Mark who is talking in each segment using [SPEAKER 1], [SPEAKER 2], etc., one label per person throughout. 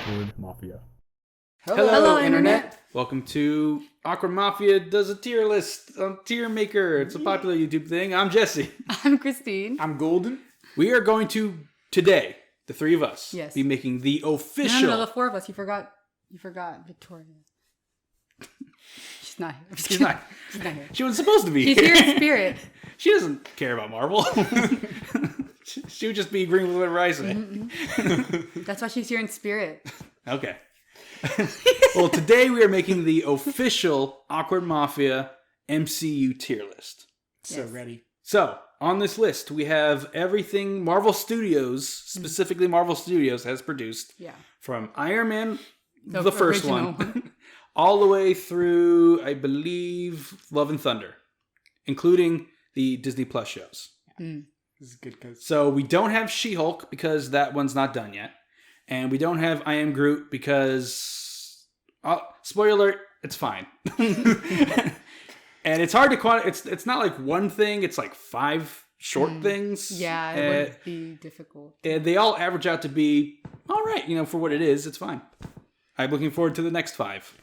[SPEAKER 1] Awkward Mafia.
[SPEAKER 2] Hello, Internet.
[SPEAKER 3] Welcome to Awkward Mafia Does a Tier List on Tier Maker. It's a popular YouTube thing. I'm Jesse.
[SPEAKER 2] I'm Kristine.
[SPEAKER 1] I'm Golden.
[SPEAKER 3] We are going to, today, the three of us,
[SPEAKER 2] Yes.
[SPEAKER 3] be making the official...
[SPEAKER 2] No, the four of us. You forgot Victoria. She's not here.
[SPEAKER 3] She's not
[SPEAKER 2] here.
[SPEAKER 3] She was supposed to be
[SPEAKER 2] She's here in spirit.
[SPEAKER 3] She doesn't care about Marvel. She would just be agreeing with whatever I say.
[SPEAKER 2] Mm-hmm. That's why she's here in spirit.
[SPEAKER 3] Okay. Well, today we are making the official Awkward Mafia MCU tier list.
[SPEAKER 1] So
[SPEAKER 2] Yes.
[SPEAKER 1] ready.
[SPEAKER 3] So, on this list, we have everything Marvel Studios, specifically Marvel Studios, has produced.
[SPEAKER 2] Yeah.
[SPEAKER 3] From Iron Man, the first
[SPEAKER 2] original
[SPEAKER 3] one, all the way through, I believe, Love and Thunder, including the Disney Plus shows.
[SPEAKER 2] Mm.
[SPEAKER 1] This is good because
[SPEAKER 3] So we don't have She-Hulk because that one's not done yet. And we don't have I Am Groot because, spoiler alert, it's fine. And it's hard to it's not like one thing, it's like 5 short things.
[SPEAKER 2] Yeah, it would be difficult.
[SPEAKER 3] And they all average out to be all right, for what it is, it's fine. I'm looking forward to the next 5,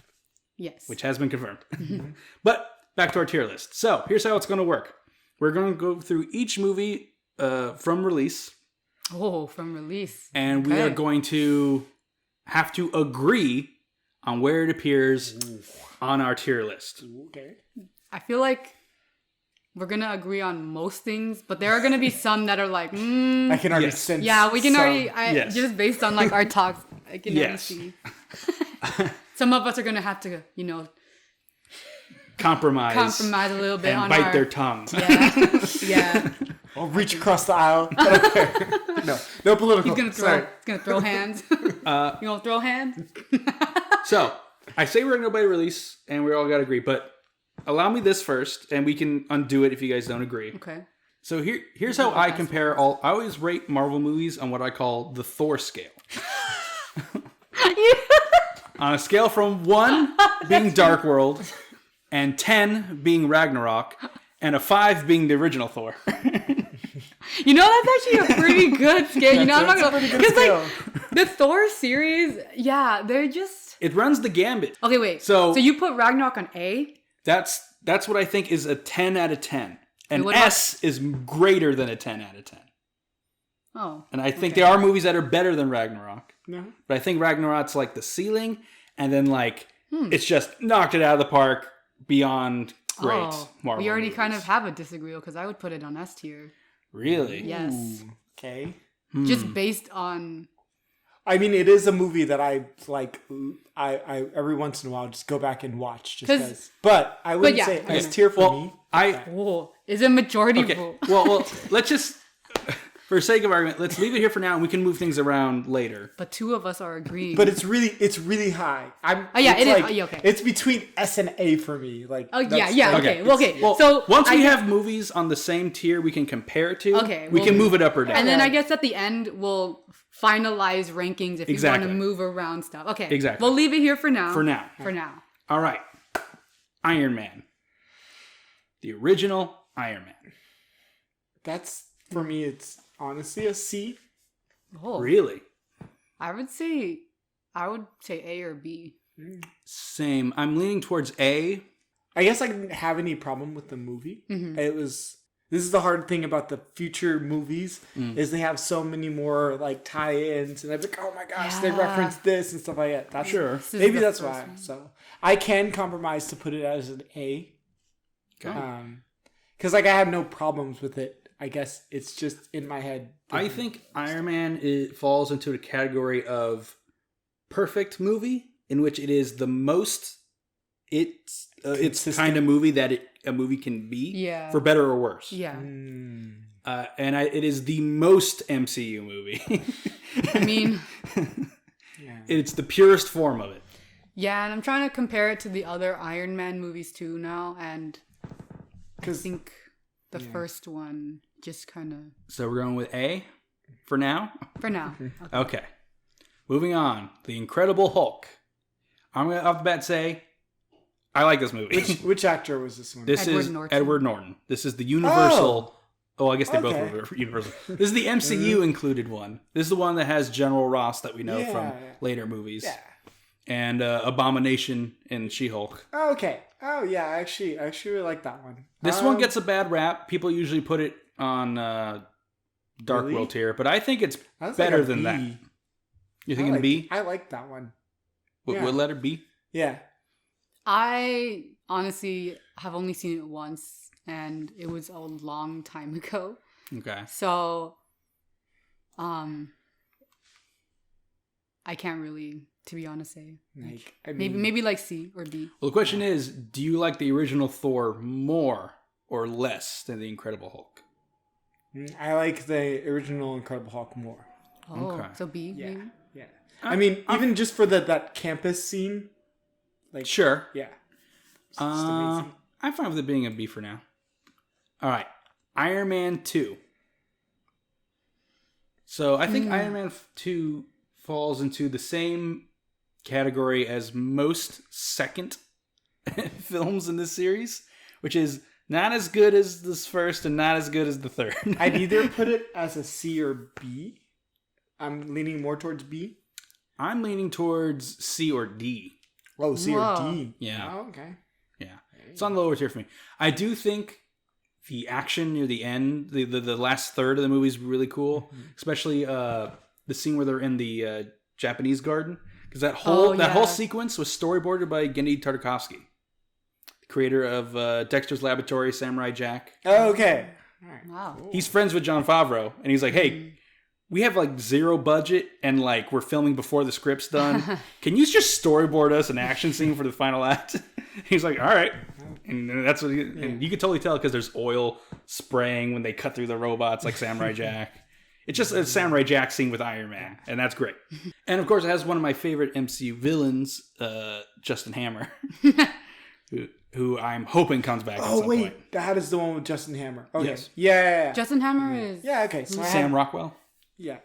[SPEAKER 2] Yes.
[SPEAKER 3] which has been confirmed. But back to our tier list. So here's how it's going to work. We're going to go through each movie from release.
[SPEAKER 2] Oh, from release.
[SPEAKER 3] And we are going to have to agree on where it appears on our tier list.
[SPEAKER 1] okay.
[SPEAKER 2] I feel like we're going to agree on most things, but there are going to be some that are like,
[SPEAKER 1] I can already
[SPEAKER 3] Yes.
[SPEAKER 1] sense.
[SPEAKER 2] yeah, we can
[SPEAKER 1] some.
[SPEAKER 2] already,
[SPEAKER 3] Yes.
[SPEAKER 2] just based on like our talks, I can already
[SPEAKER 3] Yes.
[SPEAKER 2] see. Some of us are going to have to,
[SPEAKER 3] Compromise
[SPEAKER 2] compromise a little bit
[SPEAKER 3] and
[SPEAKER 2] on
[SPEAKER 3] bite
[SPEAKER 2] our...
[SPEAKER 3] their tongues.
[SPEAKER 2] Yeah, yeah.
[SPEAKER 1] I'll reach across the aisle. I don't care. No political.
[SPEAKER 2] He's gonna throw hands. You gonna throw hands?
[SPEAKER 3] So, I say we're going to go by release, and we all got to agree. But allow me this first, and we can undo it if you guys don't agree.
[SPEAKER 2] Okay.
[SPEAKER 3] So here's how I compare all... I always rate Marvel movies on what I call the Thor scale. On a scale from 1 being Dark World, and 10 being Ragnarok, and a 5 being the original Thor.
[SPEAKER 2] That's actually a pretty good scale. I'm not gonna... Because
[SPEAKER 1] scale.
[SPEAKER 2] the Thor series, yeah, they're just...
[SPEAKER 3] It runs the gambit.
[SPEAKER 2] Okay, wait.
[SPEAKER 3] So
[SPEAKER 2] you put Ragnarok on A?
[SPEAKER 3] That's what I think is a 10 out of 10. And
[SPEAKER 2] what about-
[SPEAKER 3] S is greater than a 10 out of 10.
[SPEAKER 2] Oh.
[SPEAKER 3] And I think there are movies that are better than Ragnarok.
[SPEAKER 1] No.
[SPEAKER 3] But I think Ragnarok's like the ceiling, and then it's just knocked it out of the park beyond great Marvel
[SPEAKER 2] We already
[SPEAKER 3] movies.
[SPEAKER 2] kind of have a disagreement because I would put it on S tier.
[SPEAKER 3] Really?
[SPEAKER 2] Yes.
[SPEAKER 1] Okay.
[SPEAKER 2] Just based on...
[SPEAKER 1] I mean, it is a movie that I like. I every once in a while just go back and watch just
[SPEAKER 2] 'Cause-
[SPEAKER 1] because. But I wouldn't
[SPEAKER 2] yeah,
[SPEAKER 1] say
[SPEAKER 2] okay.
[SPEAKER 1] it's tier for me.
[SPEAKER 2] Oh, is it majority
[SPEAKER 3] Okay.
[SPEAKER 2] vote?
[SPEAKER 3] Well, let's just, for sake of argument, let's leave it here for now, and we can move things around later.
[SPEAKER 2] But 2 of us are agreeing.
[SPEAKER 1] But it's really high.
[SPEAKER 2] yeah,
[SPEAKER 1] it's
[SPEAKER 2] it is.
[SPEAKER 1] like,
[SPEAKER 2] Okay.
[SPEAKER 1] It's between S and A for me. Like.
[SPEAKER 2] Oh,
[SPEAKER 1] that's-
[SPEAKER 2] yeah,
[SPEAKER 1] like,
[SPEAKER 2] okay. Well, okay.
[SPEAKER 3] Well,
[SPEAKER 2] So
[SPEAKER 3] once we
[SPEAKER 2] I-
[SPEAKER 3] have movies on the same tier we can compare it to,
[SPEAKER 2] Okay,
[SPEAKER 3] we
[SPEAKER 2] well,
[SPEAKER 3] can move it up or down.
[SPEAKER 2] And then I guess at the end, we'll finalize rankings if
[SPEAKER 3] Exactly.
[SPEAKER 2] you want to move around stuff. Okay.
[SPEAKER 3] Exactly.
[SPEAKER 2] We'll leave it here for now.
[SPEAKER 3] For now.
[SPEAKER 2] For now.
[SPEAKER 3] All right. Iron Man. The original Iron Man.
[SPEAKER 1] That's for me. It's honestly a C.
[SPEAKER 2] Oh,
[SPEAKER 3] Really?
[SPEAKER 2] I would say A or B.
[SPEAKER 3] Same. I'm leaning towards A.
[SPEAKER 1] I guess I didn't have any problem with the movie. It was. This is the hard thing about the future movies is they have so many more like tie-ins, and I'm like, oh my gosh, they
[SPEAKER 2] Yeah.
[SPEAKER 1] reference this and stuff like that. That's
[SPEAKER 3] Sure.
[SPEAKER 2] This is
[SPEAKER 1] maybe
[SPEAKER 2] the
[SPEAKER 1] that's
[SPEAKER 2] first
[SPEAKER 1] why.
[SPEAKER 2] one.
[SPEAKER 1] So I can compromise to put it as an A.
[SPEAKER 3] Okay.
[SPEAKER 1] Because like I have no problems with it. I guess it's just in my head.
[SPEAKER 3] I think Iron Man falls into the category of perfect movie, in which it is the most it's kind of movie that a movie can be,
[SPEAKER 2] Yeah.
[SPEAKER 3] for better or worse.
[SPEAKER 2] Yeah.
[SPEAKER 3] It is the most MCU movie.
[SPEAKER 2] I mean,
[SPEAKER 3] It's the purest form of it.
[SPEAKER 2] yeah, and I'm trying to compare it to the other Iron Man movies too now, and I think the first one just kind of...
[SPEAKER 3] So we're going with A for now?
[SPEAKER 2] For now.
[SPEAKER 3] Okay. Moving on. The Incredible Hulk. I'm going to off the bat say, I like this movie.
[SPEAKER 1] Which actor was this one?
[SPEAKER 3] This
[SPEAKER 2] Edward
[SPEAKER 3] is
[SPEAKER 2] Norton.
[SPEAKER 3] Edward Norton. This is the Universal Oh, I guess they both were Universal. This is the MCU included one. This is the one that has General Ross that we know from later movies. Yeah. And Abomination and She-Hulk.
[SPEAKER 1] Oh, okay. Oh, yeah. I actually really like that one.
[SPEAKER 3] This one gets a bad rap. People usually put it on Dark World tier, but I think it's better than that. You thinking B?
[SPEAKER 1] I like that one.
[SPEAKER 3] What letter B?
[SPEAKER 1] Yeah.
[SPEAKER 2] I honestly have only seen it once. And it was a long time ago.
[SPEAKER 3] Okay.
[SPEAKER 2] So, I can't really, to be honest, say. Maybe like C or D.
[SPEAKER 3] Well, the question is, do you like the original Thor more or less than the Incredible Hulk?
[SPEAKER 1] I like the original Incredible Hulk more.
[SPEAKER 2] Oh, okay. So B?
[SPEAKER 1] Yeah.
[SPEAKER 2] Maybe?
[SPEAKER 1] Yeah. I mean, even just for that campus scene. Like,
[SPEAKER 3] sure.
[SPEAKER 1] Yeah.
[SPEAKER 3] I'm fine with it being a B for now. All right, Iron Man 2. So I think Iron Man 2 falls into the same category as most second films in this series, which is not as good as this first and not as good as the third.
[SPEAKER 1] I'd either put it as a C or B. I'm leaning more towards B.
[SPEAKER 3] I'm leaning towards C or D.
[SPEAKER 1] Oh, C or D.
[SPEAKER 3] Yeah.
[SPEAKER 1] Oh, okay.
[SPEAKER 3] Yeah. It's on the lower tier for me. I do think the action near the end, the last third of the movie is really cool, especially the scene where they're in the Japanese garden, because that whole sequence was storyboarded by Genndy Tartakovsky, the creator of Dexter's Laboratory, Samurai Jack.
[SPEAKER 1] Oh, okay.
[SPEAKER 2] All right. Wow.
[SPEAKER 3] He's friends with Jon Favreau, and he's like, "Hey, we have like zero budget, and like we're filming before the script's done. Can you just storyboard us an action scene for the final act?" He's like, "All right." And that's what and you can totally tell because there's oil spraying when they cut through the robots like Samurai Jack. It's just a Samurai Jack scene with Iron Man, and that's great. And of course, it has one of my favorite MCU villains, Justin Hammer, who I'm hoping comes back at some point.
[SPEAKER 1] That is the one with Justin Hammer. Okay.
[SPEAKER 3] Yes.
[SPEAKER 1] Yeah.
[SPEAKER 2] Justin Hammer is...
[SPEAKER 1] Yeah, okay. So
[SPEAKER 3] Sam Rockwell.
[SPEAKER 1] Yeah.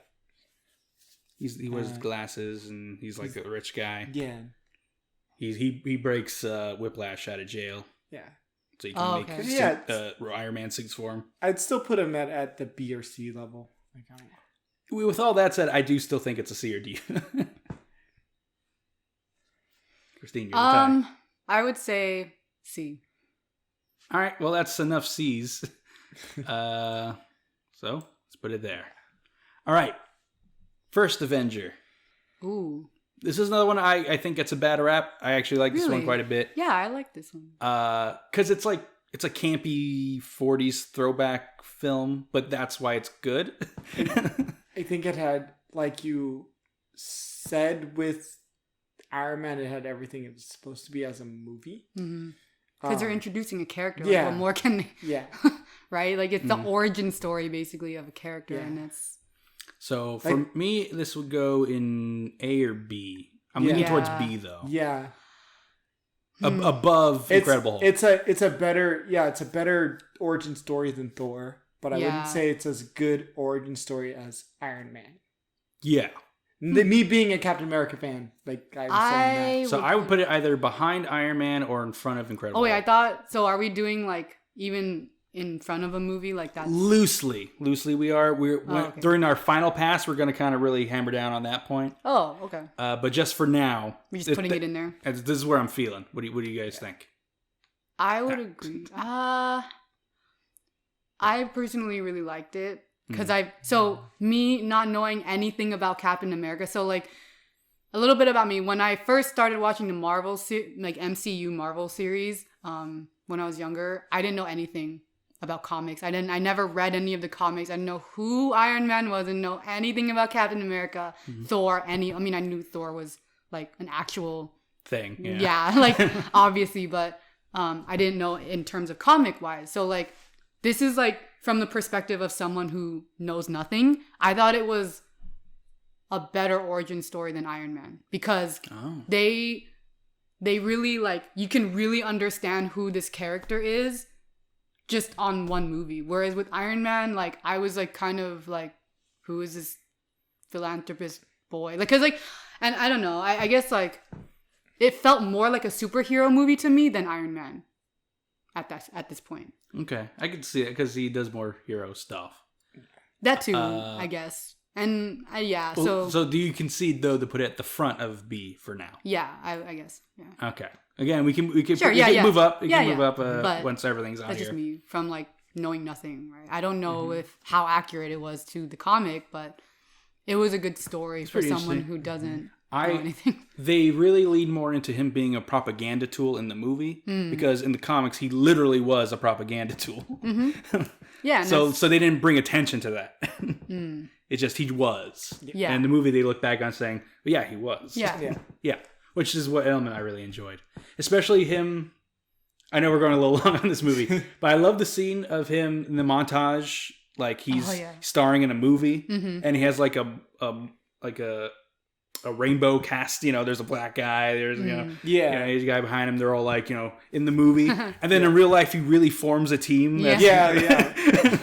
[SPEAKER 3] He wears glasses, and he's like a rich guy.
[SPEAKER 1] Yeah.
[SPEAKER 3] He breaks Whiplash out of jail.
[SPEAKER 1] Yeah.
[SPEAKER 3] So you can make Iron Man suits for him.
[SPEAKER 1] I'd still put him at the B or C level. Like,
[SPEAKER 3] with all that said, I do still think it's a C or D. Kristine, you're the tie.
[SPEAKER 2] I would say C.
[SPEAKER 3] All right, well, that's enough C's. So let's put it there. All right, first Avenger.
[SPEAKER 2] Ooh.
[SPEAKER 3] This is another one I think gets a bad rap. I actually like this one quite a bit.
[SPEAKER 2] Yeah, I like this one.
[SPEAKER 3] Because it's a campy 40s throwback film, but that's why it's good.
[SPEAKER 1] I think it had, like you said with Iron Man, it had everything it was supposed to be as a movie.
[SPEAKER 2] Because they're introducing a character. Like, what more can they...
[SPEAKER 1] Yeah.
[SPEAKER 2] Right? Like, it's the origin story, basically, of a character, and it's...
[SPEAKER 3] So, for me, this would go in A or B. I'm leaning towards B, though.
[SPEAKER 1] Yeah.
[SPEAKER 3] Above Incredible Hulk.
[SPEAKER 1] It's a better origin story than Thor, but I wouldn't say it's as good origin story as Iron Man.
[SPEAKER 3] Yeah.
[SPEAKER 1] Me being a Captain America fan, like I was saying that.
[SPEAKER 3] So I would put it either behind Iron Man or in front of Incredible Hulk.
[SPEAKER 2] Oh, wait, I thought... So, are we doing, like, even... in front of a movie like that?
[SPEAKER 3] Loosely we are. During our final pass, we're going to kind of really hammer down on that point.
[SPEAKER 2] Oh, okay.
[SPEAKER 3] But just for now,
[SPEAKER 2] we're just putting it in there.
[SPEAKER 3] This is where I'm feeling. What do you guys think?
[SPEAKER 2] I would agree. I personally really liked it because me not knowing anything about Captain America. So like a little bit about me when I first started watching the MCU Marvel series. When I was younger, I didn't know anything about comics. I never read any of the comics. I didn't know who Iron Man was. I didn't know anything about Captain America, Thor, I knew Thor was like an actual
[SPEAKER 3] thing.
[SPEAKER 2] Yeah, like obviously, but I didn't know in terms of comic wise. So like this is like from the perspective of someone who knows nothing. I thought it was a better origin story than Iron Man because they really like you can really understand who this character is just on one movie. Whereas with Iron Man, like I was like kind of like, who is this philanthropist boy? Like, cause like, and I don't know. I guess like it felt more like a superhero movie to me than Iron Man at this point.
[SPEAKER 3] Okay, I can see it because he does more hero stuff.
[SPEAKER 2] That too, I guess. And yeah,
[SPEAKER 3] so do you concede though to put it at the front of B for now?
[SPEAKER 2] Yeah, I guess. Yeah.
[SPEAKER 3] Okay. Again, we can
[SPEAKER 2] Sure,
[SPEAKER 3] move up. We can move up
[SPEAKER 2] but
[SPEAKER 3] once everything's on
[SPEAKER 2] that's
[SPEAKER 3] here.
[SPEAKER 2] just me from like knowing nothing, right? I don't know how accurate it was to the comic, but it was a good story for someone who doesn't know anything.
[SPEAKER 3] They really lean more into him being a propaganda tool in the movie because in the comics he literally was a propaganda tool.
[SPEAKER 2] Yeah.
[SPEAKER 3] So they didn't bring attention to that. It's just he was.
[SPEAKER 2] Yeah.
[SPEAKER 3] And in the movie they look back on saying, well, yeah, he was.
[SPEAKER 2] Yeah.
[SPEAKER 3] Yeah. Which is what element I really enjoyed. Especially him. I know we're going a little long on this movie, but I love the scene of him in the montage. Like he's starring in a movie and he has like a rainbow cast, there's a black guy, there's, there's a guy behind him. They're all like, in the movie. And then in real life, he really forms a team.
[SPEAKER 2] Yeah.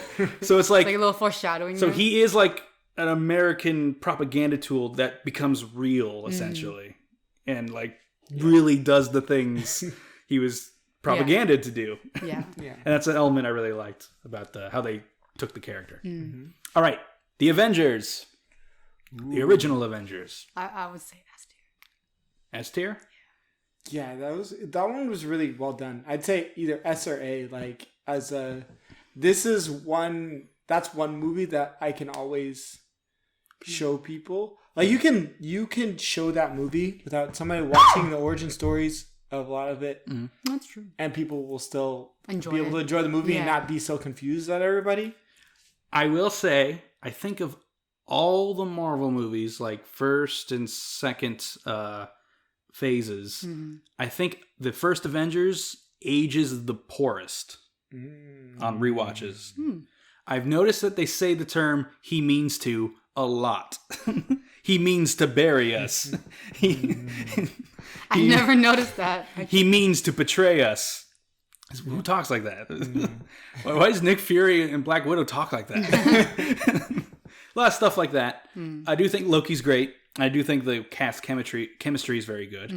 [SPEAKER 3] So it's like
[SPEAKER 2] a little foreshadowing.
[SPEAKER 3] So he is like an American propaganda tool that becomes real, essentially. And like really does the things he was propaganded to do.
[SPEAKER 2] Yeah.
[SPEAKER 3] And that's an element I really liked about how they took the character. All right. The Avengers. The original Avengers.
[SPEAKER 2] I would say
[SPEAKER 3] S tier?
[SPEAKER 1] Yeah, that one was really well done. I'd say either S or A. Like that's one movie that I can always show people. Like you can show that movie without somebody watching the origin stories of a lot of it.
[SPEAKER 2] That's true.
[SPEAKER 1] And people will still be able
[SPEAKER 2] it.
[SPEAKER 1] to enjoy the movie and not be so confused at everybody.
[SPEAKER 3] I will say, I think of all the Marvel movies, like first and second phases, I think the first Avengers ages the poorest on rewatches. I've noticed that they say the term "he means to" a lot. He means to bury us.
[SPEAKER 2] I never noticed that.
[SPEAKER 3] He means to betray us. Who talks like that? Why does Nick Fury and Black Widow talk like that? A lot of stuff like that. I do think Loki's great. I do think the cast chemistry is very good.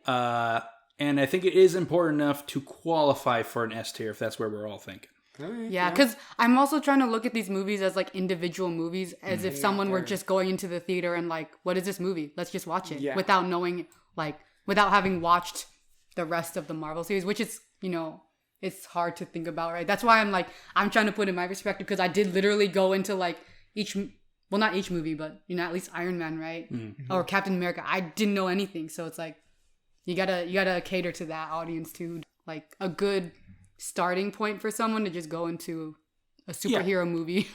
[SPEAKER 3] And I think it is important enough to qualify for an S tier if that's where we're all thinking.
[SPEAKER 2] Yeah, because I'm also trying to look at these movies as like individual movies, as if someone were just going into the theater and like, what is this movie? Let's just watch it without knowing, like, without having watched the rest of the Marvel series, which is, it's hard to think about, right? That's why I'm trying to put in my perspective, because I did literally go into like not each movie, but at least Iron Man, right? Or Captain America. I didn't know anything, so it's like you gotta cater to that audience too. Like a good starting point for someone to just go into a superhero movie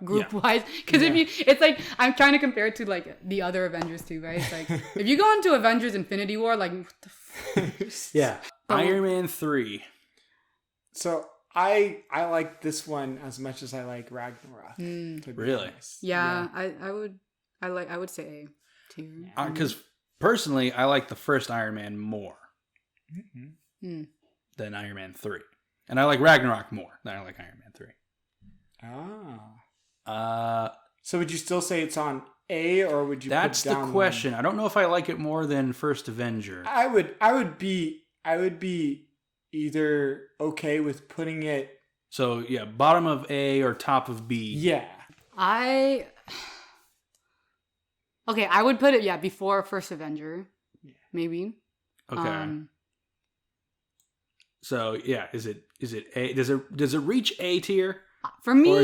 [SPEAKER 2] group wise, because it's like I'm trying to compare it to like the other Avengers too, right? It's like if you go into Avengers Infinity War, like what the
[SPEAKER 3] Iron Man 3.
[SPEAKER 1] So I like this one as much as I like Ragnarok.
[SPEAKER 3] Really?
[SPEAKER 2] Yeah, I would say A too.
[SPEAKER 3] Because personally, I like the first Iron Man more than Iron Man 3. And I like Ragnarok more than I like Iron Man 3.
[SPEAKER 1] So would you still say it's on A, or would you
[SPEAKER 3] That's
[SPEAKER 1] put down
[SPEAKER 3] the question. I don't know if I like it more than First Avenger.
[SPEAKER 1] I would be either okay with putting it.
[SPEAKER 3] So, bottom of A or top of B.
[SPEAKER 1] Yeah.
[SPEAKER 2] I would put it before First Avenger. Maybe.
[SPEAKER 3] Okay. So is it A? Does it reach A tier?
[SPEAKER 2] For me,
[SPEAKER 3] or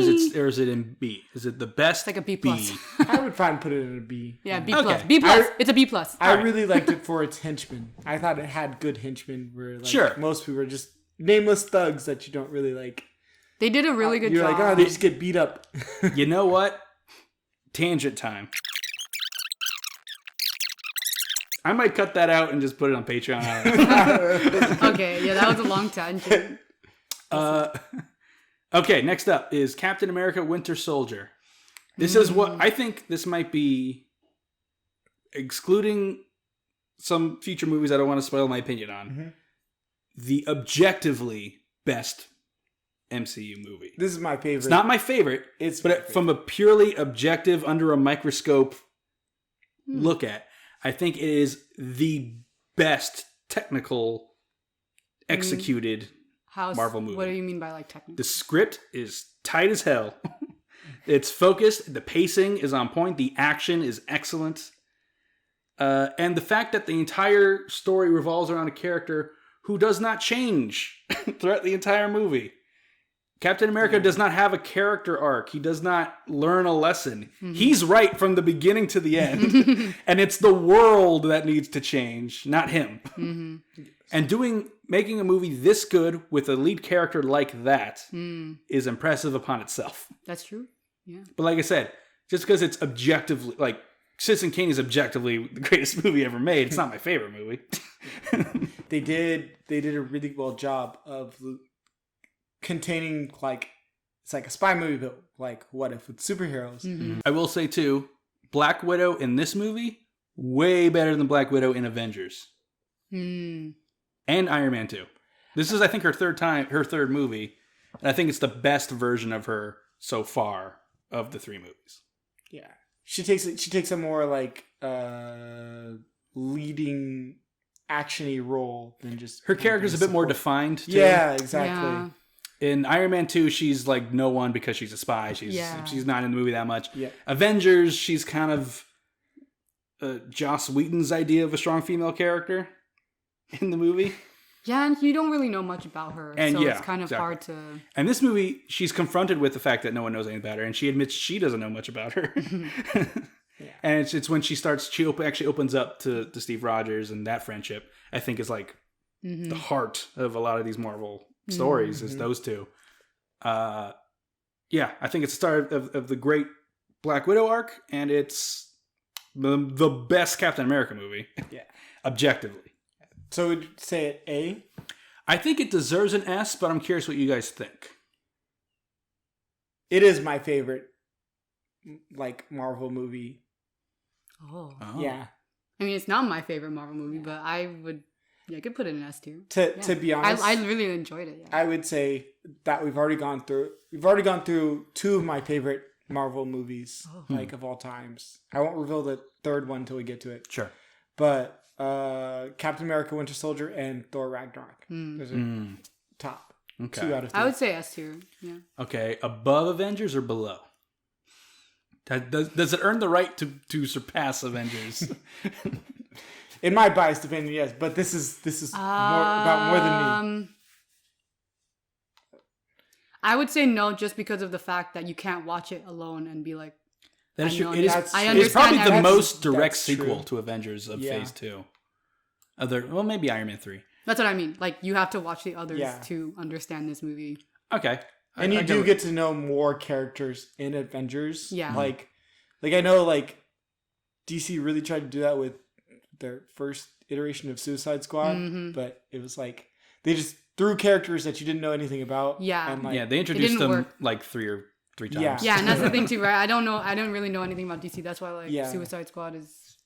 [SPEAKER 3] is it in B? Is it the best?
[SPEAKER 2] It's like a B plus.
[SPEAKER 1] I would fine put it in a B.
[SPEAKER 2] Yeah, B plus. B plus. It's a B plus.
[SPEAKER 1] I really liked it for its henchmen. I thought it had good henchmen. Where most people are just nameless thugs that you don't really like.
[SPEAKER 2] They did a really good job.
[SPEAKER 1] You're like, they just get beat up.
[SPEAKER 3] You know what? Tangent time. I might cut that out and just put it on Patreon.
[SPEAKER 2] Okay, that was a long tangent.
[SPEAKER 3] Okay, next up is Captain America Winter Soldier. This is what I think this might be, excluding some future movies I don't want to spoil my opinion on, the objectively best MCU movie.
[SPEAKER 1] This is my favorite.
[SPEAKER 3] It's not my favorite, from a purely objective, under a microscope look at, I think it is the best technical executed Marvel movie.
[SPEAKER 2] What do you mean by like technical?
[SPEAKER 3] The script is tight as hell. It's focused. The pacing is on point. The action is excellent. And the fact that the entire story revolves around a character who does not change throughout the entire movie. Captain America does not have a character arc. He does not learn a lesson. Mm-hmm. He's right from the beginning to the end. And it's the world that needs to change, not him. Mm-hmm. And making a movie this good with a lead character like that is impressive upon itself.
[SPEAKER 2] That's true. Yeah.
[SPEAKER 3] But like I said, just because it's objectively, like, Citizen Kane is objectively the greatest movie ever made, it's not my favorite movie.
[SPEAKER 1] They did a really well job of containing, like, it's like a spy movie, but like, what if with superheroes?
[SPEAKER 2] Mm-hmm.
[SPEAKER 3] I will say too, Black Widow in this movie, way better than Black Widow in Avengers. And Iron Man 2. This is, I think, her third movie, and I think it's the best version of her so far of the three movies.
[SPEAKER 1] Yeah. She takes a more like leading actiony role than just
[SPEAKER 3] her character's a bit more defined too.
[SPEAKER 1] Yeah, exactly.
[SPEAKER 2] Yeah.
[SPEAKER 3] In Iron Man 2, she's like no one because she's a spy. She's not in the movie that much.
[SPEAKER 1] Yeah.
[SPEAKER 3] Avengers, she's kind of Joss Whedon's idea of a strong female character in the movie.
[SPEAKER 2] Yeah, and you don't really know much about her, so it's kind of hard to...
[SPEAKER 3] And this movie, she's confronted with the fact that no one knows anything about her, and she admits she doesn't know much about her. Yeah. And it's when she actually opens up to Steve Rogers, and that friendship, I think, is like the heart of a lot of these Marvel stories, is those two. I think it's the start of the great Black Widow arc, and it's the best Captain America movie.
[SPEAKER 1] Yeah.
[SPEAKER 3] Objectively.
[SPEAKER 1] So would you say it A?
[SPEAKER 3] I think it deserves an S, but I'm curious what you guys think.
[SPEAKER 1] It is my favorite, like, Marvel movie.
[SPEAKER 2] Oh.
[SPEAKER 1] Yeah.
[SPEAKER 2] I mean, it's not my favorite Marvel movie, but I could put it in S tier.
[SPEAKER 1] To be honest,
[SPEAKER 2] I really enjoyed it. Yeah.
[SPEAKER 1] I would say that we've already gone through two of my favorite Marvel movies, like, of all times. I won't reveal the third one until we get to it.
[SPEAKER 3] Sure.
[SPEAKER 1] But Captain America, Winter Soldier, and Thor Ragnarok. Those are top.
[SPEAKER 3] Okay.
[SPEAKER 1] 2 out of 3.
[SPEAKER 2] I would say S tier. Yeah.
[SPEAKER 3] Okay, above Avengers or below? Does it earn the right to surpass Avengers?
[SPEAKER 1] In my biased opinion, yes. But this is about more than me.
[SPEAKER 2] I would say no, just because of the fact that you can't watch it alone and be like,
[SPEAKER 3] That's true.
[SPEAKER 2] I
[SPEAKER 3] It's probably the
[SPEAKER 2] everything.
[SPEAKER 3] most direct
[SPEAKER 1] That's
[SPEAKER 3] sequel
[SPEAKER 1] true.
[SPEAKER 3] to Avengers of Phase 2. Maybe Iron Man 3.
[SPEAKER 2] That's what I mean. Like, you have to watch the others to understand this movie.
[SPEAKER 3] Okay.
[SPEAKER 1] And you do get to know more characters in Avengers.
[SPEAKER 2] Yeah.
[SPEAKER 1] Like I know, like, DC really tried to do that with their first iteration of Suicide Squad, but it was like they just threw characters that you didn't know anything about.
[SPEAKER 2] Yeah.
[SPEAKER 1] And, like,
[SPEAKER 3] they introduced them like three times.
[SPEAKER 1] Yeah.
[SPEAKER 2] And that's the thing too, right? I don't really know anything about DC. That's why, like, Suicide Squad is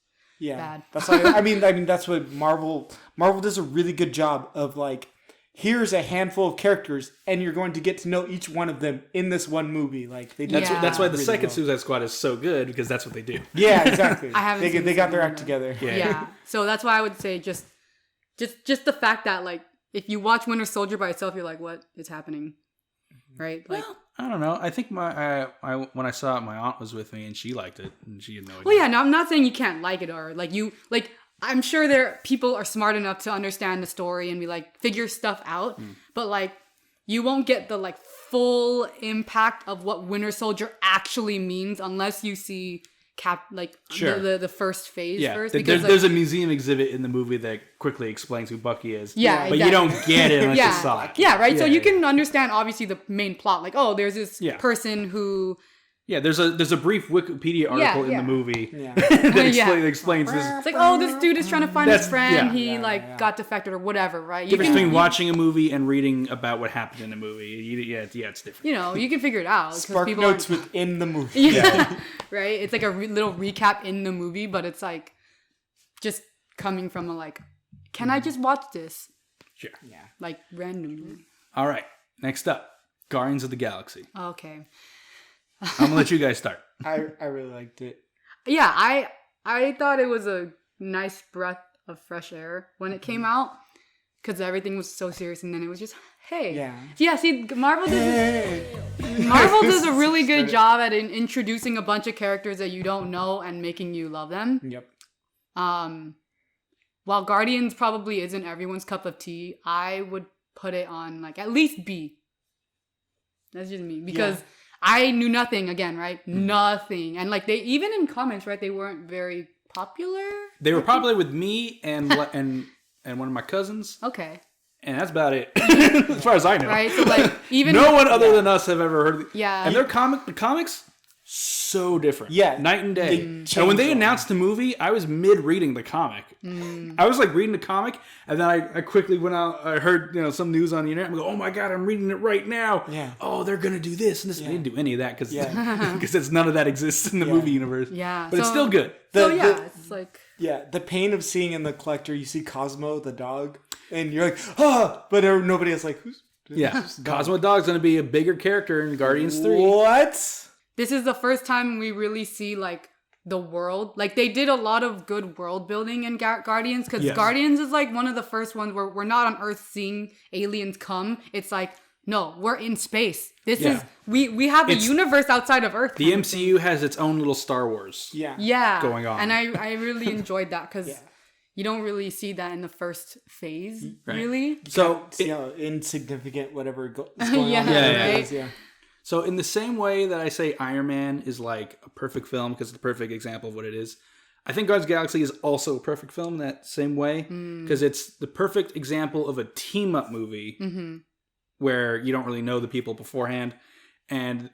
[SPEAKER 2] bad.
[SPEAKER 1] That's why I mean that's what Marvel does a really good job of, like, here's a handful of characters and you're going to get to know each one of them in this one movie. Like, they
[SPEAKER 3] that's why the
[SPEAKER 1] really
[SPEAKER 3] second
[SPEAKER 1] well.
[SPEAKER 3] Suicide Squad is so good, because that's what they do.
[SPEAKER 1] Yeah, exactly.
[SPEAKER 2] I haven't
[SPEAKER 1] they got their act together.
[SPEAKER 2] Yeah. So that's why I would say just the fact that, like, if you watch Winter Soldier by itself, you're like, what is happening? Right? Like,
[SPEAKER 3] Well, I don't know. I think when I saw it, my aunt was with me and she liked it, and she had no idea.
[SPEAKER 2] well, yeah, no, I'm not saying you can't like it, or I'm sure people are smart enough to understand the story and be like, figure stuff out, but, like, you won't get the, like, full impact of what Winter Soldier actually means unless you see the first phase first. Because
[SPEAKER 3] there's a museum exhibit in the movie that quickly explains who Bucky is.
[SPEAKER 2] Yeah,
[SPEAKER 3] but you don't get it unless you saw it.
[SPEAKER 2] Yeah, right. So you can understand, obviously, the main plot. Like, oh, there's this person who.
[SPEAKER 3] Yeah, there's a brief Wikipedia article in the movie
[SPEAKER 1] Yeah.
[SPEAKER 3] that explains this.
[SPEAKER 2] It's like, oh, this dude is trying to find his friend. He got defected or whatever, right?
[SPEAKER 3] Difference between watching a movie and reading about what happened in the movie. It's different.
[SPEAKER 2] You know, you can figure it out.
[SPEAKER 1] Spark notes within the movie.
[SPEAKER 2] Yeah. Right? It's like a little recap in the movie, but it's like just coming from a, like, can I just watch this?
[SPEAKER 3] Sure.
[SPEAKER 1] Yeah.
[SPEAKER 2] Like, randomly.
[SPEAKER 3] All right. Next up, Guardians of the Galaxy.
[SPEAKER 2] Okay.
[SPEAKER 3] I'm going to let you guys start.
[SPEAKER 1] I really liked it.
[SPEAKER 2] Yeah, I thought it was a nice breath of fresh air when it came out. because everything was so serious, and then it was just, hey.
[SPEAKER 1] Yeah.
[SPEAKER 2] See, Marvel does a really good job at introducing a bunch of characters that you don't know and making you love them.
[SPEAKER 1] Yep.
[SPEAKER 2] While Guardians probably isn't everyone's cup of tea, I would put it on like at least B. That's just me, because I knew nothing again, right? Nothing. And like they, even in comics, right, they weren't very popular.
[SPEAKER 3] They were popular with me and one of my cousins.
[SPEAKER 2] Okay.
[SPEAKER 3] And that's about it. As far as I know.
[SPEAKER 2] Right? So like even
[SPEAKER 3] no one other than us have ever heard of it.
[SPEAKER 2] Yeah.
[SPEAKER 3] And the comics so different.
[SPEAKER 1] Yeah.
[SPEAKER 3] Night and day. And when they announced the movie, I was mid-reading the comic. I was like reading the comic, and then I quickly went out, I heard some news on the internet, and I go, oh my god, I'm reading it right now.
[SPEAKER 1] Yeah.
[SPEAKER 3] Oh, they're going to do this and this. They didn't do any of that because none of that exists in the movie universe.
[SPEAKER 2] Yeah.
[SPEAKER 3] But it's still good.
[SPEAKER 2] It's like...
[SPEAKER 1] Yeah, the pain of seeing in the collector, you see Cosmo, the dog, and you're like, oh, but nobody is like, who's
[SPEAKER 3] Cosmo Dog's going to be a bigger character in Guardians 3.
[SPEAKER 1] What?
[SPEAKER 2] This is the first time we really see like the world. Like they did a lot of good world building in Guardians, because Guardians is like one of the first ones where we're not on Earth seeing aliens come. It's like, no, we're in space. This is we have a universe outside of Earth.
[SPEAKER 3] The MCU has its own little Star Wars. Going on.
[SPEAKER 2] And I really enjoyed that, because you don't really see that in the first phase, really.
[SPEAKER 1] So see how insignificant whatever is going on.
[SPEAKER 2] Right?
[SPEAKER 3] So in the same way that I say Iron Man is like a perfect film because it's the perfect example of what it is, I think Guardians of the Galaxy is also a perfect film in that same way, because it's the perfect example of a team-up movie where you don't really know the people beforehand, and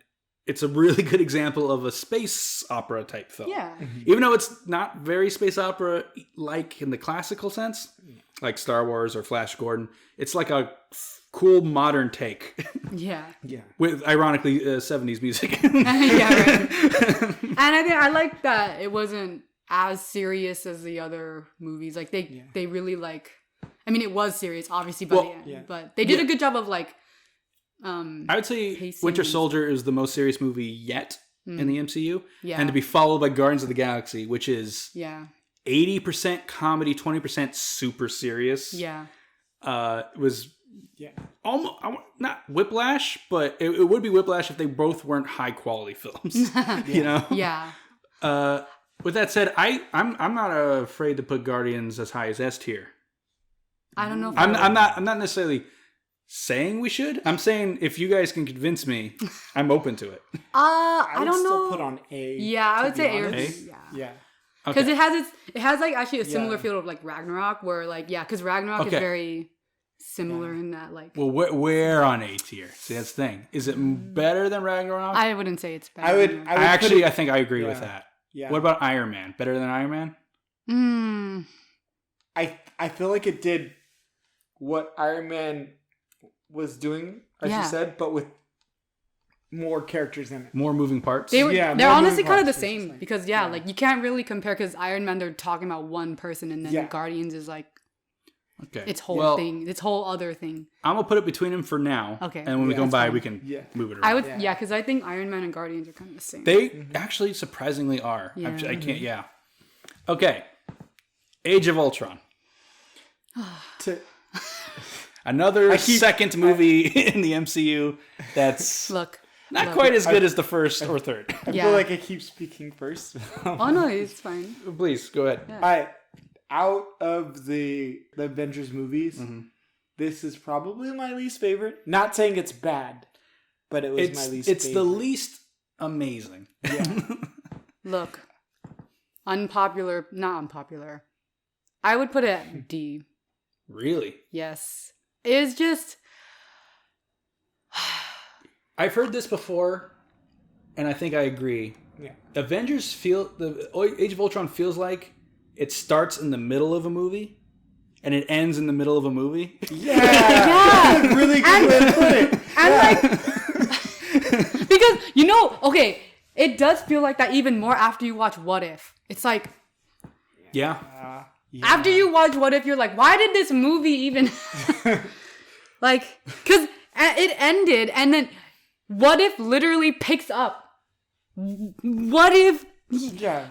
[SPEAKER 3] it's a really good example of a space opera type film.
[SPEAKER 2] Yeah.
[SPEAKER 3] Even though it's not very space opera-like in the classical sense, like Star Wars or Flash Gordon, it's like a cool modern take.
[SPEAKER 2] Yeah.
[SPEAKER 3] With ironically 70s music.
[SPEAKER 2] And I think I like that it wasn't as serious as the other movies. Like they really like, I mean, it was serious obviously by the end, but they did a good job of like
[SPEAKER 3] I would say
[SPEAKER 2] pacing.
[SPEAKER 3] Winter Soldier is the most serious movie yet in the MCU, and to be followed by Guardians of the Galaxy, which is 80% comedy, 20% super serious. Was almost not Whiplash, but it would be Whiplash if they both weren't high quality films. You know. With that said, I'm not afraid to put Guardians as high as S tier.
[SPEAKER 2] I don't know. If
[SPEAKER 3] I'm not necessarily saying we should. I'm saying if you guys can convince me, I'm open to it.
[SPEAKER 2] I don't know.
[SPEAKER 1] Still put on A.
[SPEAKER 2] Yeah, I would say A.
[SPEAKER 1] Yeah.
[SPEAKER 2] Because it has like actually a similar feel of like Ragnarok, where like because Ragnarok is very similar in that like.
[SPEAKER 3] Well, where on A tier? See, that's the thing. Is it better than Ragnarok?
[SPEAKER 2] I wouldn't say it's better.
[SPEAKER 3] I think I agree with that.
[SPEAKER 1] Yeah.
[SPEAKER 3] What about Iron Man? Better than Iron Man?
[SPEAKER 1] I feel like it did what Iron Man was doing, as you said, but with more characters in it.
[SPEAKER 3] More moving parts?
[SPEAKER 2] They're honestly kind of the same. Because, like, you can't really compare, because Iron Man, they're talking about one person, and then Guardians is, like, its whole thing. Its whole other thing.
[SPEAKER 3] I'm going to put it between them for now.
[SPEAKER 2] Okay.
[SPEAKER 3] And when we go by, we can move it around.
[SPEAKER 2] Because I think Iron Man and Guardians are kind of the same.
[SPEAKER 3] They actually surprisingly are. I can't, Okay. Age of Ultron. Another second movie in the MCU that's not quite as good as the first or third.
[SPEAKER 1] I feel like I keep speaking first.
[SPEAKER 2] Oh, no, it's fine.
[SPEAKER 3] Please, go ahead.
[SPEAKER 1] Yeah. Out of the Avengers movies, this is probably my least favorite. Not saying it's bad, but it was my least favorite.
[SPEAKER 3] It's the least amazing.
[SPEAKER 1] Yeah.
[SPEAKER 2] Look, not unpopular. I would put it at D.
[SPEAKER 3] Really?
[SPEAKER 2] Yes. It's just...
[SPEAKER 3] I've heard this before, and I think I agree.
[SPEAKER 1] Yeah.
[SPEAKER 3] The Age of Ultron feels like it starts in the middle of a movie, and it ends in the middle of a movie.
[SPEAKER 1] Yeah! Really good way to put it.
[SPEAKER 2] And because, it does feel like that even more after you watch What If. It's like...
[SPEAKER 3] Yeah.
[SPEAKER 2] After you watch What If, you're like, why did this movie even... like, because it ended, and then What If literally picks up. What if...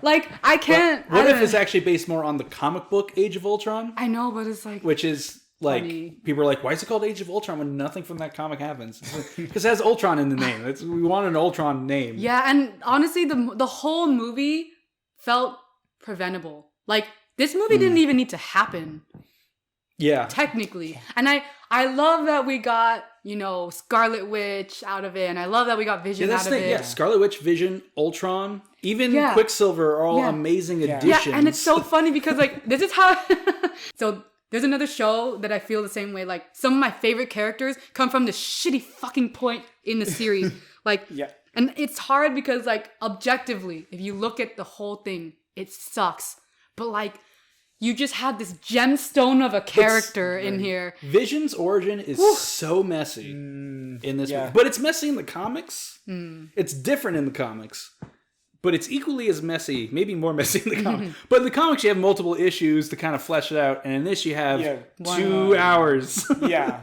[SPEAKER 2] Like, I can't...
[SPEAKER 3] What If is actually based more on the comic book Age of Ultron?
[SPEAKER 2] I know, but it's like...
[SPEAKER 3] Which is like
[SPEAKER 2] funny.
[SPEAKER 3] people are like, why is it called Age of Ultron when nothing from that comic happens? Because it has Ultron in the name. We want an Ultron name.
[SPEAKER 2] Yeah, and honestly, the whole movie felt preventable. Like, this movie didn't even need to happen.
[SPEAKER 3] Yeah.
[SPEAKER 2] Technically. And I love that we got, Scarlet Witch out of it, and I love that we got Vision out of it.
[SPEAKER 3] Yeah, Scarlet Witch, Vision, Ultron, even
[SPEAKER 2] Yeah.
[SPEAKER 3] Quicksilver are all
[SPEAKER 2] Yeah.
[SPEAKER 3] amazing
[SPEAKER 2] Yeah,
[SPEAKER 3] additions.
[SPEAKER 2] and it's so funny because, like, this is how... So, there's another show that I feel the same way. Like, some of my favorite characters come from this shitty fucking point in the series. Like,
[SPEAKER 1] Yeah.
[SPEAKER 2] And it's hard because, like, objectively, if you look at the whole thing, it sucks. But, like, you just had this gemstone of a character in here.
[SPEAKER 3] Vision's origin is so messy in this movie. But it's messy in the comics. It's different in the comics. But it's equally as messy, maybe more messy in the comics. But in the comics, you have multiple issues to kind of flesh it out. And in this, you have 2 hours.
[SPEAKER 1] Yeah.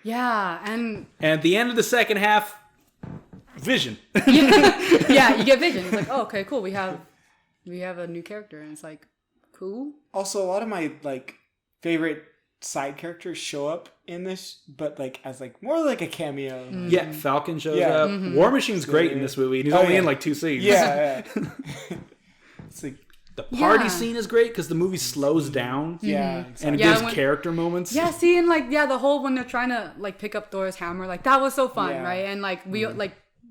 [SPEAKER 2] Yeah, and
[SPEAKER 3] at the end of the second half, Vision.
[SPEAKER 2] yeah, you get Vision. It's like, oh, okay, cool. We have a new character, and it's like, cool.
[SPEAKER 1] Also, a lot of my favorite side characters show up in this, but as more like a cameo.
[SPEAKER 3] Yeah, Falcon shows up. War Machine's great in this movie. And he's only in 2 scenes.
[SPEAKER 1] Yeah. It's like
[SPEAKER 3] the party scene is great because the movie slows down.
[SPEAKER 1] Yeah,
[SPEAKER 3] exactly. And it gives character moments.
[SPEAKER 2] Yeah, see, and the whole when they're trying to pick up Thor's hammer, that was so fun, right? And we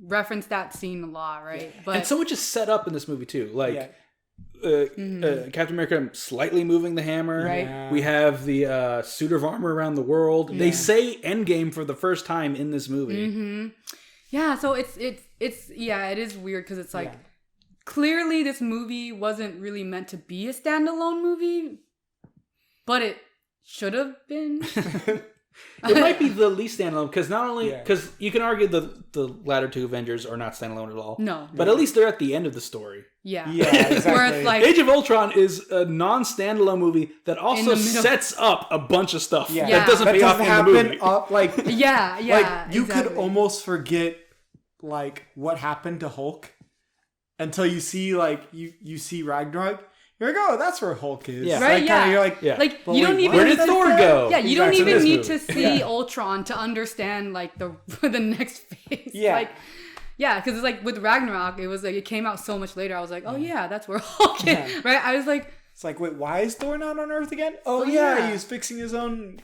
[SPEAKER 2] reference that scene a lot, right?
[SPEAKER 3] Yeah.
[SPEAKER 2] But
[SPEAKER 3] and so much is set up in this movie too. Captain America slightly moving the hammer.
[SPEAKER 2] Right.
[SPEAKER 1] Yeah.
[SPEAKER 3] We have the suit of armor around the world. Yeah. They say Endgame for the first time in this movie.
[SPEAKER 2] Yeah, so it is weird because it's clearly this movie wasn't really meant to be a standalone movie, but it should have been.
[SPEAKER 3] It might be the least standalone because not only because you can argue the latter 2 Avengers are not standalone at all.
[SPEAKER 2] No,
[SPEAKER 3] but at least they're at the end of the story.
[SPEAKER 2] Yeah,
[SPEAKER 1] exactly.
[SPEAKER 2] Where it's
[SPEAKER 3] Age of Ultron is a non-standalone movie that also sets up a bunch of stuff that doesn't pay off in the movie.
[SPEAKER 1] You could almost forget what happened to Hulk until you see you see Ragnarok. You're like, oh, that's where Hulk is.
[SPEAKER 2] Yeah. Right,
[SPEAKER 1] You're like,
[SPEAKER 2] you don't even...
[SPEAKER 3] Where did Thor go?
[SPEAKER 2] Yeah, you don't even need to see Ultron to understand, the next phase.
[SPEAKER 1] Yeah.
[SPEAKER 2] Because it's with Ragnarok, it was it came out so much later. I was like, oh, yeah, that's where Hulk is. Right? I was like...
[SPEAKER 1] It's wait, why is Thor not on Earth again? Oh, yeah, he was fixing his own...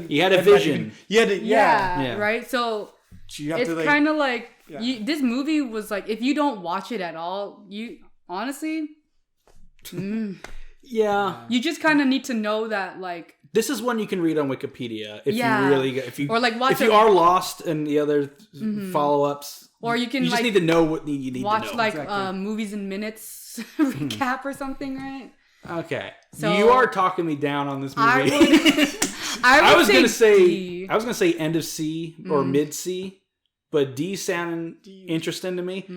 [SPEAKER 3] He had a vision.
[SPEAKER 2] Right? So, it's kind of this movie was if you don't watch it at all, you... Honestly...
[SPEAKER 3] Yeah.
[SPEAKER 2] You just kind of need to know that
[SPEAKER 3] this is one you can read on Wikipedia if you really if you
[SPEAKER 2] watch
[SPEAKER 3] if you are lost in the other follow-ups,
[SPEAKER 2] or you can
[SPEAKER 3] you just need to know what you need
[SPEAKER 2] watch
[SPEAKER 3] to know.
[SPEAKER 2] Movies in Minutes recap or something, right?
[SPEAKER 3] Okay. So you are talking me down on this movie.
[SPEAKER 2] I was gonna
[SPEAKER 3] say end of C or mid C, but D sounded interesting to me.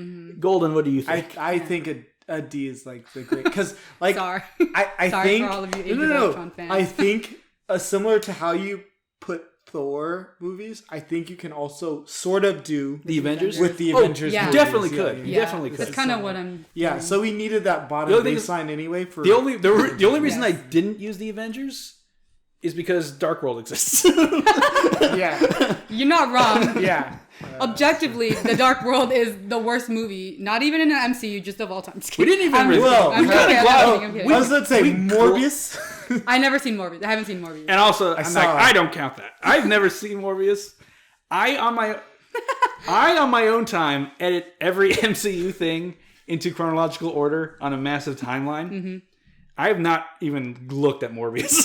[SPEAKER 3] Golden, what do you think?
[SPEAKER 1] I think a D is the great because
[SPEAKER 2] sorry.
[SPEAKER 1] I
[SPEAKER 2] sorry
[SPEAKER 1] think
[SPEAKER 2] for all of you Age of Ultron fans.
[SPEAKER 1] I think similar to how you put Thor movies, I think you can also sort of do
[SPEAKER 3] the Avengers
[SPEAKER 1] with the Avengers.
[SPEAKER 2] Yeah.
[SPEAKER 3] You
[SPEAKER 1] movies.
[SPEAKER 3] definitely could. You definitely could.
[SPEAKER 2] That's kind of what I'm.
[SPEAKER 1] Yeah, so we needed that bottom baseline anyway. For
[SPEAKER 3] the only reason I didn't use the Avengers is because Dark World exists.
[SPEAKER 1] Yeah,
[SPEAKER 2] you're not wrong.
[SPEAKER 1] Yeah.
[SPEAKER 2] Objectively, The Dark World is the worst movie, not even in the MCU, just of all time.
[SPEAKER 3] We didn't even.
[SPEAKER 2] I'm
[SPEAKER 1] kidding. I was going to say Morbius.
[SPEAKER 2] I never seen Morbius. I haven't seen Morbius.
[SPEAKER 3] And also, I don't count that. I've never seen Morbius. I on my own time edit every MCU thing into chronological order on a massive timeline. I have not even looked at Morbius.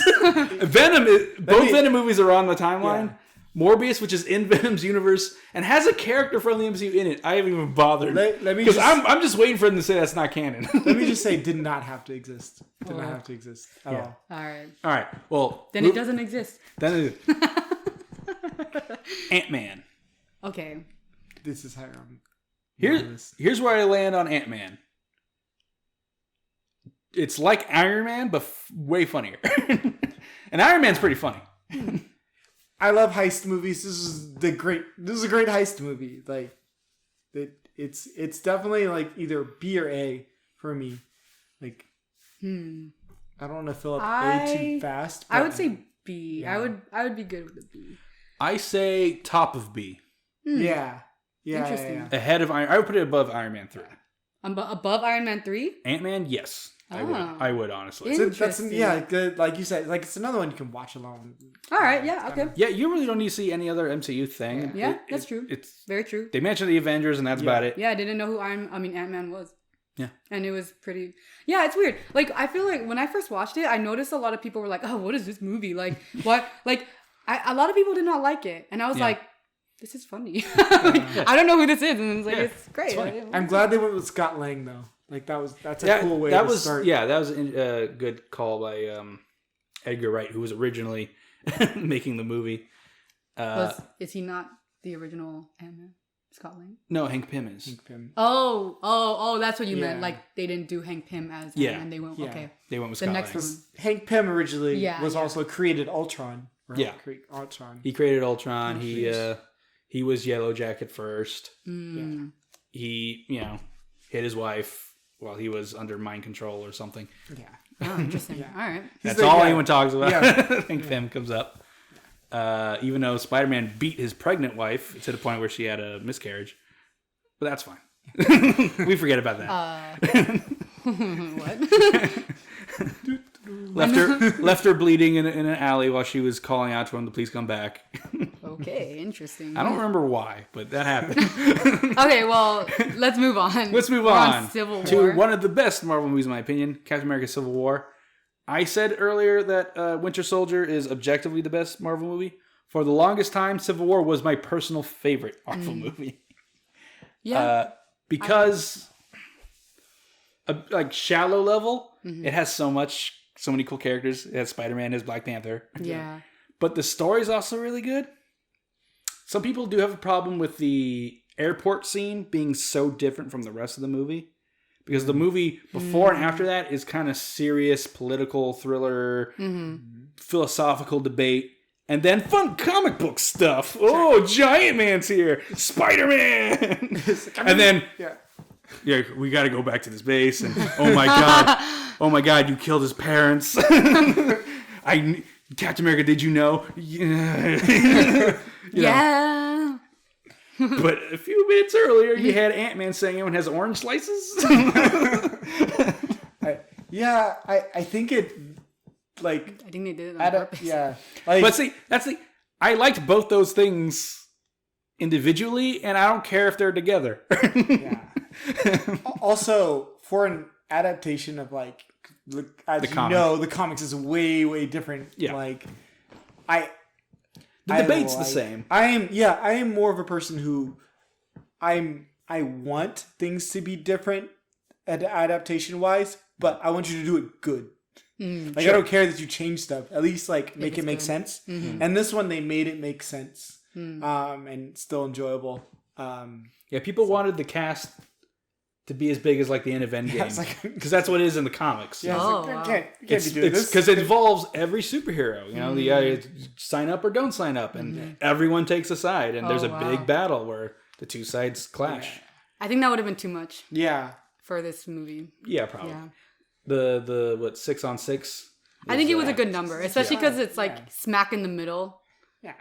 [SPEAKER 3] Both Venom movies are on the timeline. Yeah. Morbius, which is in Venom's universe and has a character from the MCU in it, I haven't even bothered. Because I'm just waiting for them to say that's not canon.
[SPEAKER 1] Let me just say, did not have to exist. Did not have to exist at all.
[SPEAKER 2] All
[SPEAKER 3] right. Well,
[SPEAKER 2] then it doesn't exist.
[SPEAKER 3] Then Ant-Man.
[SPEAKER 2] Okay.
[SPEAKER 1] This is higher on.
[SPEAKER 3] Here's where I land on Ant-Man. It's like Iron Man, but way funnier. And Iron Man's pretty funny.
[SPEAKER 1] I love heist movies. This is a great heist movie. It's definitely either B or A for me. I don't want to fill up A too fast.
[SPEAKER 2] I would say B.
[SPEAKER 1] Yeah.
[SPEAKER 2] I would be good with a B.
[SPEAKER 3] I say top of B.
[SPEAKER 1] Yeah.
[SPEAKER 2] Interesting.
[SPEAKER 1] Yeah.
[SPEAKER 3] Ahead of I would put it above Iron Man 3.
[SPEAKER 2] Above Iron Man 3?
[SPEAKER 3] Ant-Man, yes.
[SPEAKER 2] Oh.
[SPEAKER 3] I would honestly.
[SPEAKER 1] So that's
[SPEAKER 2] Interesting.
[SPEAKER 1] good. Like you said, like it's another one you can watch alone.
[SPEAKER 2] All right, yeah, okay.
[SPEAKER 3] Yeah, you really don't need to see any other MCU thing.
[SPEAKER 2] Yeah, that's true.
[SPEAKER 3] It's
[SPEAKER 2] Very true.
[SPEAKER 3] they mentioned the Avengers and that's about it.
[SPEAKER 2] Yeah, I didn't know who Ant-Man was.
[SPEAKER 3] Yeah.
[SPEAKER 2] And it was pretty... Yeah, it's weird. Like, I feel like when I first watched it, I noticed a lot of people were like, oh, what is this movie? Like, what? Like, a lot of people did not like it. And I was like, this is funny. I don't know who this is. And it's like, it's great.
[SPEAKER 1] I'm glad they went with Scott Lang, though. Like, that's a cool way to start.
[SPEAKER 3] Yeah, that was a good call by Edgar Wright, who was originally making the movie.
[SPEAKER 2] Is he not the original Ant-Man? Scott Lang?
[SPEAKER 3] No, Hank Pym is.
[SPEAKER 1] Hank Pym.
[SPEAKER 2] Oh, that's what you meant.
[SPEAKER 1] Yeah.
[SPEAKER 2] Like, they didn't do Hank Pym as
[SPEAKER 3] Yeah.
[SPEAKER 2] Ant-Man. They went, okay.
[SPEAKER 3] They went with
[SPEAKER 2] The
[SPEAKER 3] Scott
[SPEAKER 2] next
[SPEAKER 3] Lang.
[SPEAKER 2] one.
[SPEAKER 1] Hank Pym originally was
[SPEAKER 2] Yeah.
[SPEAKER 1] also created Ultron. Right?
[SPEAKER 3] Yeah.
[SPEAKER 1] Ultron.
[SPEAKER 3] He created Ultron. He was Yellow Jacket first.
[SPEAKER 2] Mm.
[SPEAKER 3] He, hit his wife while he was under mind control or something.
[SPEAKER 1] Yeah.
[SPEAKER 2] Oh, interesting. All right.
[SPEAKER 3] That's all anyone talks about.
[SPEAKER 1] Yeah.
[SPEAKER 3] Hank Pym comes up. Even though Spider-Man beat his pregnant wife to the point where she had a miscarriage. But that's fine. We forget about that.
[SPEAKER 2] What?
[SPEAKER 3] Left her bleeding in an alley while she was calling out to him to please come back.
[SPEAKER 2] Okay, interesting.
[SPEAKER 3] I don't remember why, but that happened.
[SPEAKER 2] Okay, well, let's move on.
[SPEAKER 3] Let's move
[SPEAKER 2] We're
[SPEAKER 3] on
[SPEAKER 2] Civil
[SPEAKER 3] to
[SPEAKER 2] War.
[SPEAKER 3] one of the best Marvel movies, in my opinion, Captain America: Civil War. I said earlier that Winter Soldier is objectively the best Marvel movie. For the longest time, Civil War was my personal favorite Marvel movie.
[SPEAKER 2] Yeah.
[SPEAKER 3] Because, like, shallow level, it has so many cool characters. It has Spider-Man, it has Black Panther.
[SPEAKER 2] Yeah.
[SPEAKER 3] But the story is also really good. Some people do have a problem with the airport scene being so different from the rest of the movie. Because the movie before and after that is kind of serious political thriller, philosophical debate, and then fun comic book stuff. Oh, Giant Man's here! Spider-Man! And then, we got to go back to this base, and oh my god, you killed his parents. Captain America, did you know?
[SPEAKER 2] Yeah.
[SPEAKER 3] But a few minutes earlier, you had Ant-Man saying everyone has orange slices.
[SPEAKER 1] I think it, like...
[SPEAKER 2] I think they did it on purpose.
[SPEAKER 1] Yeah. Like,
[SPEAKER 3] But see, I liked both those things individually, and I don't care if they're together.
[SPEAKER 1] yeah. Also, for an adaptation of, like, as the comics is way, way different.
[SPEAKER 3] Yeah.
[SPEAKER 1] Like,
[SPEAKER 3] The debate's the same.
[SPEAKER 1] I am more of a person who I want things to be different adaptation wise, but I want you to do it good. Like, I don't care that you change stuff. At least, like, make it make sense. And this one, they made it make sense. And still enjoyable.
[SPEAKER 3] People wanted the cast to be as big as, like, the end of Endgame. Because that's what it is in the comics.
[SPEAKER 1] Yeah,
[SPEAKER 2] wow.
[SPEAKER 1] can't be doing this.
[SPEAKER 3] Because it involves every superhero. You know, sign up or don't sign up. And everyone takes a side. And there's a big battle where the two sides clash.
[SPEAKER 2] I think that would have been too much
[SPEAKER 1] Yeah.
[SPEAKER 2] for this movie.
[SPEAKER 3] Yeah, probably.
[SPEAKER 2] Yeah.
[SPEAKER 3] The 6-on-6?
[SPEAKER 2] I think it was a good number, especially because it's like smack in the middle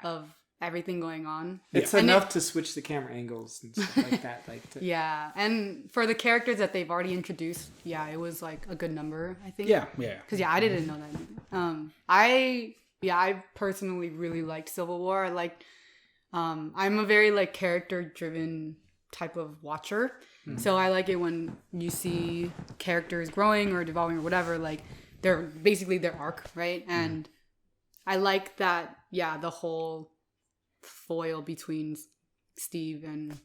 [SPEAKER 2] of everything going on.
[SPEAKER 1] It's enough to switch the camera angles and stuff like that.
[SPEAKER 2] Yeah, and for the characters that they've already introduced, it was like a good number, I think.
[SPEAKER 3] Yeah.
[SPEAKER 2] Because I didn't know that. I personally really liked Civil War. I liked. I'm a very like character driven type of watcher, so I like it when you see characters growing or developing or whatever. Like they're basically their arc, right? And I like that. Yeah, the whole foil between Steve and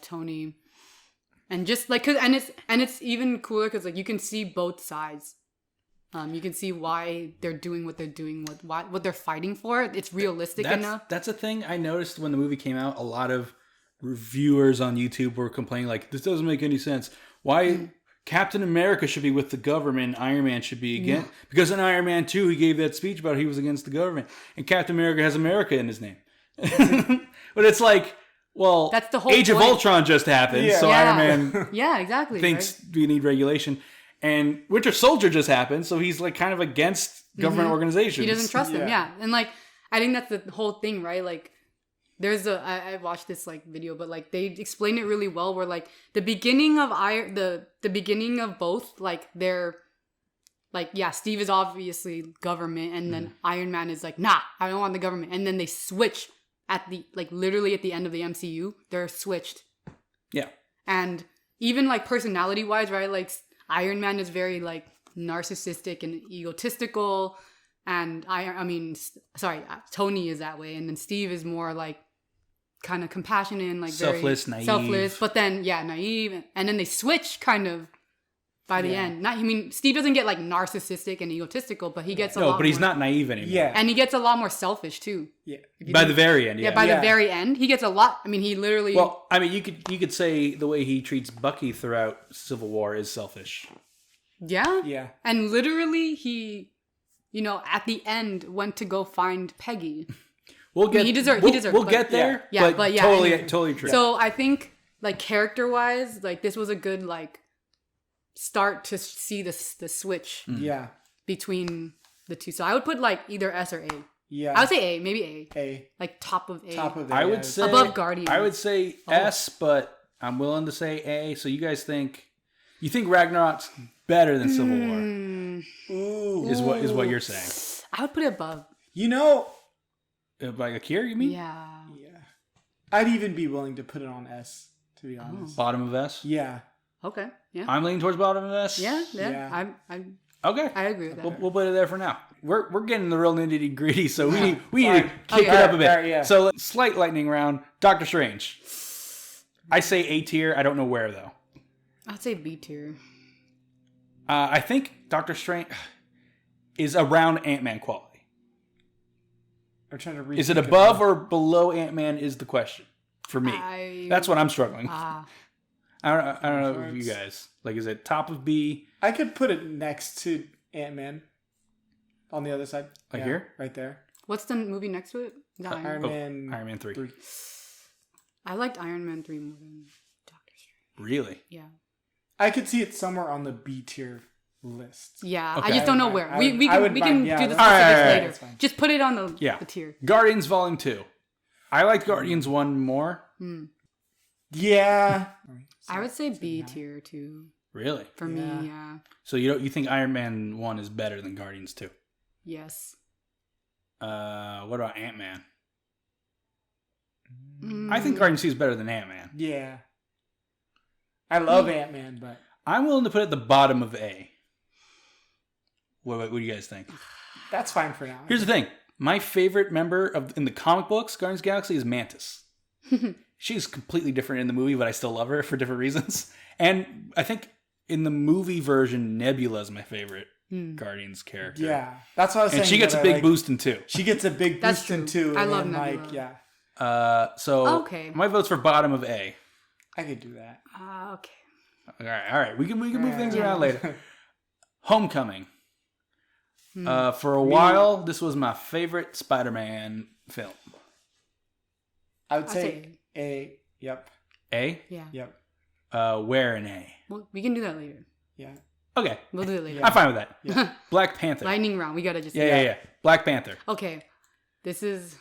[SPEAKER 2] Tony, and just like it's even cooler because like you can see both sides. You can see why they're doing what they're doing, what they're fighting for. It's realistic enough.
[SPEAKER 3] That's a thing I noticed when the movie came out. A lot of reviewers on YouTube were complaining like, this doesn't make any sense. Why Captain America should be with the government, Iron Man should be against... Because in Iron Man 2, he gave that speech about he was against the government. And Captain America has America in his name. But it's like, well,
[SPEAKER 2] that's the whole
[SPEAKER 3] Age
[SPEAKER 2] point.
[SPEAKER 3] of Ultron just happened, so Iron Man
[SPEAKER 2] exactly
[SPEAKER 3] thinks we need regulation. And Winter Soldier just happened, so he's like kind of against government organizations.
[SPEAKER 2] He doesn't trust them,
[SPEAKER 1] Yeah.
[SPEAKER 2] and like I think that's the whole thing, right? Like there's I watched this like video, but like they explain it really well. Where like the beginning of the beginning of both, like they're like, yeah, Steve is obviously government, and then Iron Man is like, nah, I don't want the government, and then they switch at the like literally at the end of the MCU, they're switched.
[SPEAKER 3] Yeah,
[SPEAKER 2] and even like personality wise, right? Like Iron Man is very like narcissistic and egotistical, and Tony is that way, and then Steve is more like kind of compassionate and like
[SPEAKER 3] selfless,
[SPEAKER 2] very
[SPEAKER 3] naive.
[SPEAKER 2] selfless, but then naive, and then they switch kind of by the end. Steve doesn't get like narcissistic and egotistical, but he gets a lot.
[SPEAKER 3] No, but he's
[SPEAKER 2] more,
[SPEAKER 3] not naive anymore.
[SPEAKER 1] Yeah.
[SPEAKER 2] and he gets a lot more selfish too.
[SPEAKER 1] Yeah.
[SPEAKER 3] By the very end,
[SPEAKER 2] By the very end, he gets a lot. I mean, he literally.
[SPEAKER 3] Well, I mean, you could say the way he treats Bucky throughout Civil War is selfish.
[SPEAKER 2] Yeah.
[SPEAKER 1] Yeah.
[SPEAKER 2] And literally, he, at the end went to go find Peggy.
[SPEAKER 3] We'll get.
[SPEAKER 2] he deserved.
[SPEAKER 3] We'll get there.
[SPEAKER 2] Yeah,
[SPEAKER 3] but
[SPEAKER 2] yeah,
[SPEAKER 3] totally,
[SPEAKER 2] anyway.
[SPEAKER 3] totally true.
[SPEAKER 2] So I think, like character wise, like this was a good like start to see the switch
[SPEAKER 1] Yeah.
[SPEAKER 2] between the two. So I would put like either S or A.
[SPEAKER 1] Yeah.
[SPEAKER 2] I would say A, maybe A.
[SPEAKER 1] A.
[SPEAKER 2] Like top of A.
[SPEAKER 1] Top of it.
[SPEAKER 3] I would say
[SPEAKER 2] above Guardians.
[SPEAKER 3] I would say S, but I'm willing to say A. So you guys think Ragnarok's better than Civil War?
[SPEAKER 1] Ooh.
[SPEAKER 3] Is what you're saying?
[SPEAKER 2] I would put it above.
[SPEAKER 3] Like Akira, you mean?
[SPEAKER 2] Yeah.
[SPEAKER 1] Yeah. I'd even be willing to put it on S, to be honest.
[SPEAKER 3] Bottom of S.
[SPEAKER 1] Yeah.
[SPEAKER 2] Okay. Yeah.
[SPEAKER 3] I'm leaning towards bottom of S.
[SPEAKER 2] Yeah.
[SPEAKER 1] Yeah.
[SPEAKER 3] Okay.
[SPEAKER 2] I agree with that.
[SPEAKER 3] We'll put it there for now. We're getting the real nitty gritty, so we need to
[SPEAKER 1] Fine.
[SPEAKER 3] kick it up a bit.
[SPEAKER 1] Alright, yeah.
[SPEAKER 3] So slight lightning round. Doctor Strange. I say A tier. I don't know where though.
[SPEAKER 2] I'd say B tier.
[SPEAKER 3] I think Doctor Strange is around Ant-Man quality.
[SPEAKER 1] I'm trying to
[SPEAKER 3] Is it above or below Ant-Man is the question for me. That's what I'm struggling. I don't know if you guys like. Is it top of B?
[SPEAKER 1] I could put it next to Ant-Man on the other side.
[SPEAKER 3] Like here?
[SPEAKER 1] Right there.
[SPEAKER 2] What's the movie next to it? Is that
[SPEAKER 1] Iron Man.
[SPEAKER 3] Iron Man 3.
[SPEAKER 2] I liked Iron Man 3 more than Doctor Strange.
[SPEAKER 3] Really?
[SPEAKER 2] Yeah.
[SPEAKER 1] I could see it somewhere on the B tier list.
[SPEAKER 2] Yeah,
[SPEAKER 3] Okay.
[SPEAKER 2] I just don't know where. We
[SPEAKER 1] I
[SPEAKER 2] can
[SPEAKER 1] would
[SPEAKER 2] do
[SPEAKER 1] mind,
[SPEAKER 2] the
[SPEAKER 1] yeah,
[SPEAKER 2] specifics
[SPEAKER 3] Alright,
[SPEAKER 2] later.
[SPEAKER 1] that's fine.
[SPEAKER 2] Just put it on the tier.
[SPEAKER 3] Guardians Volume 2. I liked Guardians 1 more.
[SPEAKER 1] Yeah.
[SPEAKER 2] I would say B tier too.
[SPEAKER 3] Really?
[SPEAKER 2] For me, yeah.
[SPEAKER 3] So you think Iron Man 1 is better than Guardians 2?
[SPEAKER 2] Yes.
[SPEAKER 3] What about Ant-Man? I think Guardians 2 is better than Ant-Man.
[SPEAKER 1] Yeah. I love Ant-Man, but
[SPEAKER 3] I'm willing to put it at the bottom of A. What do you guys think?
[SPEAKER 1] that's fine for now.
[SPEAKER 3] Here's the thing. My favorite member in the comic books, Guardians of the Galaxy, is Mantis. She's completely different in the movie, but I still love her for different reasons. And I think in the movie version, Nebula is my favorite Guardians character.
[SPEAKER 1] Yeah. That's what I was saying.
[SPEAKER 3] And she gets a
[SPEAKER 1] that I
[SPEAKER 3] boost
[SPEAKER 1] like.
[SPEAKER 3] boost in 2.
[SPEAKER 1] She gets a big
[SPEAKER 2] That's
[SPEAKER 1] boost in
[SPEAKER 2] true.
[SPEAKER 1] 2.
[SPEAKER 2] I
[SPEAKER 1] and
[SPEAKER 2] love
[SPEAKER 1] then,
[SPEAKER 2] Nebula.
[SPEAKER 1] like, yeah.
[SPEAKER 3] So
[SPEAKER 2] Okay.
[SPEAKER 3] my vote's for bottom of A.
[SPEAKER 1] I could do that.
[SPEAKER 2] Okay.
[SPEAKER 3] All right. We can move things around later. Homecoming. For a while, this was my favorite Spider-Man film.
[SPEAKER 1] I would
[SPEAKER 2] I'd
[SPEAKER 1] say
[SPEAKER 2] say
[SPEAKER 1] A. Yep.
[SPEAKER 3] A?
[SPEAKER 2] Yeah.
[SPEAKER 1] Yep.
[SPEAKER 3] Where in A?
[SPEAKER 2] Well, we can do that later.
[SPEAKER 1] Yeah.
[SPEAKER 3] Okay.
[SPEAKER 2] We'll do it later.
[SPEAKER 3] I'm fine with that.
[SPEAKER 1] Yeah.
[SPEAKER 3] Black Panther.
[SPEAKER 2] Lightning round. We gotta just.
[SPEAKER 3] Yeah. Black Panther.
[SPEAKER 2] Okay. This is.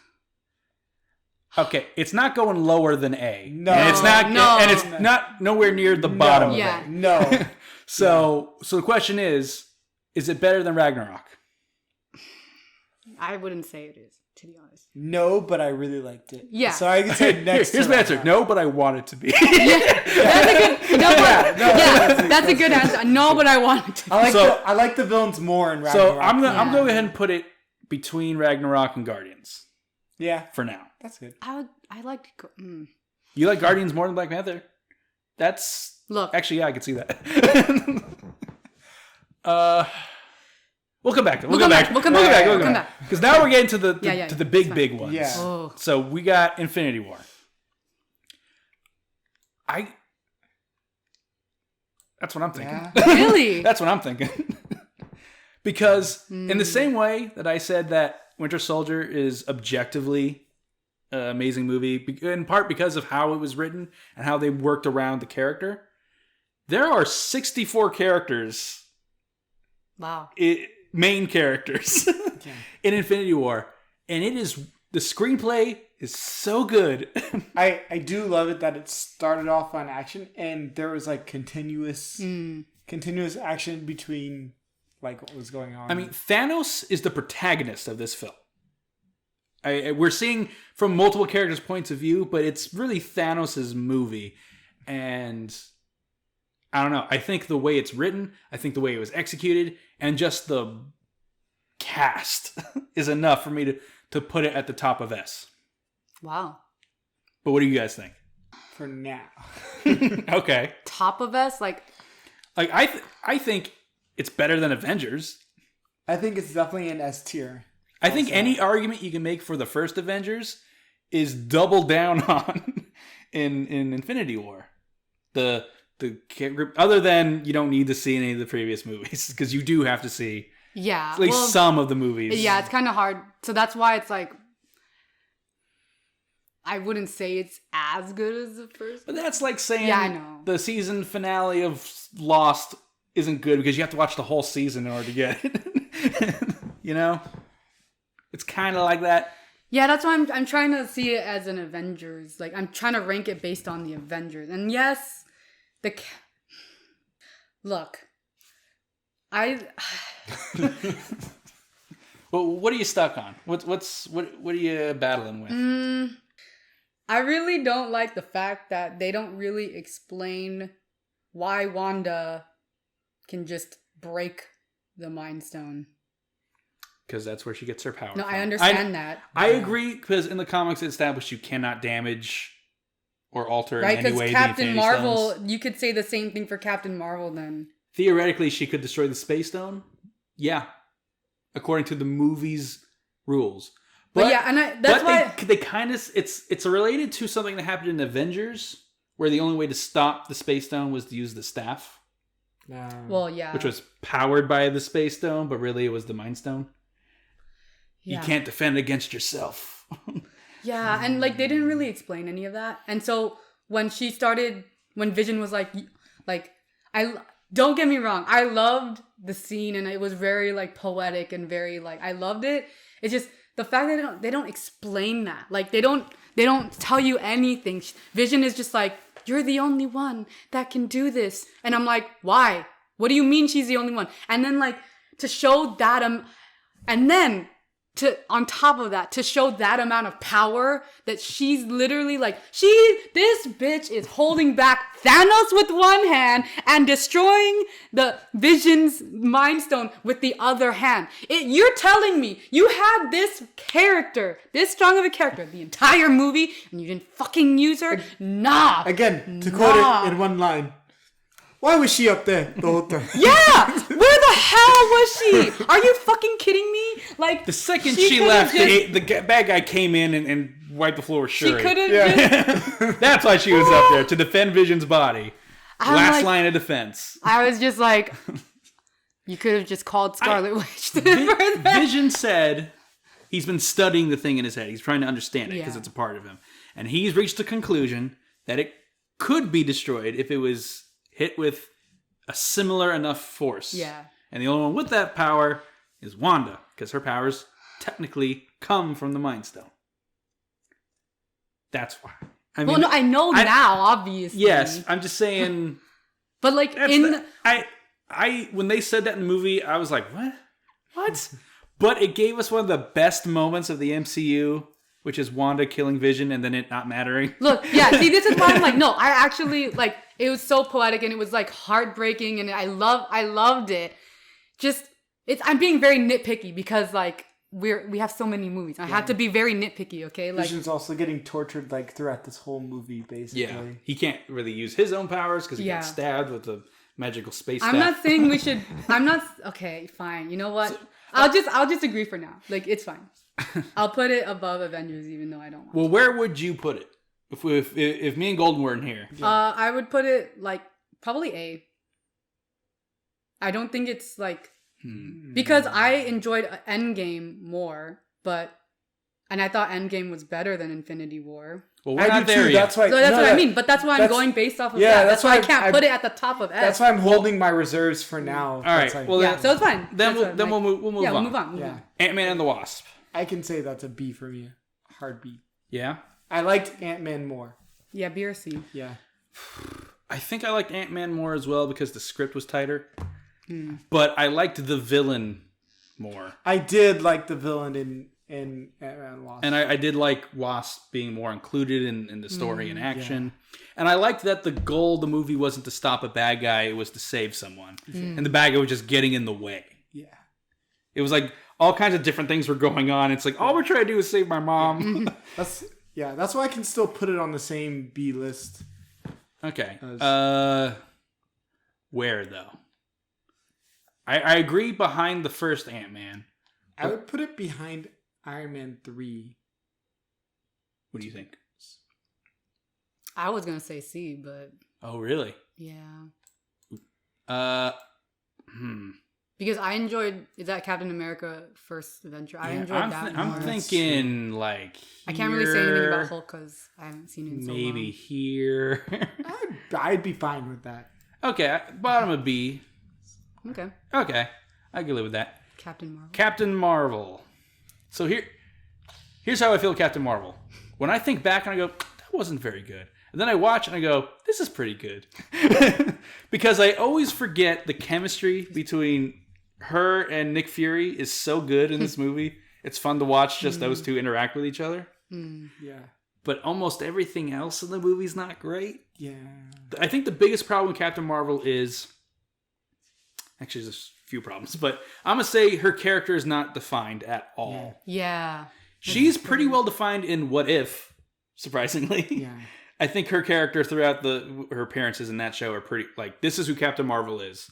[SPEAKER 3] Okay, it's not going lower than A.
[SPEAKER 1] No.
[SPEAKER 3] And it's not.
[SPEAKER 2] No.
[SPEAKER 3] And it's not nowhere near the bottom of
[SPEAKER 2] Yeah.
[SPEAKER 3] A.
[SPEAKER 1] No.
[SPEAKER 3] So the question is it better than Ragnarok?
[SPEAKER 2] I wouldn't say it is, to be honest.
[SPEAKER 1] No, but I really liked it.
[SPEAKER 2] Yeah.
[SPEAKER 1] So I could say next
[SPEAKER 3] Here's
[SPEAKER 1] to
[SPEAKER 3] my answer.
[SPEAKER 1] Ragnarok.
[SPEAKER 3] No, but I want it to be.
[SPEAKER 2] That's a good. No, but, that's a good answer. No, but I want it to.
[SPEAKER 1] I like the villains more in Ragnarok.
[SPEAKER 3] So I'm gonna go ahead and put it between Ragnarok and Guardians
[SPEAKER 1] Yeah.
[SPEAKER 3] for now.
[SPEAKER 1] That's good.
[SPEAKER 2] I like.
[SPEAKER 3] You like Guardians more than Black Panther? That's
[SPEAKER 2] Look.
[SPEAKER 3] actually I could see that. We'll come back. We'll come back.
[SPEAKER 2] We'll come back.
[SPEAKER 3] Because now we're getting to the
[SPEAKER 2] Yeah,
[SPEAKER 3] to the big ones.
[SPEAKER 1] Yeah.
[SPEAKER 2] Oh.
[SPEAKER 3] So we got Infinity War. That's what I'm thinking.
[SPEAKER 1] Yeah.
[SPEAKER 2] Really?
[SPEAKER 3] That's what I'm thinking. Because in the same way that I said that Winter Soldier is objectively an amazing movie, in part because of how it was written and how they worked around the character, there are 64 characters
[SPEAKER 2] Wow.
[SPEAKER 3] Main characters in Infinity War. And the screenplay is so good.
[SPEAKER 1] I do love it that it started off on action and there was like continuous action between like what was going on.
[SPEAKER 3] I mean, Thanos is the protagonist of this film. We're seeing from multiple characters' points of view, but it's really Thanos' movie. And I don't know. I think the way it's written, I think the way it was executed, and just the cast is enough for me to put it at the top of S.
[SPEAKER 2] Wow.
[SPEAKER 3] But what do you guys think?
[SPEAKER 1] For now.
[SPEAKER 3] Okay.
[SPEAKER 2] Top of S?
[SPEAKER 3] I think it's better than Avengers.
[SPEAKER 1] I think it's definitely an S tier.
[SPEAKER 3] I think any argument you can make for the first Avengers is doubled down on in Infinity War. The group, other than you don't need to see any of the previous movies because you do have to see at least some of the movies.
[SPEAKER 2] Yeah, it's kind of hard. So that's why it's like I wouldn't say it's as good as the first.
[SPEAKER 3] But that's like saying
[SPEAKER 2] I know.
[SPEAKER 3] The season finale of Lost isn't good because you have to watch the whole season in order to get it. You know? It's kind of like that. Yeah,
[SPEAKER 2] that's why I'm trying to see it as an Avengers. Like, I'm trying to rank it based on the Avengers. And yes, look,
[SPEAKER 3] Well, what are you stuck on? What are you battling with?
[SPEAKER 2] I really don't like the fact that they don't really explain why Wanda can just break the Mind Stone.
[SPEAKER 3] Because that's where she gets her power
[SPEAKER 2] No,
[SPEAKER 3] from.
[SPEAKER 2] I understand that.
[SPEAKER 3] I agree, because in the comics it established you cannot damage or alter in any way
[SPEAKER 2] Captain
[SPEAKER 3] the Infinity
[SPEAKER 2] Marvel,
[SPEAKER 3] Stones.
[SPEAKER 2] you could say the same thing for Captain Marvel then.
[SPEAKER 3] Theoretically, she could destroy the Space Stone. Yeah. According to the movie's rules.
[SPEAKER 2] But yeah, and that's why...
[SPEAKER 3] They kind of... It's related to something that happened in Avengers, where the only way to stop the Space Stone was to use the staff.
[SPEAKER 2] Well, yeah.
[SPEAKER 3] Which was powered by the Space Stone, but really it was the Mind Stone. Yeah. You can't defend against yourself.
[SPEAKER 2] Yeah, and like they didn't really explain any of that. And so when Vision was like don't get me wrong, I loved the scene and it was very like poetic and very like I loved it. It's just the fact that they don't explain that. Like they don't tell you anything. Vision is just like, you're the only one that can do this. And I'm like, why? What do you mean she's the only one? And then like to show that and then on top of that, to show that amount of power that she's literally like, this bitch is holding back Thanos with one hand and destroying the Vision's Mind Stone with the other hand. You're telling me you had this strong of a character, the entire movie, and you didn't fucking use her? Nah.
[SPEAKER 1] Again, to quote it in one line. Why was she up there the whole time?
[SPEAKER 2] Yeah! Where the hell was she? Are you fucking kidding me? Like
[SPEAKER 3] the second she left, the bad guy came in and wiped the floor with Shuri.
[SPEAKER 2] She could have
[SPEAKER 3] That's why she was up there, to defend Vision's body. Last line of defense.
[SPEAKER 2] I was just like, you could have just called Scarlet Witch.
[SPEAKER 3] Vision said he's been studying the thing in his head. He's trying to understand it because it's a part of him. And he's reached the conclusion that it could be destroyed if it was hit with a similar enough force.
[SPEAKER 2] Yeah.
[SPEAKER 3] And the only one with that power is Wanda, because her powers technically come from the Mind Stone. That's why. I
[SPEAKER 2] know now, obviously.
[SPEAKER 3] Yes, I'm just saying.
[SPEAKER 2] But like
[SPEAKER 3] when they said that in the movie, I was like, what? But it gave us one of the best moments of the MCU, which is Wanda killing Vision and then it not mattering.
[SPEAKER 2] Look, yeah, see, this is why I'm like, no, I actually, like, it was so poetic and it was, like, heartbreaking and I loved it. I'm being very nitpicky because, like, we have so many movies. I have to be very nitpicky, okay? Like,
[SPEAKER 1] Vision's also getting tortured, like, throughout this whole movie, basically.
[SPEAKER 3] Yeah, he can't really use his own powers because he got stabbed with a magical space staff.
[SPEAKER 2] I'm not saying we should, okay, fine. You know what? I'll just agree for now. Like, it's fine. I'll put it above Avengers, even though I don't want
[SPEAKER 3] Well, where would you put it? If me and Golden weren't here.
[SPEAKER 2] I would put it, like, probably A. I don't think it's, like... Because I enjoyed Endgame more, and I thought Endgame was better than Infinity War.
[SPEAKER 3] Well, we're not there
[SPEAKER 1] too.
[SPEAKER 3] yet.
[SPEAKER 1] That's why.
[SPEAKER 2] So that's what I mean. But that's why I'm going based off of that. That's why I can't put it at the top of S.
[SPEAKER 1] That's why I'm holding my reserves for now.
[SPEAKER 3] All right.
[SPEAKER 1] Well,
[SPEAKER 2] yeah. So it's fine.
[SPEAKER 3] Then we'll move on.
[SPEAKER 2] Yeah, we'll move on.
[SPEAKER 1] Yeah.
[SPEAKER 3] Ant-Man and the Wasp.
[SPEAKER 1] I can say that's a B for me. Hard B.
[SPEAKER 3] Yeah.
[SPEAKER 1] I liked Ant-Man more.
[SPEAKER 2] Yeah, B or C.
[SPEAKER 1] Yeah.
[SPEAKER 3] I think I liked Ant-Man more as well because the script was tighter. But I liked the villain more.
[SPEAKER 1] I did like the villain in Ant-Man and Wasp.
[SPEAKER 3] And I did like Wasp being more included in the story and action. Yeah. And I liked that the goal of the movie wasn't to stop a bad guy, it was to save someone. And the bad guy was just getting in the way.
[SPEAKER 1] Yeah.
[SPEAKER 3] It was like all kinds of different things were going on. It's like, all we're trying to do is save my mom.
[SPEAKER 1] That's why I can still put it on the same B list.
[SPEAKER 3] Okay. Where, though? I agree behind the first Ant-Man.
[SPEAKER 1] I would put it behind Iron Man 3.
[SPEAKER 3] What do you think?
[SPEAKER 2] I was going to say C, but...
[SPEAKER 3] Oh, really?
[SPEAKER 2] Yeah.
[SPEAKER 3] Because
[SPEAKER 2] I enjoyed... Is that Captain America First Adventure? I enjoyed that
[SPEAKER 3] I'm thinking, like, here,
[SPEAKER 2] I can't really say anything about Hulk because I haven't seen it in so long.
[SPEAKER 3] Maybe here.
[SPEAKER 1] I'd be fine with that.
[SPEAKER 3] Okay, bottom of B.
[SPEAKER 2] Okay.
[SPEAKER 3] I can live with that.
[SPEAKER 2] Captain Marvel.
[SPEAKER 3] So here's how I feel Captain Marvel. When I think back and I go, that wasn't very good. And then I watch and I go, this is pretty good. Because I always forget the chemistry between her and Nick Fury is so good in this movie. It's fun to watch just those two interact with each other.
[SPEAKER 1] Yeah.
[SPEAKER 3] But almost everything else in the movie's not great.
[SPEAKER 1] Yeah.
[SPEAKER 3] I think the biggest problem with Captain Marvel is... Actually, there's a few problems. But I'm going to say her character is not defined at all.
[SPEAKER 2] Yeah.
[SPEAKER 3] She's pretty well defined in What If, surprisingly.
[SPEAKER 1] Yeah.
[SPEAKER 3] I think her character throughout her appearances in that show are pretty... Like, this is who Captain Marvel is.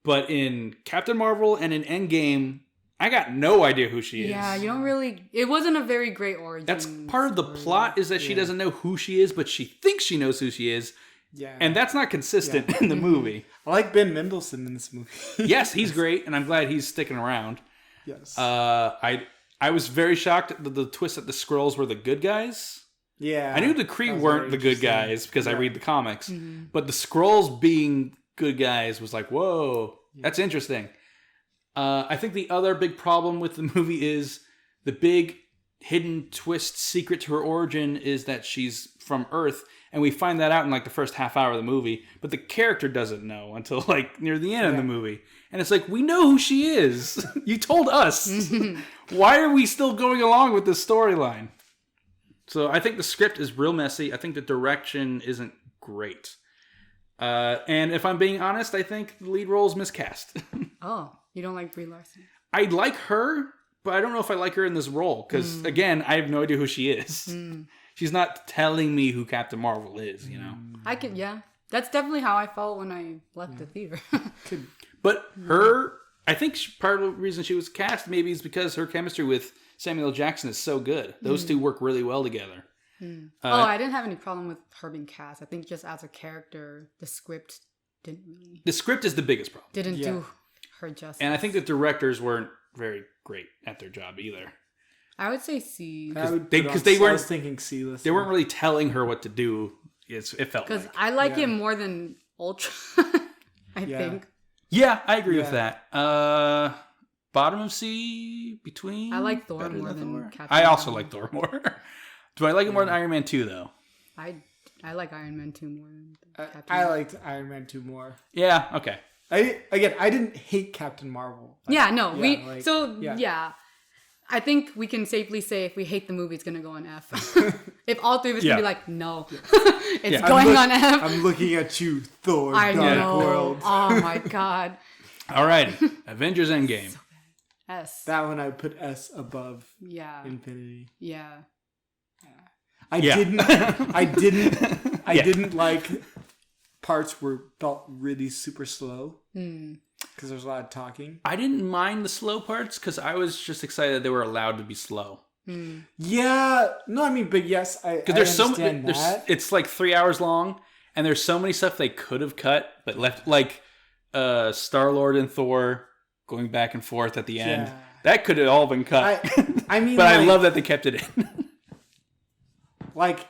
[SPEAKER 3] But in Captain Marvel and in Endgame... I got no idea who she is.
[SPEAKER 2] Yeah, you don't really... It wasn't a very great origin.
[SPEAKER 3] That's part of the plot is that she doesn't know who she is, but she thinks she knows who she is. Yeah. And that's not consistent in the movie.
[SPEAKER 1] I like Ben Mendelsohn in this movie.
[SPEAKER 3] Yes, he's great, and I'm glad he's sticking around.
[SPEAKER 1] Yes.
[SPEAKER 3] I was very shocked at the twist that the Skrulls were the good guys.
[SPEAKER 1] Yeah.
[SPEAKER 3] I knew the Kree weren't the good guys because I read the comics. But the Skrulls being good guys was like, whoa, that's interesting. I think the other big problem with the movie is the big hidden twist secret to her origin is that she's from Earth, and we find that out in like the first half hour of the movie, but the character doesn't know until like near the end of the movie. And it's like, we know who she is. You told us. Why are we still going along with this storyline? So I think the script is real messy. I think the direction isn't great. And if I'm being honest, I think the lead role is miscast.
[SPEAKER 2] Oh. You don't like Brie Larson?
[SPEAKER 3] I like her, but I don't know if I like her in this role. Because, again, I have no idea who she is. She's not telling me who Captain Marvel is, you know?
[SPEAKER 2] That's definitely how I felt when I left the theater.
[SPEAKER 3] But I think part of the reason she was cast maybe is because her chemistry with Samuel L. Jackson is so good. Those two work really well together.
[SPEAKER 2] I didn't have any problem with her being cast. I think just as a character, the script didn't really...
[SPEAKER 3] The script is the biggest problem.
[SPEAKER 2] Didn't do... her justice.
[SPEAKER 3] And I think the directors weren't very great at their job either.
[SPEAKER 2] I would say C.
[SPEAKER 3] Because they weren't.
[SPEAKER 1] I was thinking C.
[SPEAKER 3] They weren't really telling her what to do. It felt
[SPEAKER 2] because
[SPEAKER 3] like.
[SPEAKER 2] I like it more than Ultron. I think.
[SPEAKER 3] Yeah, I agree with that. Bottom of C between.
[SPEAKER 2] I like Thor more than
[SPEAKER 3] Captain. I also like Thor more. Do I like it more than Iron Man 2 though?
[SPEAKER 2] I like Iron Man 2 more than Captain.
[SPEAKER 1] I liked Iron Man 2 more.
[SPEAKER 3] Yeah. Okay.
[SPEAKER 1] I didn't hate Captain Marvel.
[SPEAKER 2] I think we can safely say if we hate the movie, it's going to go on F. If all three of us can be like, no, it's going on F.
[SPEAKER 1] I'm looking at you, Thor,
[SPEAKER 2] I
[SPEAKER 1] Dark
[SPEAKER 2] know.
[SPEAKER 1] World.
[SPEAKER 2] Oh my God.
[SPEAKER 3] All right. Avengers Endgame.
[SPEAKER 2] So bad. S.
[SPEAKER 1] That one I would put S above Infinity.
[SPEAKER 2] Yeah.
[SPEAKER 1] I didn't like parts where it felt really super slow because there's a lot of talking.
[SPEAKER 3] I didn't mind the slow parts because I was just excited they were allowed to be slow.
[SPEAKER 1] Yeah, no, I mean, but yes, because
[SPEAKER 3] there's so many. It's like 3 hours long, and there's so many stuff they could have cut but left, like Star-Lord and Thor going back and forth at the end. That could have all been cut.
[SPEAKER 1] I mean,
[SPEAKER 3] but I love that they kept it in.
[SPEAKER 1] Like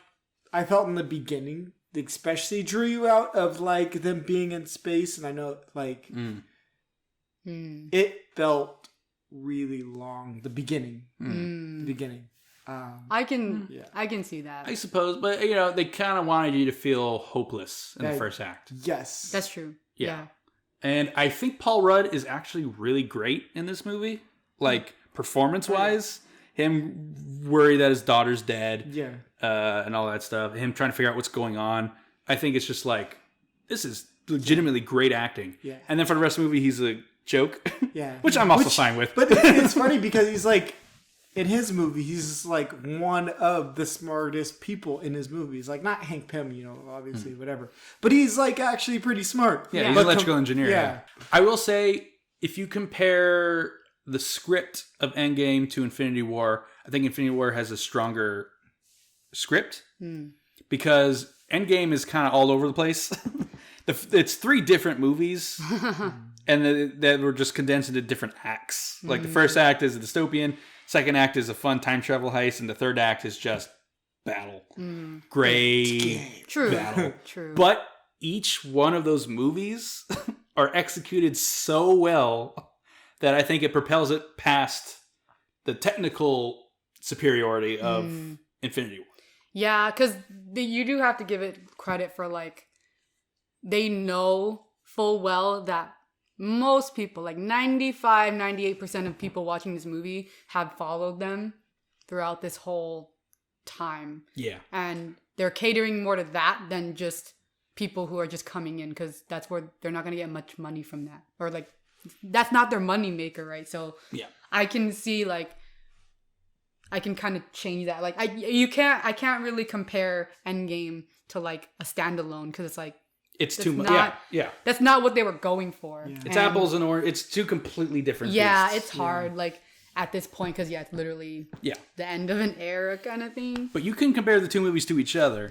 [SPEAKER 1] I felt in the beginning, especially drew you out of like them being in space, and I know like it felt really long. The beginning, the beginning.
[SPEAKER 2] I can see that.
[SPEAKER 3] I suppose, but they kind of wanted you to feel hopeless in the first act.
[SPEAKER 1] Yes,
[SPEAKER 2] that's true.
[SPEAKER 3] Yeah. And I think Paul Rudd is actually really great in this movie, like performance-wise. Him worried that his daughter's dead, and all that stuff. Him trying to figure out what's going on. I think it's just like, this is legitimately great acting. Yeah. And then for the rest of the movie, he's a joke. Yeah. Which I'm also fine with.
[SPEAKER 1] But it's funny because he's like, in his movie, he's just like one of the smartest people in his movies. Like, not Hank Pym, obviously, whatever. But he's like actually pretty smart.
[SPEAKER 3] Yeah, he's an electrical engineer. Yeah. I will say, if you compare the script of Endgame to Infinity War, I think Infinity War has a stronger script. Because Endgame is kind of all over the place. It's 3 different movies. And that were just condensed into different acts. Like the first act is a dystopian. Second act is a fun time travel heist, and the third act is just battle. Great battle.
[SPEAKER 2] True.
[SPEAKER 3] But each one of those movies are executed so well that I think it propels it past the technical superiority of Infinity War.
[SPEAKER 2] Yeah, because you do have to give it credit for, like, they know full well that most people, like 95, 98% of people watching this movie have followed them throughout this whole time. Yeah. And they're catering more to that than just people who are just coming in, because that's where they're not going to get much money from that. Or like, that's not their money maker, right? So yeah, I can see like, I can kind of change that. Like I can't really compare Endgame to like a standalone, because it's like,
[SPEAKER 3] it's too much. Yeah.
[SPEAKER 2] That's not what they were going for.
[SPEAKER 3] Yeah. It's apples and oranges. It's 2 completely different things.
[SPEAKER 2] Yeah, it's hard. Like at this point, because it's literally the end of an era kind of thing.
[SPEAKER 3] But you can compare the 2 movies to each other,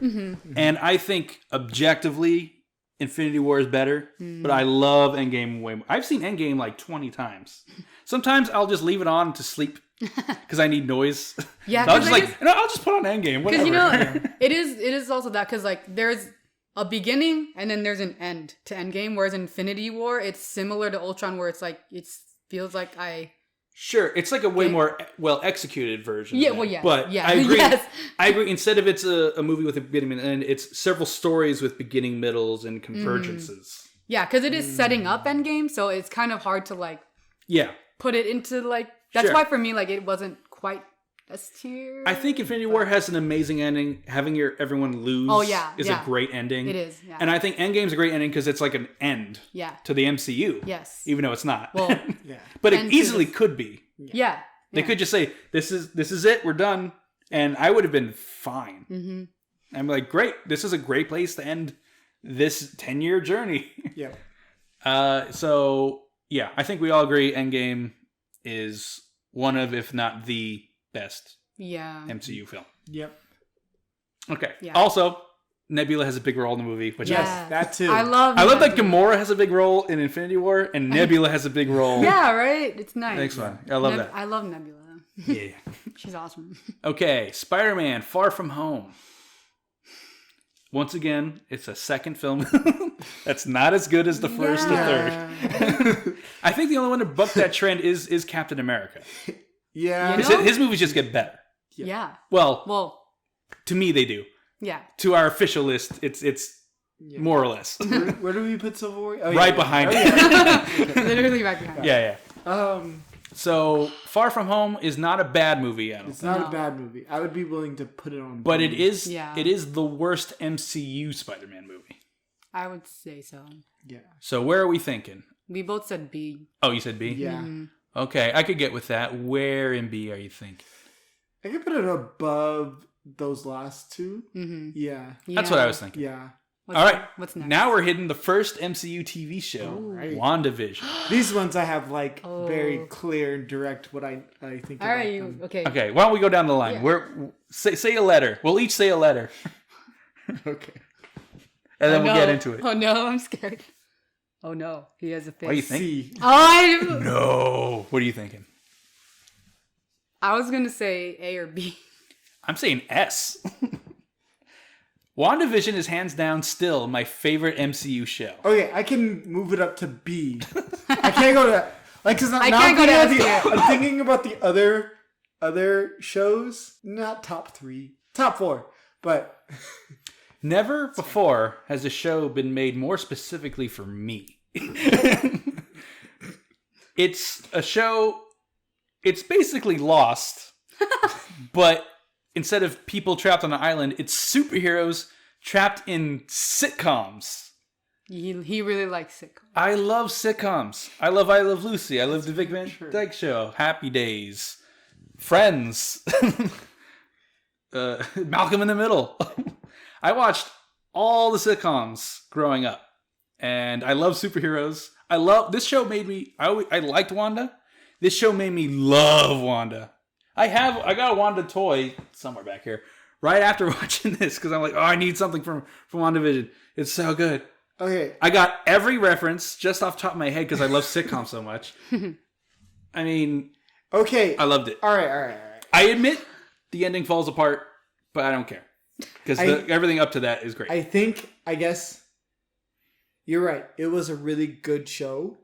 [SPEAKER 3] and I think objectively, Infinity War is better. But I love Endgame way more. I've seen Endgame like 20 times. Sometimes I'll just leave it on to sleep because I need noise. Yeah, I'll just put on Endgame. Whatever.
[SPEAKER 2] Because it is also that, because like there's a beginning and then there's an end to Endgame, whereas Infinity War, it's similar to Ultron, where it's like, it feels like
[SPEAKER 3] Sure, it's like a way more well executed version.
[SPEAKER 2] Yeah, well, yeah,
[SPEAKER 3] but
[SPEAKER 2] yeah.
[SPEAKER 3] I agree. I agree. Instead of it's a movie with a beginning and an end, it's several stories with beginning, middles, and convergences.
[SPEAKER 2] Yeah, because it is setting up Endgame, so it's kind of hard to like put it into like. That's why for me, like, it wasn't quite S tier.
[SPEAKER 3] I think Infinity War has an amazing ending. Having everyone lose is a great ending.
[SPEAKER 2] It is, yeah.
[SPEAKER 3] And I think Endgame's a great ending because it's like an end to the MCU. Yes. Even though it's not. Well, but it easily could be.
[SPEAKER 2] Yeah.
[SPEAKER 3] They could just say, this is it, we're done. And I would have been fine. Mm-hmm. I'm like, great. This is a great place to end this 10-year journey. Yeah. So, yeah, I think we all agree Endgame is one of, if not the best MCU film. Yep. Okay. Yeah. Also, Nebula has a big role in the movie, which
[SPEAKER 1] that too.
[SPEAKER 2] I love
[SPEAKER 3] that Gamora has a big role in Infinity War, and Nebula has a big role.
[SPEAKER 2] Yeah, right? It's nice.
[SPEAKER 3] Next one. I love that.
[SPEAKER 2] I love Nebula.
[SPEAKER 3] Yeah.
[SPEAKER 2] She's awesome.
[SPEAKER 3] Okay, Spider-Man Far From Home. Once again, it's a second film that's not as good as the first or third. I think the only one to buck that trend is Captain America.
[SPEAKER 1] Yeah.
[SPEAKER 3] His movies just get better.
[SPEAKER 2] Yeah.
[SPEAKER 3] Well, to me they do. Yeah. To our official list, it's more or less.
[SPEAKER 1] Where do we put Civil War?
[SPEAKER 3] Right behind it.
[SPEAKER 2] Literally right behind it.
[SPEAKER 3] Yeah. So Far From Home is not a bad movie.
[SPEAKER 1] It's not a bad movie. I would be willing to put it on.
[SPEAKER 3] But it is the worst MCU Spider-Man movie.
[SPEAKER 2] I would say so.
[SPEAKER 1] Yeah.
[SPEAKER 3] So where are we thinking?
[SPEAKER 2] We both said B.
[SPEAKER 3] Oh, you said B?
[SPEAKER 1] Yeah. Mm-hmm.
[SPEAKER 3] Okay, I could get with that. Where in B are you thinking?
[SPEAKER 1] I could put it above those last 2. Mm-hmm. Yeah.
[SPEAKER 3] That's what I was thinking.
[SPEAKER 1] Yeah.
[SPEAKER 3] All right.
[SPEAKER 2] What's next?
[SPEAKER 3] Now we're hitting the first MCU TV show, WandaVision.
[SPEAKER 1] These ones I have like very clear and direct what I think
[SPEAKER 2] about them. Okay.
[SPEAKER 3] Okay, why don't we go down the line? Yeah. Say a letter. We'll each say a letter.
[SPEAKER 1] Okay.
[SPEAKER 3] And then we'll get into it.
[SPEAKER 2] Oh no, I'm scared. Oh no, he has a face.
[SPEAKER 3] What do you think?
[SPEAKER 1] C.
[SPEAKER 3] No. What are you thinking?
[SPEAKER 2] I was going to say A or B.
[SPEAKER 3] I'm saying S. WandaVision is hands down still my favorite MCU show.
[SPEAKER 1] Okay, I can move it up to B. I can't go to like because
[SPEAKER 2] I can't go to
[SPEAKER 1] I'm thinking about the other shows. Not top 3, top 4, but
[SPEAKER 3] never before has a show been made more specifically for me. It's a show. It's basically Lost, but instead of people trapped on an island, it's superheroes trapped in sitcoms.
[SPEAKER 2] He really likes sitcoms.
[SPEAKER 3] I love sitcoms. I love Lucy. I love The Big Van Dyke Show. Happy Days. Friends. Malcolm in the Middle. I watched all the sitcoms growing up. And I love superheroes. This show made me... I liked Wanda. This show made me love Wanda. I got a Wanda toy somewhere back here right after watching this because I'm like, oh, I need something from WandaVision. It's so good.
[SPEAKER 1] Okay.
[SPEAKER 3] I got every reference just off the top of my head because I love sitcoms so much. I mean,
[SPEAKER 1] okay.
[SPEAKER 3] I loved it.
[SPEAKER 1] All right.
[SPEAKER 3] I admit the ending falls apart, but I don't care because everything up to that is great.
[SPEAKER 1] I guess you're right. It was a really good show.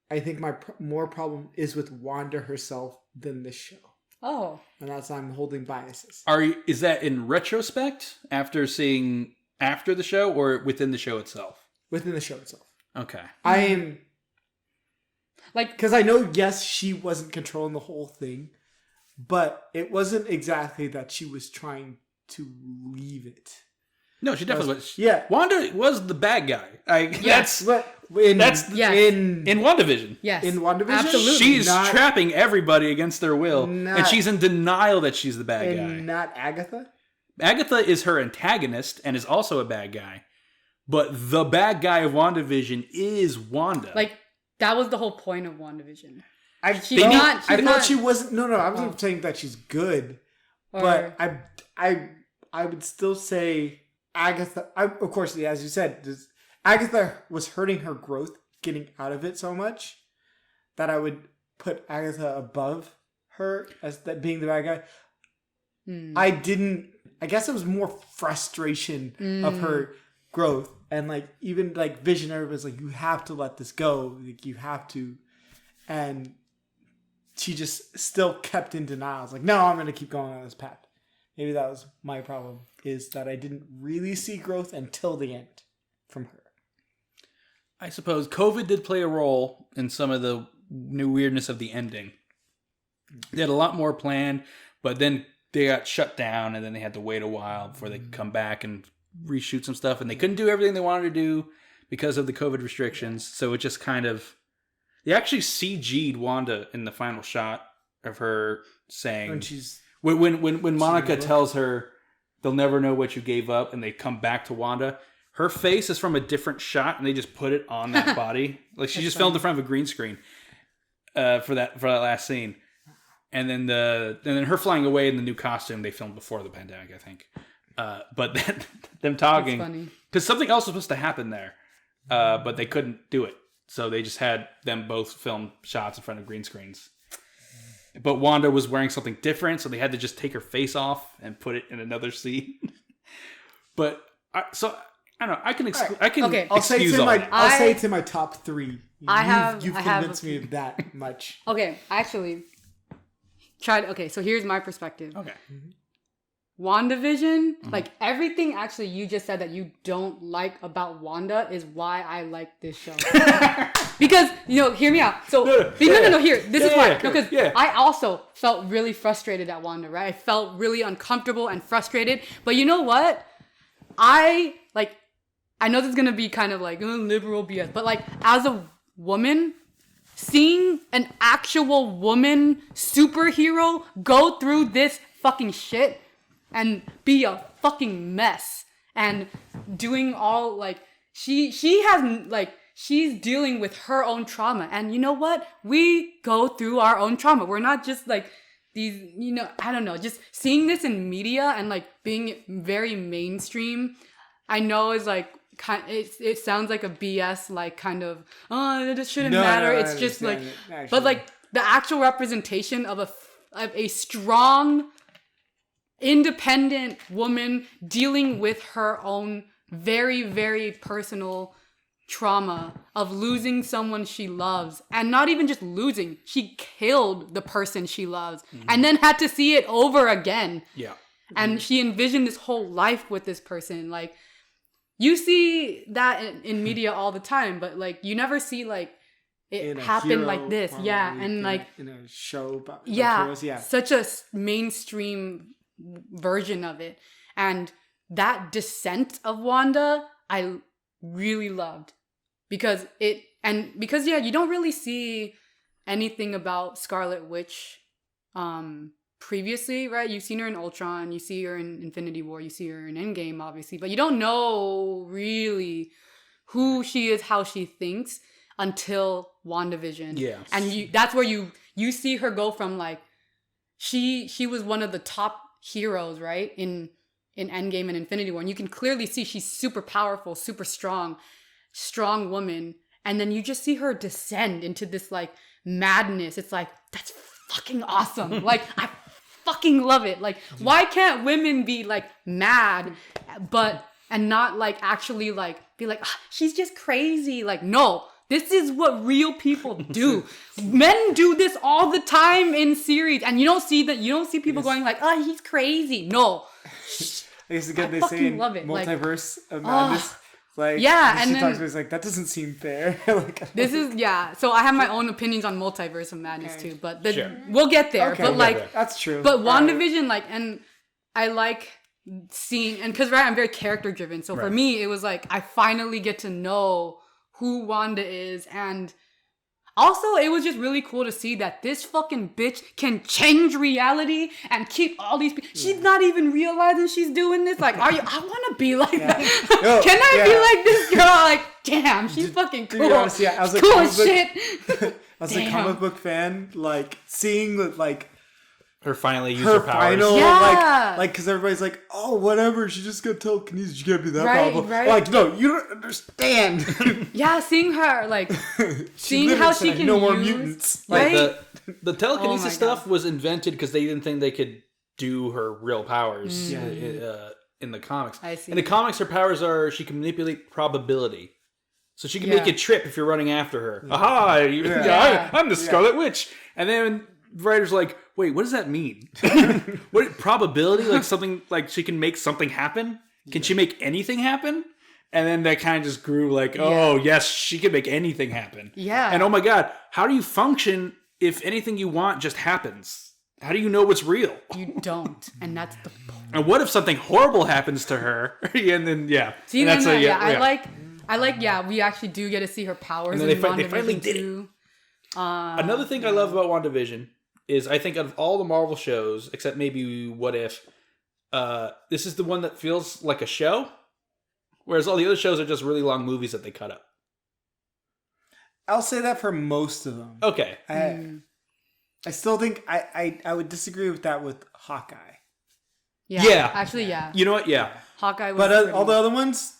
[SPEAKER 1] I think my more problem is with Wanda herself than this show.
[SPEAKER 2] Oh.
[SPEAKER 1] And that's why I'm holding biases.
[SPEAKER 3] Is that in retrospect after seeing after the show or within the show itself?
[SPEAKER 1] Within the show itself.
[SPEAKER 3] Okay.
[SPEAKER 1] I am like because I know yes she wasn't controlling the whole thing, but it wasn't exactly that she was trying to leave it.
[SPEAKER 3] No, she definitely was.
[SPEAKER 1] Yeah,
[SPEAKER 3] Wanda was the bad guy.
[SPEAKER 2] Yes.
[SPEAKER 3] In WandaVision.
[SPEAKER 2] Yes.
[SPEAKER 1] In WandaVision?
[SPEAKER 2] Absolutely.
[SPEAKER 3] She's trapping everybody against their will. And she's in denial that she's the bad guy.
[SPEAKER 1] Not Agatha?
[SPEAKER 3] Agatha is her antagonist and is also a bad guy. But the bad guy of WandaVision is Wanda.
[SPEAKER 2] Like, that was the whole point of WandaVision.
[SPEAKER 1] I thought she wasn't... No, I wasn't saying that she's good. But I would still say... Agatha, of course, as you said, Agatha was hurting her growth, getting out of it so much that I would put Agatha above her as that being the bad guy. I guess it was more frustration of her growth, and like even like Visionary was like, you have to let this go, like you have to, and she just still kept in denial. I was like, no, I'm going to keep going on this path. Maybe that was my problem, is that I didn't really see growth until the end from her.
[SPEAKER 3] I suppose COVID did play a role in some of the new weirdness of the ending. They had a lot more planned, but then they got shut down, and then they had to wait a while before they could come back and reshoot some stuff, and they couldn't do everything they wanted to do because of the COVID restrictions, so it just kind of... They actually CG'd Wanda in the final shot of her saying... When Monica tells her they'll never know what you gave up, and they come back to Wanda, her face is from a different shot, and they just put it on that body. Like she just filmed in front of a green screen for that last scene, and then her flying away in the new costume they filmed before the pandemic, I think. But then them talking because something else was supposed to happen there, but they couldn't do it, so they just had them both film shots in front of green screens. But Wanda was wearing something different, so they had to just take her face off and put it in another scene. But I don't know. I can
[SPEAKER 2] okay.
[SPEAKER 1] I'll say it's in my top 3. You've convinced me of that much.
[SPEAKER 2] Okay, actually tried. Okay, so here's my perspective.
[SPEAKER 3] Okay.
[SPEAKER 2] WandaVision, like everything actually you just said that you don't like about Wanda is why I like this show. Because, hear me out. So, this is why. Because I also felt really frustrated at Wanda, right? I felt really uncomfortable and frustrated. But you know what? I know this is going to be kind of like liberal BS, but like as a woman, seeing an actual woman superhero go through this fucking shit and be a fucking mess and doing all like she has like she's dealing with her own trauma, and you know what, we go through our own trauma. We're not just like these, I don't know, just seeing this in media and like being very mainstream, I know is like it sounds like a BS like kind of this shouldn't matter. It's just like but like the actual representation of a strong independent woman dealing with her own very, very personal trauma of losing someone she loves, and not even just losing, she killed the person she loves and then had to see it over again.
[SPEAKER 3] Yeah.
[SPEAKER 2] And she envisioned this whole life with this person. Like, you see that in media all the time, but like you never see like it happen like this. Yeah. And like
[SPEAKER 1] in a show about
[SPEAKER 2] heroes,
[SPEAKER 1] yeah.
[SPEAKER 2] Such a mainstream version of it. And that descent of Wanda, I really loved. Because you don't really see anything about Scarlet Witch previously, right? You've seen her in Ultron, you see her in Infinity War, you see her in Endgame, obviously, but you don't know really who she is, how she thinks until WandaVision.
[SPEAKER 3] Yeah.
[SPEAKER 2] And that's where you see her go from like she was one of the top heroes, right? In Endgame and Infinity War. And you can clearly see she's super powerful, super strong woman. And then you just see her descend into this like madness. It's like, that's fucking awesome. Like, I fucking love it. Like, why can't women be like mad, and not like actually like be like, she's just crazy. Like, no, this is what real people do. Men do this all the time in series. And you don't see people going like, oh, he's crazy. No.
[SPEAKER 1] I guess again, they say in
[SPEAKER 2] love it.
[SPEAKER 1] multiverse of madness. Like,
[SPEAKER 2] yeah,
[SPEAKER 1] and
[SPEAKER 2] and
[SPEAKER 1] she
[SPEAKER 2] then
[SPEAKER 1] talks about it's like, that doesn't seem fair. Like,
[SPEAKER 2] this is so I have my own opinions on multiverse of madness too, but
[SPEAKER 3] Sure.
[SPEAKER 2] we'll get there.
[SPEAKER 1] Okay,
[SPEAKER 2] but like
[SPEAKER 1] that's true.
[SPEAKER 2] But WandaVision, like, and I like seeing, and because I'm very character driven, so for me it was like I finally get to know who Wanda is, and also it was just really cool to see that this fucking bitch can change reality and keep all these people. She's not even realizing she's doing this. Like, I want to be like that. Can I be like this girl? Like, damn, she's fucking cool.
[SPEAKER 1] To be honest, I was
[SPEAKER 2] cool as shit.
[SPEAKER 1] I was a comic book fan, like seeing like
[SPEAKER 3] Her finally use her powers.
[SPEAKER 1] final,
[SPEAKER 2] Yeah.
[SPEAKER 1] like, because everybody's like, oh, whatever, she just got telekinesis, she can't be that
[SPEAKER 2] Right,
[SPEAKER 1] powerful.
[SPEAKER 2] right.
[SPEAKER 1] Like, no, you don't understand.
[SPEAKER 2] Yeah, seeing her, like, seeing
[SPEAKER 1] literally
[SPEAKER 2] how she
[SPEAKER 1] said,
[SPEAKER 2] can
[SPEAKER 1] no more
[SPEAKER 2] use,
[SPEAKER 1] mutants.
[SPEAKER 3] Like
[SPEAKER 2] right?
[SPEAKER 3] the telekinesis
[SPEAKER 2] Oh my
[SPEAKER 3] stuff
[SPEAKER 2] God.
[SPEAKER 3] was invented because they didn't think they could do her real powers
[SPEAKER 1] Yeah.
[SPEAKER 3] in the comics.
[SPEAKER 2] I see.
[SPEAKER 3] In the comics, her powers are she can manipulate probability. So she can
[SPEAKER 2] Yeah.
[SPEAKER 3] make you trip if you're running after her. Aha!
[SPEAKER 2] Yeah.
[SPEAKER 3] I'm the Scarlet Witch. And then the writer's like, wait, what does that mean? What probability? Like something like she can make something happen? Can she make anything happen? And then that kind of just grew like, oh, yes, she can make anything happen.
[SPEAKER 2] Yeah.
[SPEAKER 3] And oh my God, how do you function if anything you want just happens? How do you know what's real?
[SPEAKER 2] You don't, and that's the point.
[SPEAKER 3] And what if something horrible happens to her? And then,
[SPEAKER 2] See,
[SPEAKER 3] and
[SPEAKER 2] then,
[SPEAKER 3] that's
[SPEAKER 2] I like, we actually do get to see her powers
[SPEAKER 3] And
[SPEAKER 2] in
[SPEAKER 3] then they finally
[SPEAKER 2] WandaVision
[SPEAKER 3] did it.
[SPEAKER 2] too.
[SPEAKER 3] Another thing I love about WandaVision is I think of all the Marvel shows, except maybe What If, this is the one that feels like a show, whereas all the other shows are just really long movies that they cut up.
[SPEAKER 1] I'll say that for most of them.
[SPEAKER 3] Okay.
[SPEAKER 1] I still think I would disagree with that with Hawkeye.
[SPEAKER 3] Yeah.
[SPEAKER 2] Actually, yeah.
[SPEAKER 3] You know what? Yeah.
[SPEAKER 2] Hawkeye was
[SPEAKER 1] But all the other ones,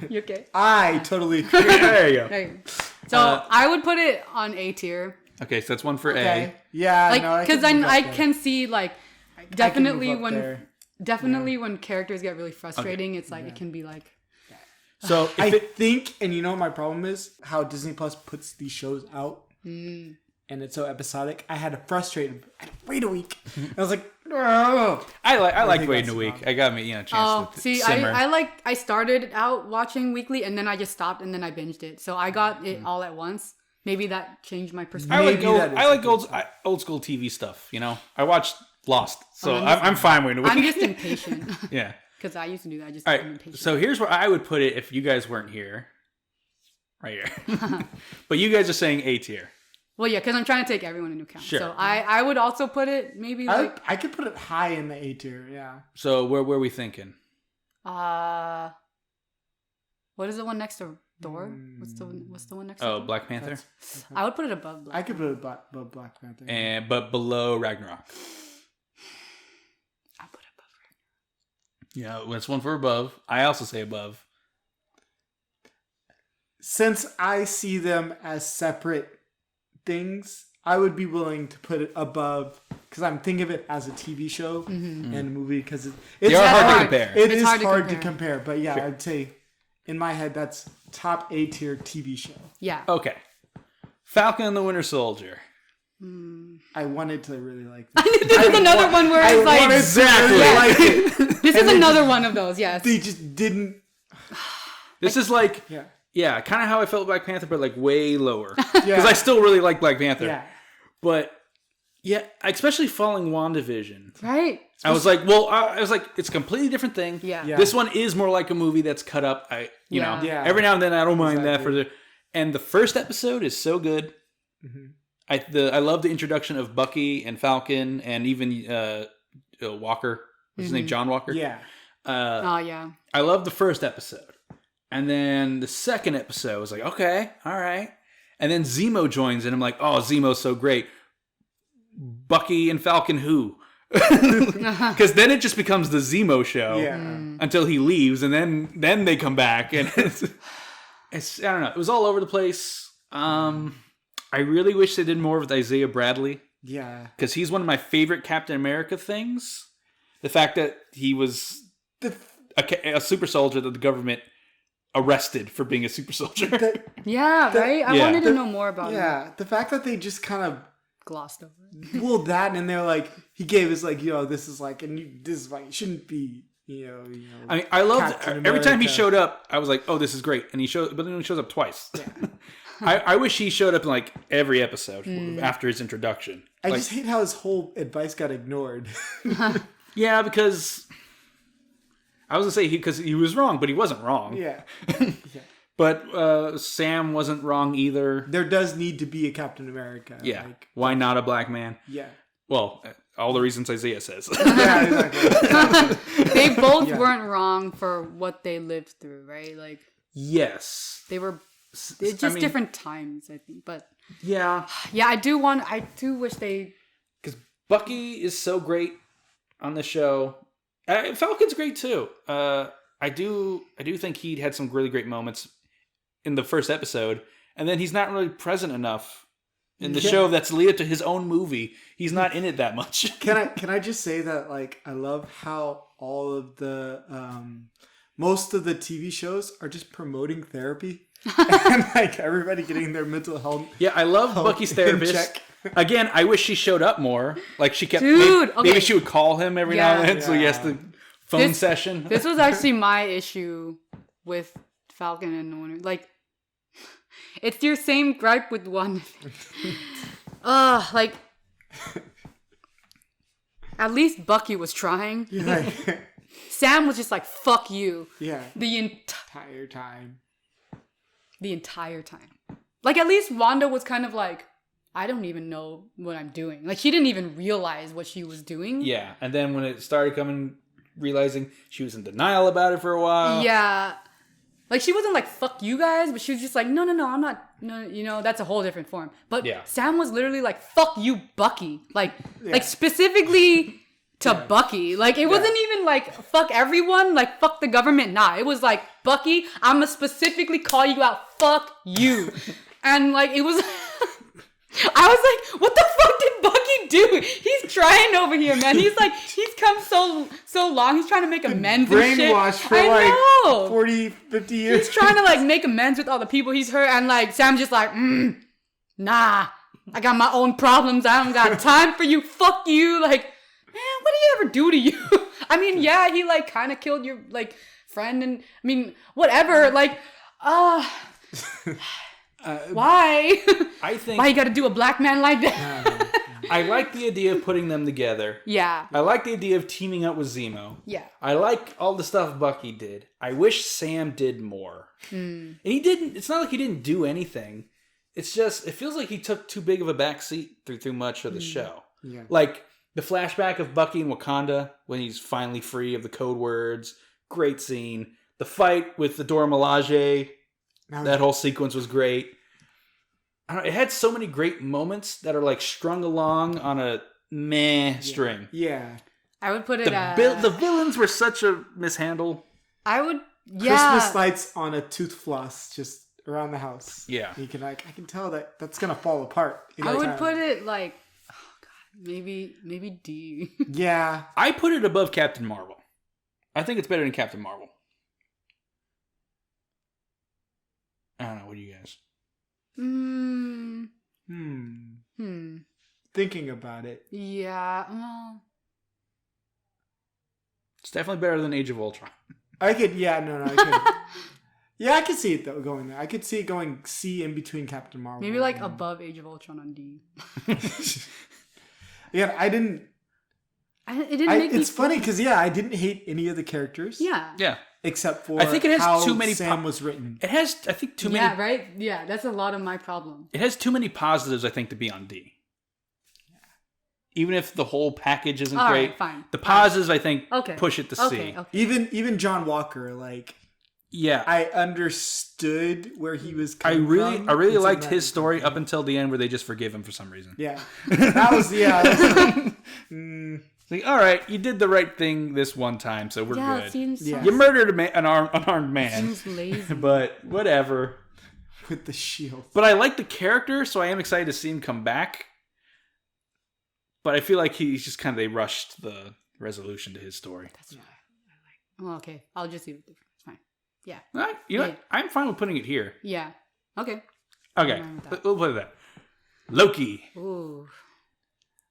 [SPEAKER 2] You okay?
[SPEAKER 1] I totally agree.
[SPEAKER 3] There you go.
[SPEAKER 2] Hey. So I would put it on A tier.
[SPEAKER 3] Okay, so that's one for
[SPEAKER 1] Okay. Yeah,
[SPEAKER 2] Like, because
[SPEAKER 1] then
[SPEAKER 2] I can see, like, definitely when
[SPEAKER 1] there.
[SPEAKER 2] when characters get really frustrating, it's like, it can be like,
[SPEAKER 3] So if
[SPEAKER 1] I think, and you know what my problem is? How Disney Plus puts these shows out. And it's so episodic. I had to frustrate him. I had to wait a week. I was like, oh.
[SPEAKER 3] I liked
[SPEAKER 1] think
[SPEAKER 3] waiting
[SPEAKER 1] that's
[SPEAKER 3] a week.
[SPEAKER 1] wrong.
[SPEAKER 3] I got me a chance to
[SPEAKER 2] see,
[SPEAKER 3] simmer.
[SPEAKER 2] I started out watching weekly and then I just stopped and then I binged it. So I got it all at once. Maybe that changed my perspective.
[SPEAKER 3] I like old school TV stuff. You know, I watched Lost, so I'm fine waiting a week.
[SPEAKER 2] I'm just impatient.
[SPEAKER 3] Yeah.
[SPEAKER 2] Because I used to do that.
[SPEAKER 3] All
[SPEAKER 2] I'm
[SPEAKER 3] right.
[SPEAKER 2] impatient.
[SPEAKER 3] So here's where I would put it if you guys weren't here. Right here. But you guys are saying A tier.
[SPEAKER 2] Well, yeah, because I'm trying to take everyone into account.
[SPEAKER 3] Sure.
[SPEAKER 2] So I would also put it maybe like
[SPEAKER 1] I could put it high in the A tier, yeah.
[SPEAKER 3] So where were we thinking?
[SPEAKER 2] what is the one next to Thor? What's the one next to
[SPEAKER 3] Oh,
[SPEAKER 2] Thor?
[SPEAKER 3] Black Panther.
[SPEAKER 2] I would put it above Black
[SPEAKER 1] I could put it above Black Panther.
[SPEAKER 3] But below Ragnarok.
[SPEAKER 2] I'll put it above
[SPEAKER 3] Yeah, that's one for above. I also say above.
[SPEAKER 1] Since I see them as separate things, I would be willing to put it above because I'm thinking of it as a TV show and a movie because it's
[SPEAKER 3] they are hard to compare.
[SPEAKER 1] It's hard to compare, but yeah, sure. I'd say in my head that's top A tier TV show.
[SPEAKER 2] Yeah.
[SPEAKER 3] Okay. Falcon and the Winter Soldier.
[SPEAKER 1] I wanted to really like this.
[SPEAKER 2] This is another one where it's like
[SPEAKER 3] exactly
[SPEAKER 1] like it.
[SPEAKER 2] This is another one of those. Yes.
[SPEAKER 1] They just didn't.
[SPEAKER 3] This is like yeah, kind of how I felt Black Panther, but like way lower because I still really like Black Panther.
[SPEAKER 1] Yeah.
[SPEAKER 3] But yeah, especially following WandaVision.
[SPEAKER 2] Right.
[SPEAKER 3] I was like, it's a completely different thing.
[SPEAKER 2] Yeah.
[SPEAKER 3] This one is more like a movie that's cut up. You know, every now and then I don't mind that and the first episode is so good. I love the introduction of Bucky and Falcon and even Walker. What's his name? John Walker.
[SPEAKER 1] Yeah.
[SPEAKER 2] Yeah.
[SPEAKER 3] I love the first episode. And then the second episode was like, okay, all right. And then Zemo joins and I'm like, oh, Zemo's so great. Bucky and Falcon who? Because then it just becomes the Zemo show until he leaves and then they come back. And it's I don't know. It was all over the place. I really wish they did more with Isaiah Bradley.
[SPEAKER 1] Yeah.
[SPEAKER 3] Because he's one of my favorite Captain America things. The fact that he was a super soldier that the government arrested for being a super soldier.
[SPEAKER 2] Right? I wanted to know more about him. Yeah,
[SPEAKER 1] the fact that they just kind of
[SPEAKER 2] glossed over
[SPEAKER 1] it. Well, that, and they're like, he gave us like, this is like, and this is like, it shouldn't be,
[SPEAKER 3] I mean, I loved every time he showed up, I was like, oh, this is great. And but then he shows up twice. Yeah. I wish he showed up in like every episode after his introduction.
[SPEAKER 1] I just hate how his whole advice got ignored.
[SPEAKER 3] Yeah, because I was gonna say because he was wrong, but he wasn't wrong.
[SPEAKER 1] Yeah.
[SPEAKER 3] But Sam wasn't wrong either.
[SPEAKER 1] There does need to be a Captain America.
[SPEAKER 3] Yeah. Why not a black man?
[SPEAKER 1] Yeah.
[SPEAKER 3] Well, all the reasons Isaiah says.
[SPEAKER 1] Yeah, exactly.
[SPEAKER 2] They both weren't wrong for what they lived through, right? Like.
[SPEAKER 3] Yes.
[SPEAKER 2] They were. It's just different times, I think. But.
[SPEAKER 3] Yeah.
[SPEAKER 2] Yeah, I do wish they.
[SPEAKER 3] Because Bucky is so great on the show. Falcon's great too. I do think he had some really great moments in the first episode, and then he's not really present enough in the show that's lead up to his own movie. He's not in it that much.
[SPEAKER 1] Can I just say that like I love how all of the most of the TV shows are just promoting therapy and like everybody getting their mental health.
[SPEAKER 3] Yeah, I love Bucky's therapist. Again, I wish she showed up more. Like she kept maybe she would call him every now and then, so he has to phone session.
[SPEAKER 2] This was actually my issue with Falcon and the Winter. Like, it's your same gripe with one. Like, at least Bucky was trying.
[SPEAKER 1] Yeah.
[SPEAKER 2] Sam was just like, fuck you.
[SPEAKER 1] Yeah.
[SPEAKER 2] The
[SPEAKER 1] entire time.
[SPEAKER 2] Like, at least Wanda was kind of like, I don't even know what I'm doing. Like, she didn't even realize what she was doing.
[SPEAKER 3] Yeah. And then when it started realizing she was in denial about it for a while.
[SPEAKER 2] Yeah. Like, she wasn't like, fuck you guys, but she was just like, no, I'm not, no, that's a whole different form. But Sam was literally like, fuck you, Bucky. Like specifically to Bucky. Like, it wasn't even like, fuck everyone, like, fuck the government. Nah, it was like, Bucky, I'm gonna specifically call you out, fuck you. And like, it was... I was like, what the fuck did Bucky do? He's trying over here, man. He's come so long. He's trying to make amends and shit.
[SPEAKER 1] Brainwashed for 40, 50 years.
[SPEAKER 2] He's trying to like make amends with all the people he's hurt. And like, Sam's just like, nah, I got my own problems. I don't got time for you. Fuck you. Like, man, what did he ever do to you? I mean, yeah, he like kind of killed your like friend and I mean, whatever. Like, why?
[SPEAKER 3] I think
[SPEAKER 2] why you got to do a black man like that?
[SPEAKER 3] I like the idea of putting them together.
[SPEAKER 2] Yeah.
[SPEAKER 3] I like the idea of teaming up with Zemo.
[SPEAKER 2] Yeah.
[SPEAKER 3] I like all the stuff Bucky did. I wish Sam did more. And he didn't. It's not like he didn't do anything. It's just it feels like he took too big of a back seat through much of the show. Yeah. Like the flashback of Bucky in Wakanda when he's finally free of the code words. Great scene. The fight with the Dora Milaje. That whole sequence was great. It had so many great moments that are like strung along on a string.
[SPEAKER 1] Yeah.
[SPEAKER 2] I would put it
[SPEAKER 3] the villains were such a mishandle.
[SPEAKER 2] I would
[SPEAKER 1] Christmas lights on a tooth floss just around the house.
[SPEAKER 3] Yeah.
[SPEAKER 1] You can I can tell that's gonna fall apart.
[SPEAKER 2] I would put it like Maybe D.
[SPEAKER 1] Yeah.
[SPEAKER 3] I put it above Captain Marvel. I think it's better than Captain Marvel. I don't know. What do you guys?
[SPEAKER 1] Thinking about it.
[SPEAKER 2] Yeah. Well,
[SPEAKER 3] It's definitely better than Age of Ultron.
[SPEAKER 1] I could. Yeah. No. I could. Yeah, I could see it though going there. I could see it going C in between Captain Marvel.
[SPEAKER 2] maybe like above Age of Ultron on D.
[SPEAKER 1] Yeah, I didn't.
[SPEAKER 2] It didn't make me.
[SPEAKER 1] It's funny because I didn't hate any of the characters.
[SPEAKER 2] Yeah.
[SPEAKER 3] Yeah.
[SPEAKER 1] Except for
[SPEAKER 3] I think it has
[SPEAKER 1] how
[SPEAKER 3] too many
[SPEAKER 1] Sam was written.
[SPEAKER 3] It has, I think, too many.
[SPEAKER 2] Yeah. Right. Yeah. That's a lot of my problem.
[SPEAKER 3] It has too many positives, I think, to be on D. Even if the whole package isn't
[SPEAKER 2] All
[SPEAKER 3] great,
[SPEAKER 2] right, fine.
[SPEAKER 3] the positives, I think,
[SPEAKER 2] Okay.
[SPEAKER 3] push it to C.
[SPEAKER 2] Okay.
[SPEAKER 1] Even John Walker, like
[SPEAKER 3] Yeah.
[SPEAKER 1] I understood where he was coming
[SPEAKER 3] I
[SPEAKER 1] from.
[SPEAKER 3] really liked his story up until the end where they just forgive him for some reason.
[SPEAKER 1] Yeah. That was
[SPEAKER 3] It's like, all right, you did the right thing this one time, so we're good.
[SPEAKER 2] It seems.
[SPEAKER 1] Yeah.
[SPEAKER 3] You murdered an unarmed man.
[SPEAKER 2] Seems lazy.
[SPEAKER 3] But whatever.
[SPEAKER 1] with the shield.
[SPEAKER 3] But I like the character, so I am excited to see him come back. But I feel like he's just they rushed the resolution to his story.
[SPEAKER 2] That's what I like. Oh, okay. I'll just leave it there. It's fine. Yeah.
[SPEAKER 3] All right, you know what? I'm fine with putting it here.
[SPEAKER 2] Yeah. Okay.
[SPEAKER 3] Okay,
[SPEAKER 2] I'm fine with that.
[SPEAKER 3] we'll put it there. Loki.
[SPEAKER 2] Ooh.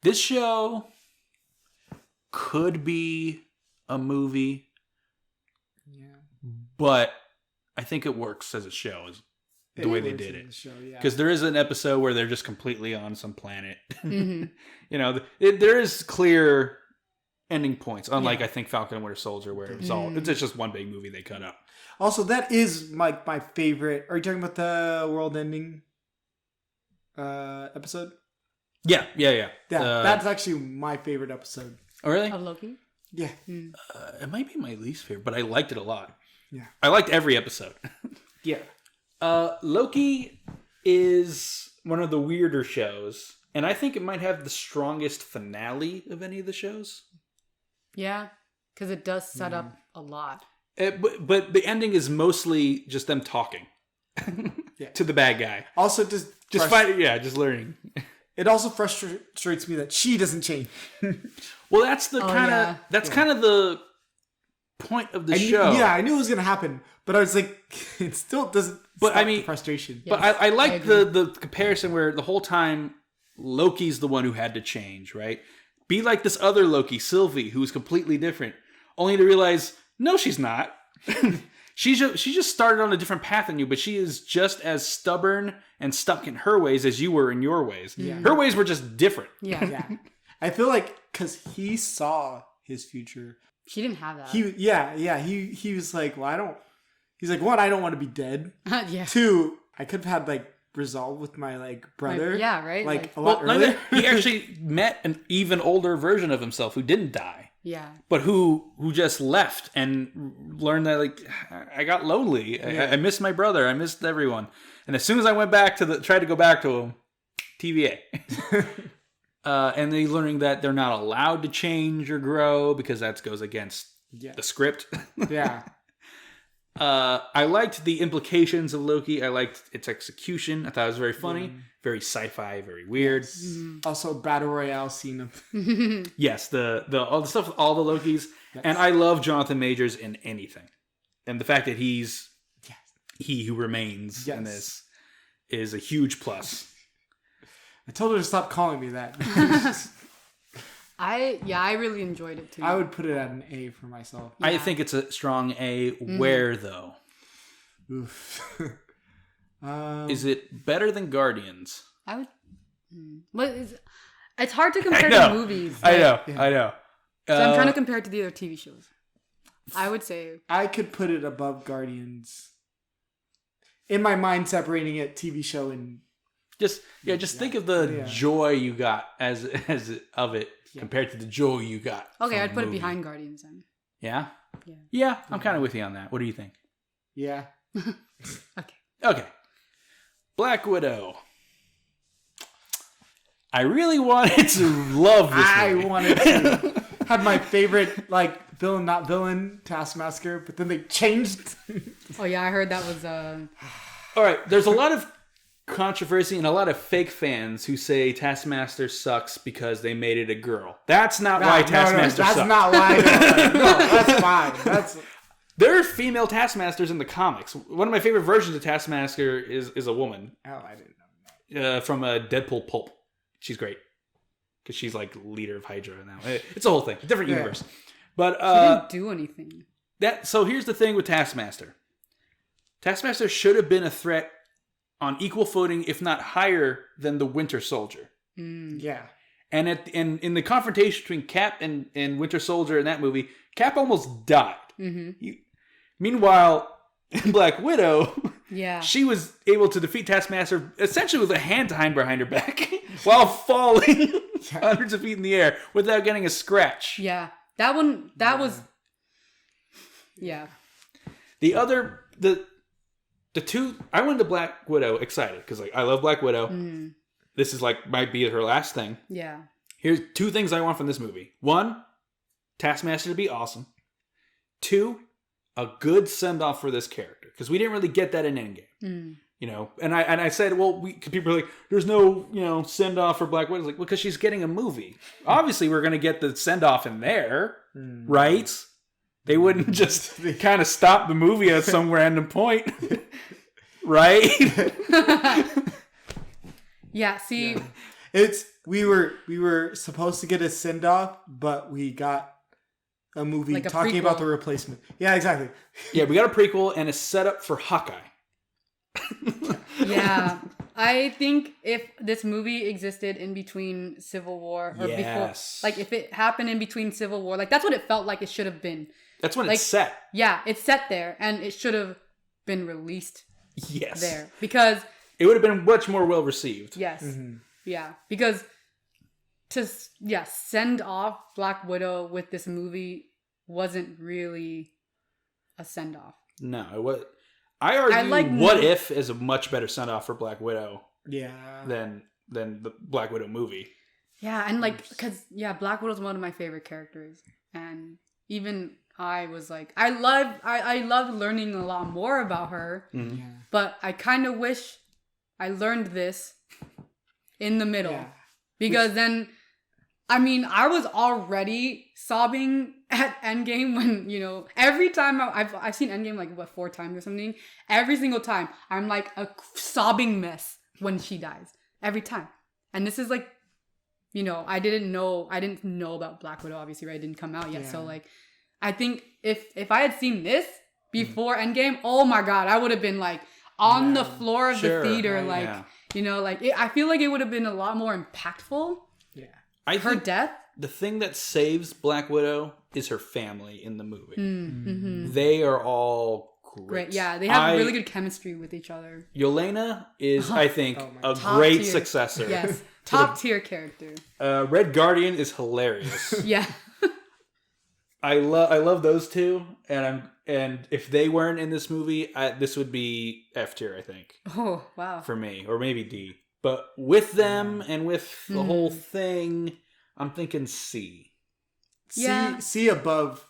[SPEAKER 3] This show could be a movie,
[SPEAKER 1] Yeah.
[SPEAKER 3] but I think it works as a show, is the way they did it.
[SPEAKER 1] Yeah.
[SPEAKER 3] Because there is an episode where they're just completely on some planet.
[SPEAKER 2] Mm-hmm.
[SPEAKER 3] There is clear ending points, unlike I think Falcon and Winter Soldier, where it was it's just one big movie they cut up.
[SPEAKER 1] Also, that is my favorite. Are you talking about the world-ending episode?
[SPEAKER 3] Yeah.
[SPEAKER 1] Yeah, that's actually my favorite episode.
[SPEAKER 3] Oh, really?
[SPEAKER 2] Of Loki?
[SPEAKER 1] Yeah.
[SPEAKER 3] It might be my least favorite, but I liked it a lot.
[SPEAKER 1] Yeah.
[SPEAKER 3] I liked every episode.
[SPEAKER 1] Yeah.
[SPEAKER 3] Loki is one of the weirder shows, and I think it might have the strongest finale of any of the shows.
[SPEAKER 2] Yeah. Because it does set up a lot.
[SPEAKER 3] But the ending is mostly just them talking to the bad guy.
[SPEAKER 1] Also, just
[SPEAKER 3] learning.
[SPEAKER 1] It also frustrates me that she doesn't change.
[SPEAKER 3] Well, that's the kind of the point of the show.
[SPEAKER 1] I knew it was gonna happen, but I was like, it still doesn't.
[SPEAKER 3] But
[SPEAKER 1] stop
[SPEAKER 3] I mean,
[SPEAKER 1] the frustration.
[SPEAKER 3] But I like the comparison where the whole time Loki's the one who had to change, right? Be like this other Loki, Sylvie, who is completely different, only to realize no, she's not. She just started on a different path than you, but she is just as stubborn and stuck in her ways as you were in your ways. Yeah. Her ways were just different.
[SPEAKER 2] Yeah.
[SPEAKER 1] I feel like because he saw his future.
[SPEAKER 2] She didn't have that.
[SPEAKER 1] He was like, well, he's like, one, I don't want to be dead.
[SPEAKER 2] Yeah.
[SPEAKER 1] Two, I could have had resolve with my brother.
[SPEAKER 2] Right?
[SPEAKER 1] A lot earlier.
[SPEAKER 3] He actually met an even older version of himself who didn't die.
[SPEAKER 2] Yeah.
[SPEAKER 3] But who just left and learned that I got lonely. I missed my brother. I missed everyone. And as soon as I went back tried to go back to him, TVA. And they learning that they're not allowed to change or grow because that goes against the script.
[SPEAKER 1] Yeah.
[SPEAKER 3] I liked the implications of Loki. I liked its execution. I thought it was very funny, very sci-fi, very weird.
[SPEAKER 1] Yes. Mm-hmm. Also, battle royale scene of
[SPEAKER 3] yes, the all the stuff with all the Lokis, and I love Jonathan Majors in anything, and the fact that he's he who remains in this is a huge plus.
[SPEAKER 1] I told her to stop calling me that.
[SPEAKER 2] I really enjoyed it too.
[SPEAKER 1] I would put it at an A for myself.
[SPEAKER 3] I think it's a strong A. Where though?
[SPEAKER 1] Oof.
[SPEAKER 3] Is it better than Guardians?
[SPEAKER 2] I would. But it's hard to compare to movies.
[SPEAKER 3] I know.
[SPEAKER 2] So I'm trying to compare it to the other TV shows. I would say
[SPEAKER 1] I could put it above Guardians. In my mind, separating it TV show and
[SPEAKER 3] just think of the joy you got as of it compared to the joy you got.
[SPEAKER 2] Okay, I'd put it behind Guardians then.
[SPEAKER 3] Yeah? Yeah, I'm kind of with you on that. What do you think?
[SPEAKER 1] Yeah.
[SPEAKER 3] Okay. Black Widow. I really wanted to love this movie.
[SPEAKER 1] I wanted to. Had my favorite, villain, not villain, Taskmaster, but then they changed.
[SPEAKER 2] Oh, yeah, I heard that was...
[SPEAKER 3] All right, there's a lot of controversy and a lot of fake fans who say Taskmaster sucks because they made it a girl. That's not why Taskmaster sucks.
[SPEAKER 1] That's not why. No, that's fine.
[SPEAKER 3] There are female Taskmasters in the comics. One of my favorite versions of Taskmaster is a woman.
[SPEAKER 1] Oh, I didn't know.
[SPEAKER 3] From a Deadpool pulp. She's great. Because she's like leader of Hydra now. It's a whole thing. Different universe. But
[SPEAKER 2] she didn't do anything.
[SPEAKER 3] So here's the thing with Taskmaster. Taskmaster should have been a threat on equal footing, if not higher, than the Winter Soldier.
[SPEAKER 1] Yeah.
[SPEAKER 3] And in the confrontation between Cap and Winter Soldier in that movie, Cap almost died. Mm-hmm. Meanwhile, in Black Widow, she was able to defeat Taskmaster essentially with a hand tied behind her back while falling hundreds of feet in the air without getting a scratch.
[SPEAKER 2] Yeah. That was... Yeah.
[SPEAKER 3] The two, I went to Black Widow excited because I love Black Widow. This is might be her last thing.
[SPEAKER 2] Yeah.
[SPEAKER 3] Here's two things I want from this movie. One, Taskmaster to be awesome. Two, a good send off for this character because we didn't really get that in Endgame. You know, and I said, well, people are like, there's no send off for Black Widow. It's like, well, because she's getting a movie. Obviously, we're going to get the send off in there, right? They wouldn't just kind of stop the movie at some random point. Right?
[SPEAKER 2] Yeah, see.
[SPEAKER 1] Yeah. We were supposed to get a send off, but we got a movie
[SPEAKER 2] like
[SPEAKER 1] talking about the replacement. Yeah, exactly.
[SPEAKER 3] Yeah, we got a prequel and a setup for Hawkeye.
[SPEAKER 2] Yeah. I think if this movie existed in between Civil War or before, like if it happened in between Civil War, like that's what it felt like it should have been.
[SPEAKER 3] That's when it's set.
[SPEAKER 2] Yeah, it's set there, and it should have been released there. Because...
[SPEAKER 3] it would have been much more well received.
[SPEAKER 2] Yes. Mm-hmm. Yeah. Because send off Black Widow with this movie wasn't really a send off.
[SPEAKER 3] No, it was... I argue What If is a much better send off for Black Widow than the Black Widow movie.
[SPEAKER 2] Yeah, and because Black Widow's one of my favorite characters. And even... I was like, I loved learning a lot more about her, but I kind of wish I learned this in the middle because then, I mean, I was already sobbing at Endgame when, every time I've seen Endgame 4 times or something. Every single time I'm like a sobbing mess when she dies every time. And this is I didn't know about Black Widow, obviously, right? It didn't come out yet. Yeah. So I think if I had seen this before Endgame, oh my God, I would have been on the floor of the theater, I feel like it would have been a lot more impactful. Yeah, her death.
[SPEAKER 3] The thing that saves Black Widow is her family in the movie. Mm-hmm. They are all great.
[SPEAKER 2] Yeah, they have really good chemistry with each other.
[SPEAKER 3] Yelena is, I think, a great successor.
[SPEAKER 2] Yes, top tier character.
[SPEAKER 3] Red Guardian is hilarious.
[SPEAKER 2] Yeah.
[SPEAKER 3] I love those two, and if they weren't in this movie, this would be F tier, I think.
[SPEAKER 2] Oh wow!
[SPEAKER 3] For me, or maybe D. But with them and with the whole thing, I'm thinking C.
[SPEAKER 1] C above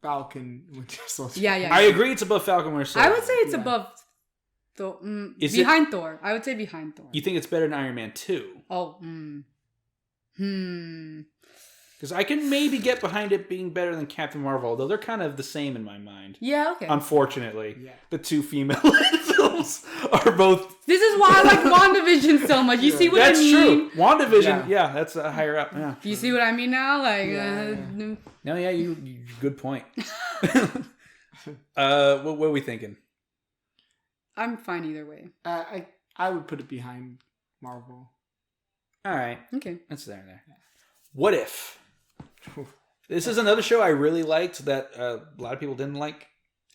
[SPEAKER 1] Falcon Winter Soldier.
[SPEAKER 2] Yeah.
[SPEAKER 3] I agree, it's above Falcon Winter Soldier.
[SPEAKER 2] I would say it's above Thor. Behind Thor. I would say behind Thor.
[SPEAKER 3] You think it's better than Iron Man 2?
[SPEAKER 2] Oh.
[SPEAKER 3] Because I can maybe get behind it being better than Captain Marvel, although they're kind of the same in my mind.
[SPEAKER 2] Yeah, okay.
[SPEAKER 3] Unfortunately, the two female films are both...
[SPEAKER 2] This is why I like WandaVision so much. You see what I mean?
[SPEAKER 3] That's true. WandaVision, that's higher up. Yeah.
[SPEAKER 2] You see what I mean now?
[SPEAKER 3] No, you good point. What are we thinking?
[SPEAKER 2] I'm fine either way.
[SPEAKER 1] I would put it behind Marvel.
[SPEAKER 3] All right.
[SPEAKER 2] Okay.
[SPEAKER 3] That's there. What If? This is another show I really liked that a lot of people didn't like.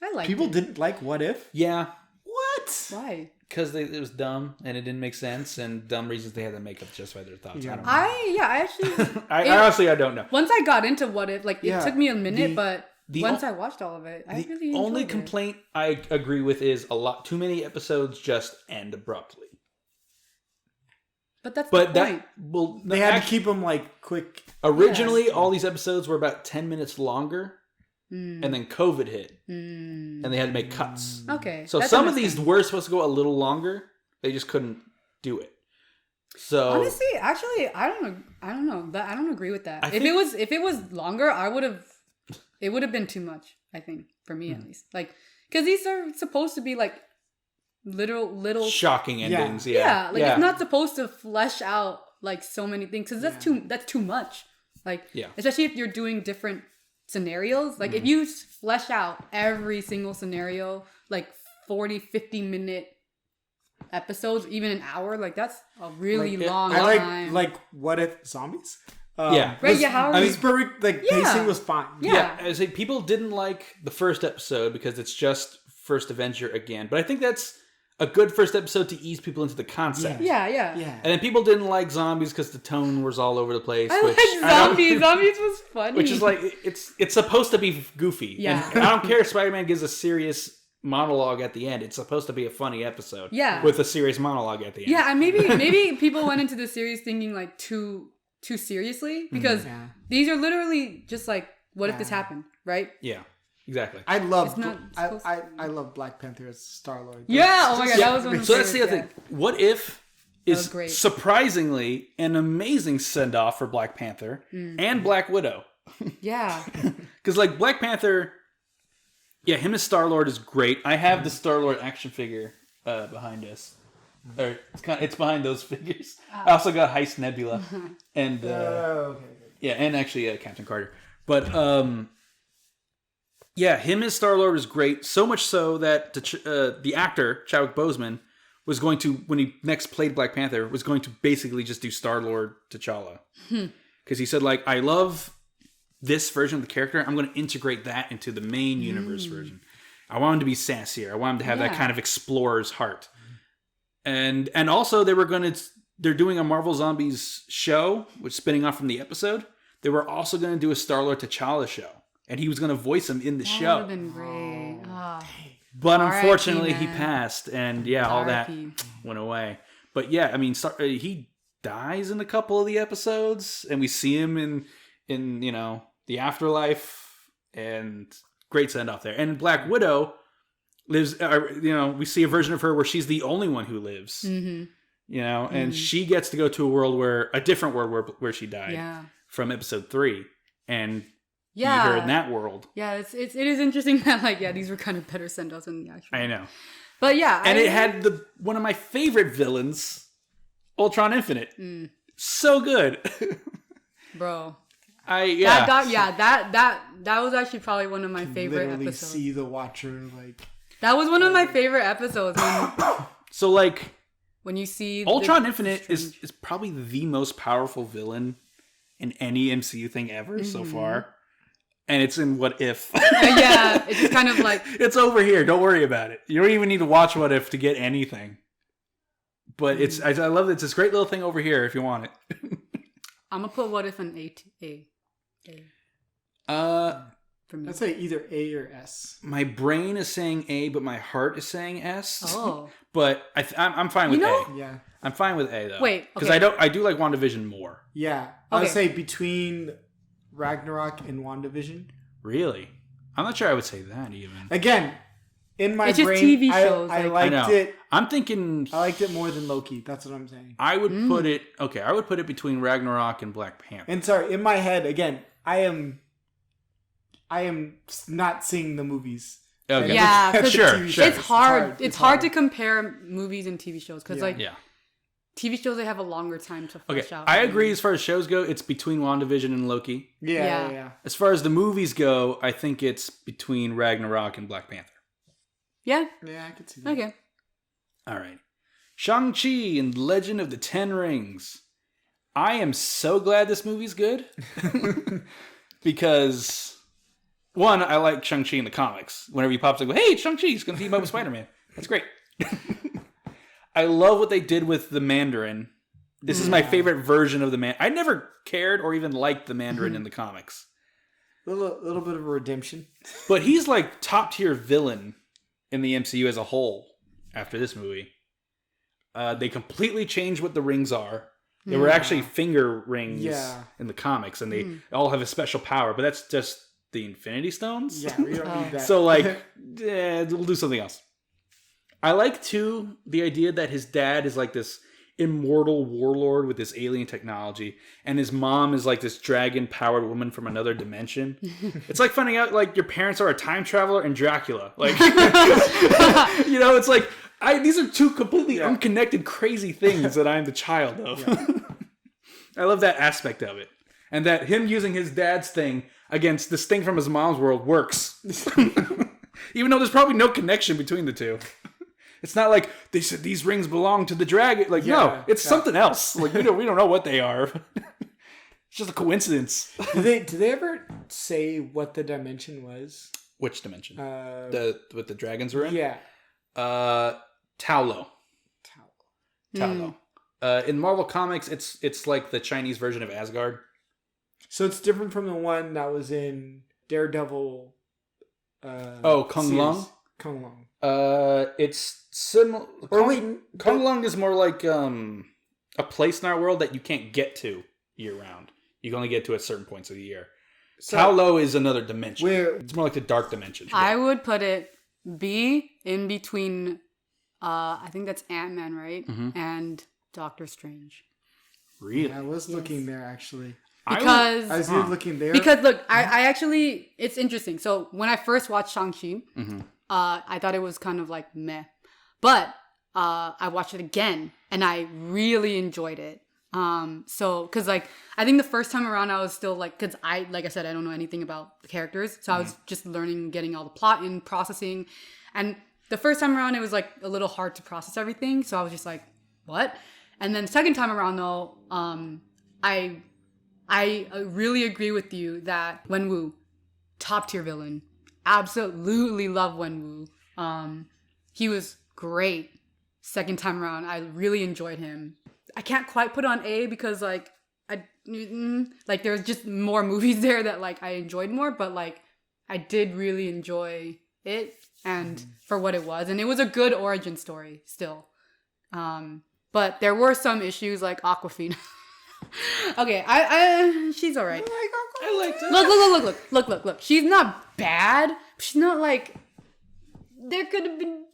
[SPEAKER 2] I liked
[SPEAKER 1] People didn't like What If?
[SPEAKER 3] Yeah.
[SPEAKER 1] What?
[SPEAKER 2] Why?
[SPEAKER 3] Because it was dumb and it didn't make sense and dumb reasons they had to make up to justify their thoughts.
[SPEAKER 1] Yeah.
[SPEAKER 3] I
[SPEAKER 2] actually...
[SPEAKER 3] honestly, I don't know.
[SPEAKER 2] Once I got into What If, it took me a minute, but once I watched all of it, I really enjoyed it. The
[SPEAKER 3] only complaint I agree with is a lot too many episodes just end abruptly.
[SPEAKER 2] But that's the point.
[SPEAKER 1] They had to keep them quick.
[SPEAKER 3] Originally, all these episodes were about 10 minutes longer, and then COVID hit, and they had to make cuts.
[SPEAKER 2] Okay.
[SPEAKER 3] So some of these were supposed to go a little longer. They just couldn't do it. So
[SPEAKER 2] honestly, actually, I don't know. I don't agree with that. If it was longer, it would have been too much, I think, for me at least. Like, because these are supposed to be like little
[SPEAKER 3] shocking endings.
[SPEAKER 2] Yeah. Like it's not supposed to flesh out like so many things, because that's too much. Like, especially if you're doing different scenarios. Like if you flesh out every single scenario, like 40-50 minute episodes, even an hour, like that's a really long time.
[SPEAKER 1] Like what if zombies?
[SPEAKER 2] Right,
[SPEAKER 1] perfect. Like pacing was fine.
[SPEAKER 3] I say people didn't like the first episode because it's just first Avenger again, but I think that's a good first episode to ease people into the concept.
[SPEAKER 2] Yeah.
[SPEAKER 3] And then people didn't like zombies because the tone was all over the place.
[SPEAKER 2] I like zombies. Zombies was funny.
[SPEAKER 3] Which is like it's supposed to be goofy.
[SPEAKER 2] Yeah.
[SPEAKER 3] And I don't care if Spider-Man gives a serious monologue at the end. It's supposed to be a funny episode.
[SPEAKER 2] Yeah.
[SPEAKER 3] With a serious monologue at the end.
[SPEAKER 2] Yeah, and maybe people went into the series thinking like too seriously, because these are literally just like, what if this happened, right?
[SPEAKER 3] Yeah. Exactly.
[SPEAKER 1] I love Black Panther as Star-Lord.
[SPEAKER 2] Yeah, oh my god, that was one of the
[SPEAKER 3] So that's the other thing. What if is surprisingly an amazing send-off for Black Panther and Black Widow.
[SPEAKER 2] Yeah.
[SPEAKER 3] Because like Black Panther, him as Star-Lord is great. I have the Star-Lord action figure behind us. Or it's behind those figures. I also got Heist Nebula and and actually Captain Carter. But him as Star-Lord is great. So much so that the actor Chadwick Boseman was going to, when he next played Black Panther, was going to basically just do Star-Lord T'Challa. Because he said, like, I love this version of the character. I'm going to integrate that into the main universe version. I want him to be sassier. I want him to have that kind of explorer's heart. And also they're doing a Marvel Zombies show, which is spinning off from the episode. They were also going to do a Star-Lord T'Challa show. And he was going to voice him in the show.
[SPEAKER 2] That would have been great.
[SPEAKER 3] But unfortunately, he passed. And all that went away. But I mean, he dies in a couple of the episodes. And we see him in the afterlife. And great send-off there. And Black Widow lives, we see a version of her where she's the only one who lives. And she gets to go to a different world where she died from episode 3. And be her in that world. Yeah,
[SPEAKER 2] it is interesting that these were kind of better send-offs than the actual.
[SPEAKER 3] I know.
[SPEAKER 2] But
[SPEAKER 3] it had one of my favorite villains, Ultron Infinite. So good.
[SPEAKER 2] Bro.
[SPEAKER 3] That
[SPEAKER 2] was actually probably one of my favorite episodes.
[SPEAKER 1] See the Watcher
[SPEAKER 2] that was one of my favorite episodes.
[SPEAKER 3] So
[SPEAKER 2] when you see
[SPEAKER 3] Ultron Infinite is probably the most powerful villain in any MCU thing ever so far. And it's in What If.
[SPEAKER 2] It's just kind of like...
[SPEAKER 3] It's over here. Don't worry about it. You don't even need to watch What If to get anything. But I love that it's this great little thing over here if you want it.
[SPEAKER 2] I'm going to put What If in A.
[SPEAKER 1] For me. I'd say either A or S.
[SPEAKER 3] My brain is saying A, but my heart is saying S.
[SPEAKER 2] Oh.
[SPEAKER 3] But I'm fine with A.
[SPEAKER 1] Yeah.
[SPEAKER 3] I'm fine with A, though.
[SPEAKER 2] Wait,
[SPEAKER 3] because I do like WandaVision more.
[SPEAKER 1] Yeah. I would say between Ragnarok and WandaVision.
[SPEAKER 3] Really? I'm not sure I would say that even.
[SPEAKER 1] Again, in my
[SPEAKER 2] brain,
[SPEAKER 1] just TV shows. I liked it.
[SPEAKER 3] I'm thinking
[SPEAKER 1] I liked it more than Loki. That's what I'm saying.
[SPEAKER 3] I would put it. Okay, I would put it between Ragnarok and Black Panther.
[SPEAKER 1] And sorry, in my head again, I am not seeing the movies.
[SPEAKER 3] Okay.
[SPEAKER 2] Yeah,
[SPEAKER 3] sure.
[SPEAKER 2] It's hard. It's hard to compare movies and TV shows because TV shows, they have a longer time to flesh out.
[SPEAKER 3] I agree as far as shows go, it's between WandaVision and Loki.
[SPEAKER 1] Yeah.
[SPEAKER 3] As far as the movies go, I think it's between Ragnarok and Black Panther.
[SPEAKER 2] Yeah?
[SPEAKER 1] Yeah, I could see that.
[SPEAKER 2] Okay.
[SPEAKER 3] All right. Shang-Chi and Legend of the Ten Rings. I am so glad this movie's good. Because, one, I like Shang-Chi in the comics. Whenever he pops up, hey, Shang-Chi, he's going to team up with Spider-Man. That's great. I love what they did with the Mandarin. This is my favorite version of the Mandarin. I never cared or even liked the Mandarin in the comics.
[SPEAKER 1] A little bit of a redemption.
[SPEAKER 3] But he's like top tier villain in the MCU as a whole after this movie. They completely changed what the rings are. They were actually finger rings in the comics, and they all have a special power, but that's just the Infinity Stones.
[SPEAKER 1] Yeah, we don't need that.
[SPEAKER 3] So we'll do something else. I like, too, the idea that his dad is like this immortal warlord with this alien technology, and his mom is like this dragon-powered woman from another dimension. It's like finding out like your parents are a time traveler and Dracula. Like, it's like these are two completely unconnected, crazy things that I'm the child of. Yeah. I love that aspect of it, and that him using his dad's thing against this thing from his mom's world works, even though there's probably no connection between the two. It's not like they said these rings belong to the dragon. Like, no, it's something else. Like, we don't know what they are. It's just a coincidence.
[SPEAKER 1] Did they ever say what the dimension was?
[SPEAKER 3] Which dimension? What the dragons were in?
[SPEAKER 1] Yeah.
[SPEAKER 3] Taolo. In Marvel Comics, it's like the Chinese version of Asgard.
[SPEAKER 1] So it's different from the one that was in Daredevil.
[SPEAKER 3] Kung Lung?
[SPEAKER 1] Kung Lung.
[SPEAKER 3] It's similar. Kung Lung is more like a place in our world that you can't get to year round. You can only get to at certain points of the year. So, Taolo is another dimension. It's more like the dark dimension.
[SPEAKER 2] I would put it B in between. I think that's Ant-Man, right? Mm-hmm. And Doctor Strange.
[SPEAKER 3] Really?
[SPEAKER 1] Yeah, I was looking there actually.
[SPEAKER 2] Because
[SPEAKER 1] I was looking there.
[SPEAKER 2] Because look, I actually, it's interesting. So when I first watched Shang-Chi, I thought it was kind of like meh, but I watched it again and I really enjoyed it. So because like I think the first time around I was still like, because like I said, I don't know anything about the characters, so I was just learning, getting all the plot and processing, and the first time around it was like a little hard to process everything, so I was just like, what? And then the second time around though, I really agree with you that Wenwu, top tier villain. Absolutely love Wenwu. He was great. Second time around, I really enjoyed him. I can't quite put on A because like there's just more movies there that like I enjoyed more, but like I did really enjoy it and for what it was, and it was a good origin story still. But there were some issues like Aquafina. Okay, I she's all right.
[SPEAKER 3] I liked it.
[SPEAKER 2] Look. She's not bad. She's not like, there could have been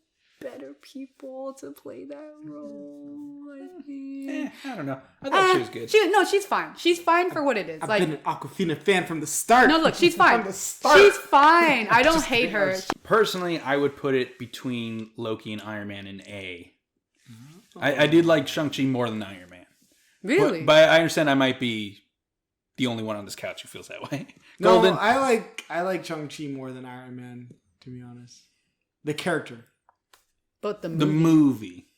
[SPEAKER 2] better people to play that role. I think.
[SPEAKER 3] I don't know. I thought she was good.
[SPEAKER 2] She's fine. She's fine for what it is.
[SPEAKER 1] I've been an Aquafina fan from the start.
[SPEAKER 2] No, look, she's fine.
[SPEAKER 1] From the start.
[SPEAKER 2] She's fine. I don't hate her.
[SPEAKER 3] Personally, I would put it between Loki and Iron Man in A. I did like Shang-Chi more than Iron Man.
[SPEAKER 2] Really?
[SPEAKER 3] But I understand I might be the only one on this couch who feels that way.
[SPEAKER 1] No, I like Shang-Chi more than Iron Man, to be honest. The character.
[SPEAKER 2] But the
[SPEAKER 3] movie.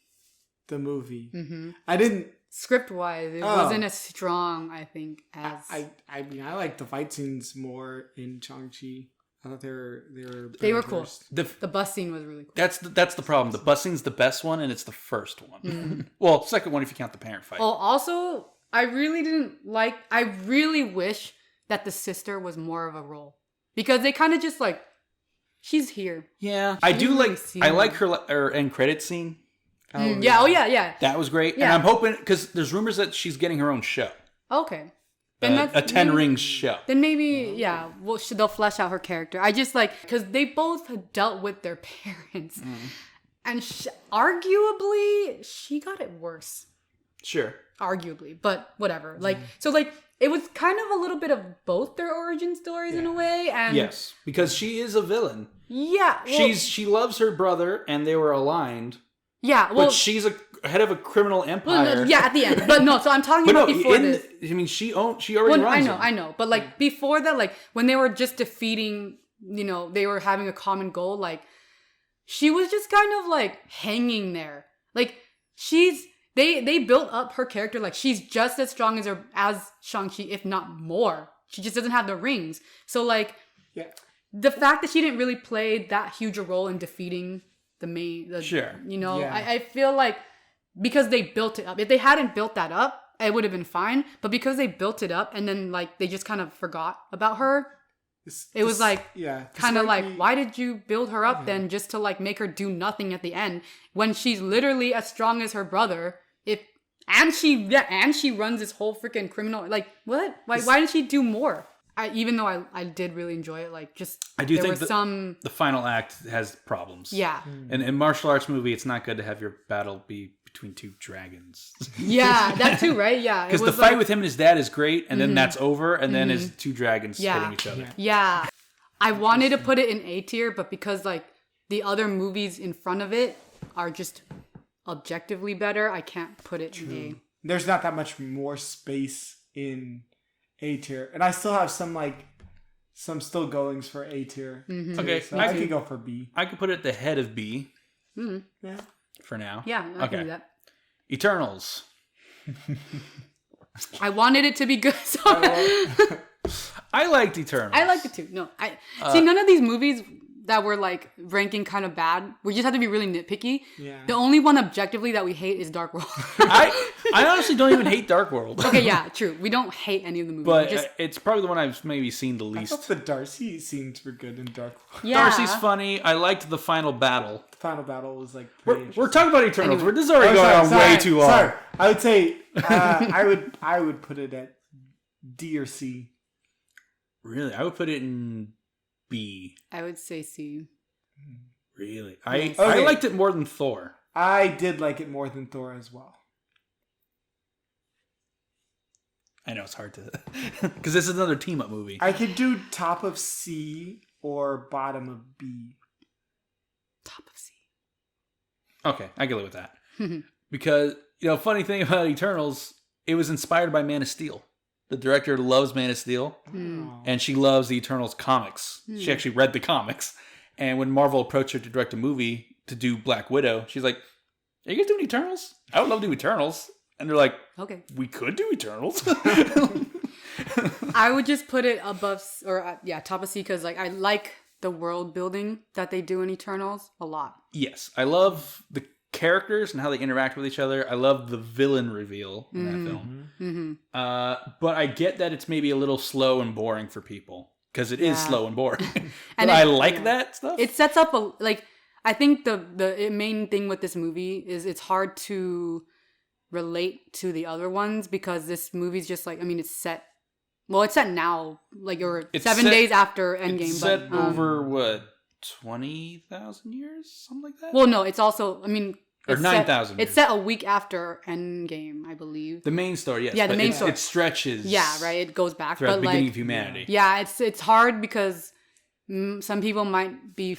[SPEAKER 2] Mm-hmm.
[SPEAKER 1] I didn't...
[SPEAKER 2] Script-wise, it wasn't as strong, I think, as...
[SPEAKER 1] I mean, I like the fight scenes more in Shang-Chi. I thought
[SPEAKER 2] they were cool. The bus scene was really cool.
[SPEAKER 3] That's the problem. The bus scene's the best one, and it's the first one. Mm. Well, second one if you count the parent fight.
[SPEAKER 2] Oh, also, I really wish that the sister was more of a role. Because they kind of just like, she's here.
[SPEAKER 3] Yeah. I like her end credit scene.
[SPEAKER 2] Yeah.
[SPEAKER 3] That was great. Yeah. And I'm hoping, because there's rumors that she's getting her own show.
[SPEAKER 2] Okay.
[SPEAKER 3] A 10 Rings show.
[SPEAKER 2] Then maybe, they'll flesh out her character. I just like, because they both had dealt with their parents. Mm. And arguably, she got it worse.
[SPEAKER 3] Sure.
[SPEAKER 2] Arguably, but whatever. Like, so like, it was kind of a little bit of both their origin stories in a way. And
[SPEAKER 3] yes, because she is a villain.
[SPEAKER 2] Yeah. Well,
[SPEAKER 3] she loves her brother and they were aligned.
[SPEAKER 2] Yeah. Well,
[SPEAKER 3] but she's a head of a criminal empire.
[SPEAKER 2] Well, no, at the end. But no, so I'm talking about before this.
[SPEAKER 3] I mean, she already runs
[SPEAKER 2] I know. But like before that, like when they were just defeating, they were having a common goal, like she was just kind of like hanging there. Like they built up her character like she's just as strong as Shang-Chi, if not more. She just doesn't have the rings. So like the fact that she didn't really play that huge a role in defeating
[SPEAKER 3] sure.
[SPEAKER 2] I feel like because they built it up. If they hadn't built that up, it would have been fine. But because they built it up and then like they just kind of forgot about her, it was like kind of like, why did you build her up then just to like make her do nothing at the end when she's literally as strong as her brother? And she runs this whole freaking criminal, like what? Why didn't she do more? Even though I did really enjoy it, like just
[SPEAKER 3] I do think the final act has problems.
[SPEAKER 2] Yeah.
[SPEAKER 3] And in martial arts movie, it's not good to have your battle be between two dragons.
[SPEAKER 2] Yeah, that too, right? Yeah.
[SPEAKER 3] Because the fight with him and his dad is great, and then that's over, and then is two dragons hitting each other.
[SPEAKER 2] Yeah. I wanted to put it in A tier, but because like the other movies in front of it are just objectively better, I can't put it in A.
[SPEAKER 1] There's not that much more space in A tier. And I still have some still goings for A tier.
[SPEAKER 2] Mm-hmm.
[SPEAKER 3] Okay,
[SPEAKER 1] so I could go for B.
[SPEAKER 3] I could put it at the head of B.
[SPEAKER 1] Yeah.
[SPEAKER 3] For now.
[SPEAKER 2] Yeah, I can do that.
[SPEAKER 3] Eternals.
[SPEAKER 2] I wanted it to be good, so
[SPEAKER 3] I liked Eternals.
[SPEAKER 2] I liked it too. No, see none of these movies that were like ranking kind of bad. We just have to be really nitpicky.
[SPEAKER 1] Yeah.
[SPEAKER 2] The only one objectively that we hate is Dark World.
[SPEAKER 3] I honestly don't even hate Dark World.
[SPEAKER 2] Okay, yeah, true. We don't hate any of the movies.
[SPEAKER 3] But it's probably the one I've maybe seen the
[SPEAKER 1] I
[SPEAKER 3] least.
[SPEAKER 1] thought the Darcy scenes were good in Dark World.
[SPEAKER 2] yeah.
[SPEAKER 3] Darcy's funny. I liked the final battle.
[SPEAKER 1] The final battle was like
[SPEAKER 3] We're talking about Eternals.
[SPEAKER 2] Anyway.
[SPEAKER 3] This is already going on way too long.
[SPEAKER 1] Sorry. I would say I would put it at D or C.
[SPEAKER 3] Really? I would put it in B.
[SPEAKER 2] I would say C.
[SPEAKER 3] Really?
[SPEAKER 2] Yes.
[SPEAKER 3] I liked it more than Thor.
[SPEAKER 1] I did like it more than Thor as well.
[SPEAKER 3] I know it's hard to... Because this is another team-up movie.
[SPEAKER 1] I could do top of C or bottom of B.
[SPEAKER 2] Top of C.
[SPEAKER 3] Okay, I can live with that. Because, funny thing about Eternals, it was inspired by Man of Steel. The director loves Man of Steel, and she loves the Eternals comics. She actually read the comics. And when Marvel approached her to direct a movie to do Black Widow, she's like, are you guys doing Eternals? I would love to do Eternals. And they're like,
[SPEAKER 2] Okay.
[SPEAKER 3] we could do Eternals.
[SPEAKER 2] I would just put it above, top of C, because like I like the world building that they do in Eternals a lot.
[SPEAKER 3] Yes, I love the characters and how they interact with each other. I love the villain reveal in that film.
[SPEAKER 2] Mm-hmm.
[SPEAKER 3] But I get that it's maybe a little slow and boring for people. Because it is slow and boring.
[SPEAKER 2] And
[SPEAKER 3] but I like that stuff.
[SPEAKER 2] It sets up I think the main thing with this movie is it's hard to relate to the other ones because this movie's just like, I mean, it's set now, like, or it's 7 days after Endgame.
[SPEAKER 3] It's set over, 20,000 years? Something like that?
[SPEAKER 2] Well, no, it's also, I mean...
[SPEAKER 3] Or 9,000
[SPEAKER 2] It's set a week after Endgame, I believe.
[SPEAKER 3] The main story, yes.
[SPEAKER 2] Yeah, the main story.
[SPEAKER 3] It stretches.
[SPEAKER 2] Yeah, right. It goes back.
[SPEAKER 3] Throughout
[SPEAKER 2] but
[SPEAKER 3] the beginning of humanity.
[SPEAKER 2] Yeah, it's hard because some people might be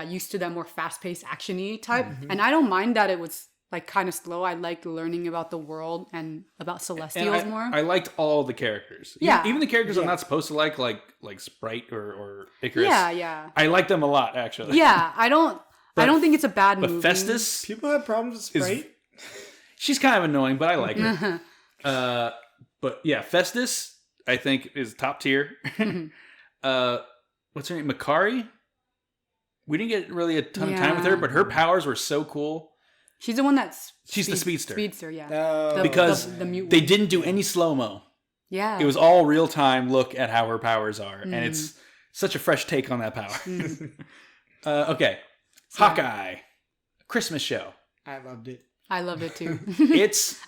[SPEAKER 2] used to that more fast-paced, action-y type. And I don't mind that it was like kind of slow. I liked learning about the world and about Celestials more.
[SPEAKER 3] I liked all the characters.
[SPEAKER 2] Yeah.
[SPEAKER 3] Even the characters I'm not supposed to like Sprite or Icarus.
[SPEAKER 2] Yeah.
[SPEAKER 3] I like them a lot, actually.
[SPEAKER 2] Yeah, I don't think it's a bad movie.
[SPEAKER 3] But Festus...
[SPEAKER 1] People have problems with Sprite.
[SPEAKER 3] She's kind of annoying, but I like her. But yeah, Festus, I think, is top tier. What's her name? Makari? We didn't get really a ton of time with her, but her powers were so cool.
[SPEAKER 2] She's the one that's...
[SPEAKER 3] She's the speedster.
[SPEAKER 2] Speedster, yeah.
[SPEAKER 3] Because
[SPEAKER 2] the mute
[SPEAKER 3] they
[SPEAKER 2] one.
[SPEAKER 3] didn't do any slow-mo.
[SPEAKER 2] Yeah.
[SPEAKER 3] It was all real-time look at how her powers are. And it's such a fresh take on that power. Okay. Hawkeye. Christmas show.
[SPEAKER 1] I loved it.
[SPEAKER 2] I loved it too.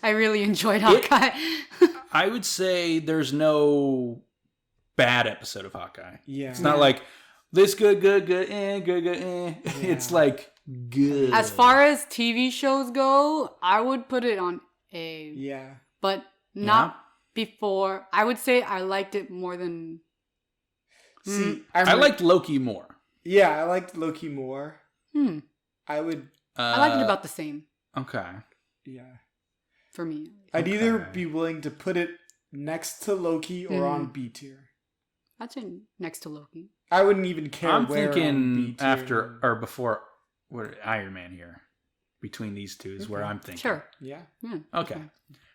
[SPEAKER 3] I
[SPEAKER 2] really enjoyed Hawkeye.
[SPEAKER 3] I would say there's no bad episode of Hawkeye.
[SPEAKER 1] Yeah.
[SPEAKER 3] It's not like this good, good, eh. Yeah. It's like good.
[SPEAKER 2] As far as TV shows go, I would put it on A.
[SPEAKER 1] Yeah.
[SPEAKER 2] But not before. I would say I liked it more than...
[SPEAKER 1] See,
[SPEAKER 3] I liked Loki more.
[SPEAKER 1] Yeah, I liked Loki more. I would...
[SPEAKER 2] I liked it about the same.
[SPEAKER 3] Okay.
[SPEAKER 1] Yeah.
[SPEAKER 2] For me.
[SPEAKER 1] I'd either be willing to put it next to Loki or on B tier.
[SPEAKER 2] I'd say next to Loki.
[SPEAKER 1] I wouldn't even care
[SPEAKER 3] I'm
[SPEAKER 1] where
[SPEAKER 3] thinking
[SPEAKER 1] on B tier.
[SPEAKER 3] after or before Iron Man here. Between these two is where I'm thinking.
[SPEAKER 2] Sure.
[SPEAKER 1] Yeah.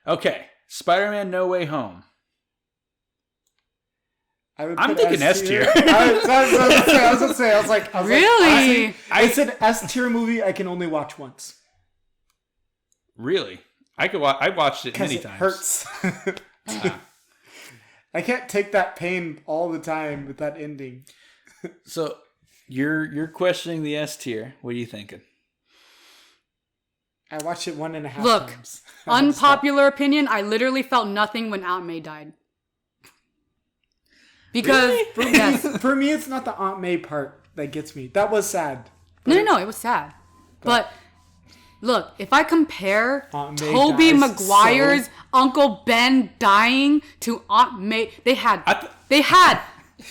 [SPEAKER 3] Okay. Spider-Man No Way Home.
[SPEAKER 1] I'm
[SPEAKER 3] thinking S tier.
[SPEAKER 1] I was gonna say,
[SPEAKER 2] Really?
[SPEAKER 1] It's an S tier movie I can only watch once.
[SPEAKER 3] Really? I watched it many times.
[SPEAKER 1] Hurts. I can't take that pain all the time with that ending.
[SPEAKER 3] So you're questioning the S tier. What are you thinking?
[SPEAKER 1] I watched it 1.5
[SPEAKER 2] Look,
[SPEAKER 1] times.
[SPEAKER 2] unpopular opinion, I literally felt nothing when Aunt May died. Because
[SPEAKER 1] for me, it's not the Aunt May part that gets me. That was sad.
[SPEAKER 2] No, it was sad. But Look, if I compare
[SPEAKER 1] Aunt May
[SPEAKER 2] Tobey
[SPEAKER 1] dies
[SPEAKER 2] Maguire's Uncle Ben dying to Aunt May, they had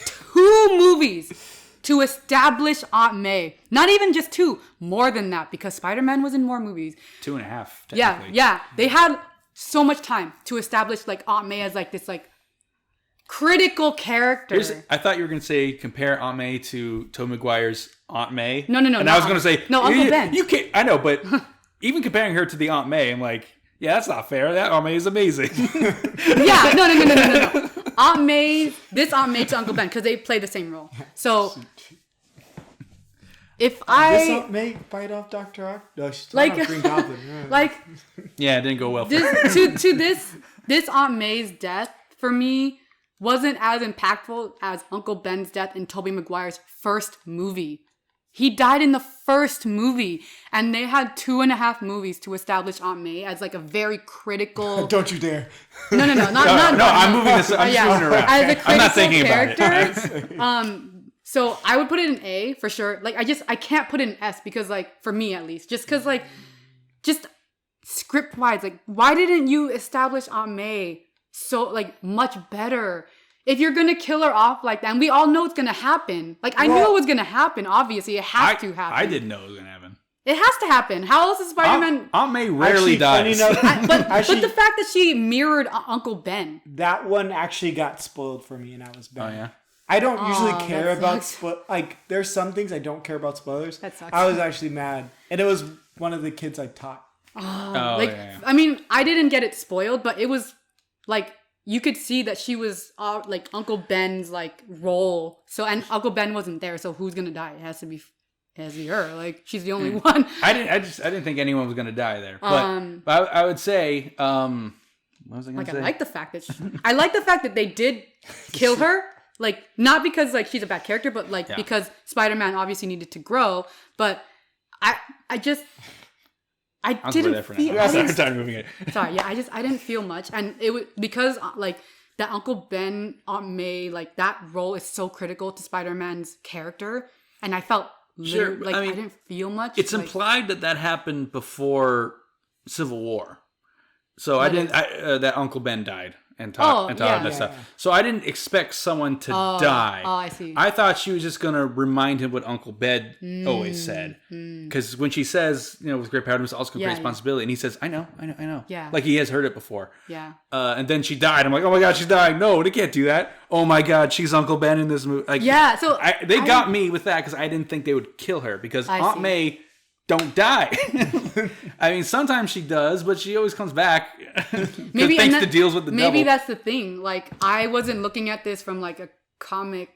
[SPEAKER 2] 2 movies to establish Aunt May. Not even just 2, more than that, because Spider-Man was in more movies.
[SPEAKER 3] 2.5.
[SPEAKER 2] Yeah. They had so much time to establish like Aunt May as like this like critical character.
[SPEAKER 3] I thought you were going to say compare Aunt May to Tobey Maguire's Aunt May.
[SPEAKER 2] No.
[SPEAKER 3] And I was going to say
[SPEAKER 2] Uncle Ben.
[SPEAKER 3] You can't. I know, but even comparing her to the Aunt May, I'm like, yeah, that's not fair. That Aunt May is amazing.
[SPEAKER 2] Yeah, no. Aunt May, this Aunt May to Uncle Ben, because they play the same role. So if
[SPEAKER 1] This
[SPEAKER 2] I
[SPEAKER 1] May bite off Dr. Ock? No, she's
[SPEAKER 2] like
[SPEAKER 1] Green Goblin.
[SPEAKER 2] like
[SPEAKER 3] Yeah, it didn't go well for her.
[SPEAKER 2] this Aunt May's death for me wasn't as impactful as Uncle Ben's death in Tobey Maguire's first movie. He died in the first movie, and they had 2.5 movies to establish Aunt May as like a very critical.
[SPEAKER 1] Don't you dare!
[SPEAKER 2] No, not.
[SPEAKER 3] I'm moving this. I'm just moving around.
[SPEAKER 2] As a critical
[SPEAKER 3] I'm not thinking
[SPEAKER 2] character,
[SPEAKER 3] about it.
[SPEAKER 2] So I would put it in A for sure. Like I can't put it in S because like for me at least, just because like just script wise, like why didn't you establish Aunt May so like much better? If you're gonna kill her off like that, and we all know it's gonna happen. Like I knew it was gonna happen. Obviously, it has to happen.
[SPEAKER 3] I didn't know it was gonna happen.
[SPEAKER 2] It has to happen. How else is Spider-Man?
[SPEAKER 3] Aunt May rarely dies.
[SPEAKER 2] But the fact that she mirrored Uncle Ben.
[SPEAKER 1] That one actually got spoiled for me, and I was bad.
[SPEAKER 3] Oh yeah.
[SPEAKER 1] I don't usually care
[SPEAKER 2] that
[SPEAKER 1] about
[SPEAKER 2] sucks.
[SPEAKER 1] like. There's some things I don't care about spoilers.
[SPEAKER 2] That sucks.
[SPEAKER 1] I was actually mad, and it was one of the kids I taught.
[SPEAKER 3] Yeah.
[SPEAKER 2] I mean, I didn't get it spoiled, but it was like you could see that she was like Uncle Ben's like role. So and Uncle Ben wasn't there, so who's gonna die? It has to be her. Like she's the only one.
[SPEAKER 3] I didn't think anyone was gonna die there. But I would say, what was I gonna say?
[SPEAKER 2] I like the fact that they did kill her. Like not because like she's a bad character, but like because Spider-Man obviously needed to grow. But I didn't feel.
[SPEAKER 3] Sorry, moving it.
[SPEAKER 2] Sorry, yeah, I didn't feel much, and it was because like that Uncle Ben, Aunt May, like that role is so critical to Spider-Man's character, and I felt I didn't feel much.
[SPEAKER 3] It's implied that happened before Civil War, so that Uncle Ben died. And Todd and stuff. Yeah. So I didn't expect someone to die.
[SPEAKER 2] Oh, I see.
[SPEAKER 3] I thought she was just going to remind him what Uncle Ben always said. Because when she says, with great power also comes great responsibility, and he says, I know.
[SPEAKER 2] Yeah.
[SPEAKER 3] Like he has heard it before.
[SPEAKER 2] Yeah.
[SPEAKER 3] And then she died. I'm like, oh my God, she's dying. No, they can't do that. Oh my God, she's Uncle Ben in this movie. Like,
[SPEAKER 2] yeah, so
[SPEAKER 3] they got me with that because I didn't think they would kill her because Aunt May don't die. I mean, sometimes she does, but she always comes back. Maybe thanks to deals with the devil.
[SPEAKER 2] Maybe that's the thing. Like, I wasn't looking at this from like a comic.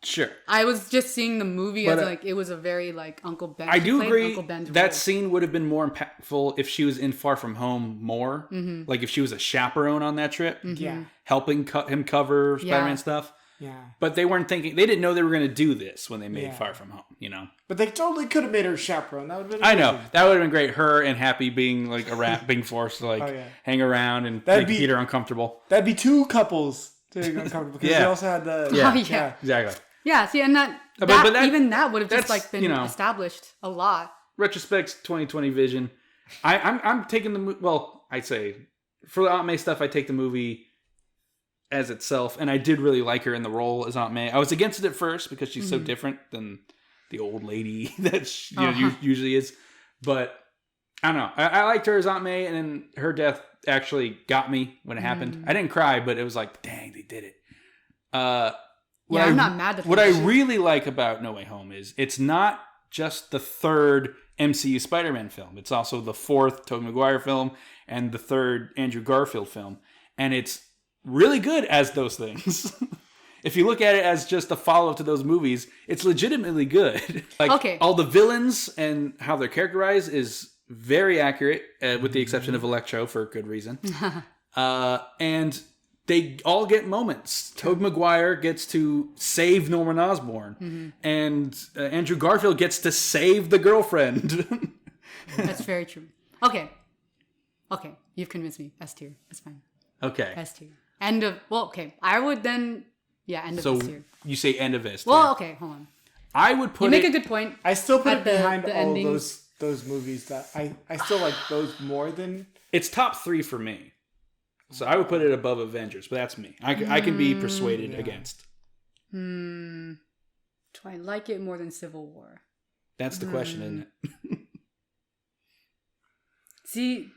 [SPEAKER 3] Sure.
[SPEAKER 2] I was just seeing the movie as like it was a very like Uncle Ben.
[SPEAKER 3] I do agree that scene would have been more impactful if she was in Far From Home more. Mm-hmm. Like if she was a chaperone on that trip.
[SPEAKER 2] Mm-hmm.
[SPEAKER 1] Yeah.
[SPEAKER 3] Helping him cover Spider-Man stuff.
[SPEAKER 1] Yeah.
[SPEAKER 3] But they didn't know they were going to do this when they made Far From Home,
[SPEAKER 1] But they totally could have made her chaperone. That would have been
[SPEAKER 3] amazing. I know. That would have been great. her and Happy being like being forced to hang around and make Peter uncomfortable.
[SPEAKER 1] That'd be 2 couples to make uncomfortable because they also had the...
[SPEAKER 3] Yeah, exactly.
[SPEAKER 2] Yeah, see, and that even that would have just like been established a lot.
[SPEAKER 3] Retrospect's 2020 vision. I'm taking I'd say for the Aunt May stuff, I take the movie as itself, and I did really like her in the role as Aunt May. I was against it at first because she's so different than the old lady that she usually is, but I don't know. I liked her as Aunt May, and then her death actually got me when it happened. I didn't cry, but it was like, dang, they did it.
[SPEAKER 2] I'm not mad at
[SPEAKER 3] what I really like about No Way Home is it's not just the 3rd MCU Spider-Man film. It's also the 4th Tobey Maguire film and the 3rd Andrew Garfield film, and it's really good as those things. If you look at it as just a follow-up to those movies, it's legitimately good. All the villains and how they're characterized is very accurate, with the exception of Electro for good reason. And they all get moments. Tobey Maguire gets to save Norman Osborn, and Andrew Garfield gets to save the girlfriend.
[SPEAKER 2] That's very true. Okay, you've convinced me. S tier. That's fine.
[SPEAKER 3] Okay.
[SPEAKER 2] S tier. End of. Well, okay. I would then. Yeah, end of S tier.
[SPEAKER 3] You say end of S tier.
[SPEAKER 2] Well, okay. Hold on.
[SPEAKER 3] I would put.
[SPEAKER 2] You make a good point.
[SPEAKER 1] I still put it behind all those those movies that I still like those more than.
[SPEAKER 3] It's top 3 for me. So I would put it above Avengers, but that's me. I can be persuaded against.
[SPEAKER 2] Do I like it more than Civil War?
[SPEAKER 3] That's the question, isn't it?
[SPEAKER 2] See,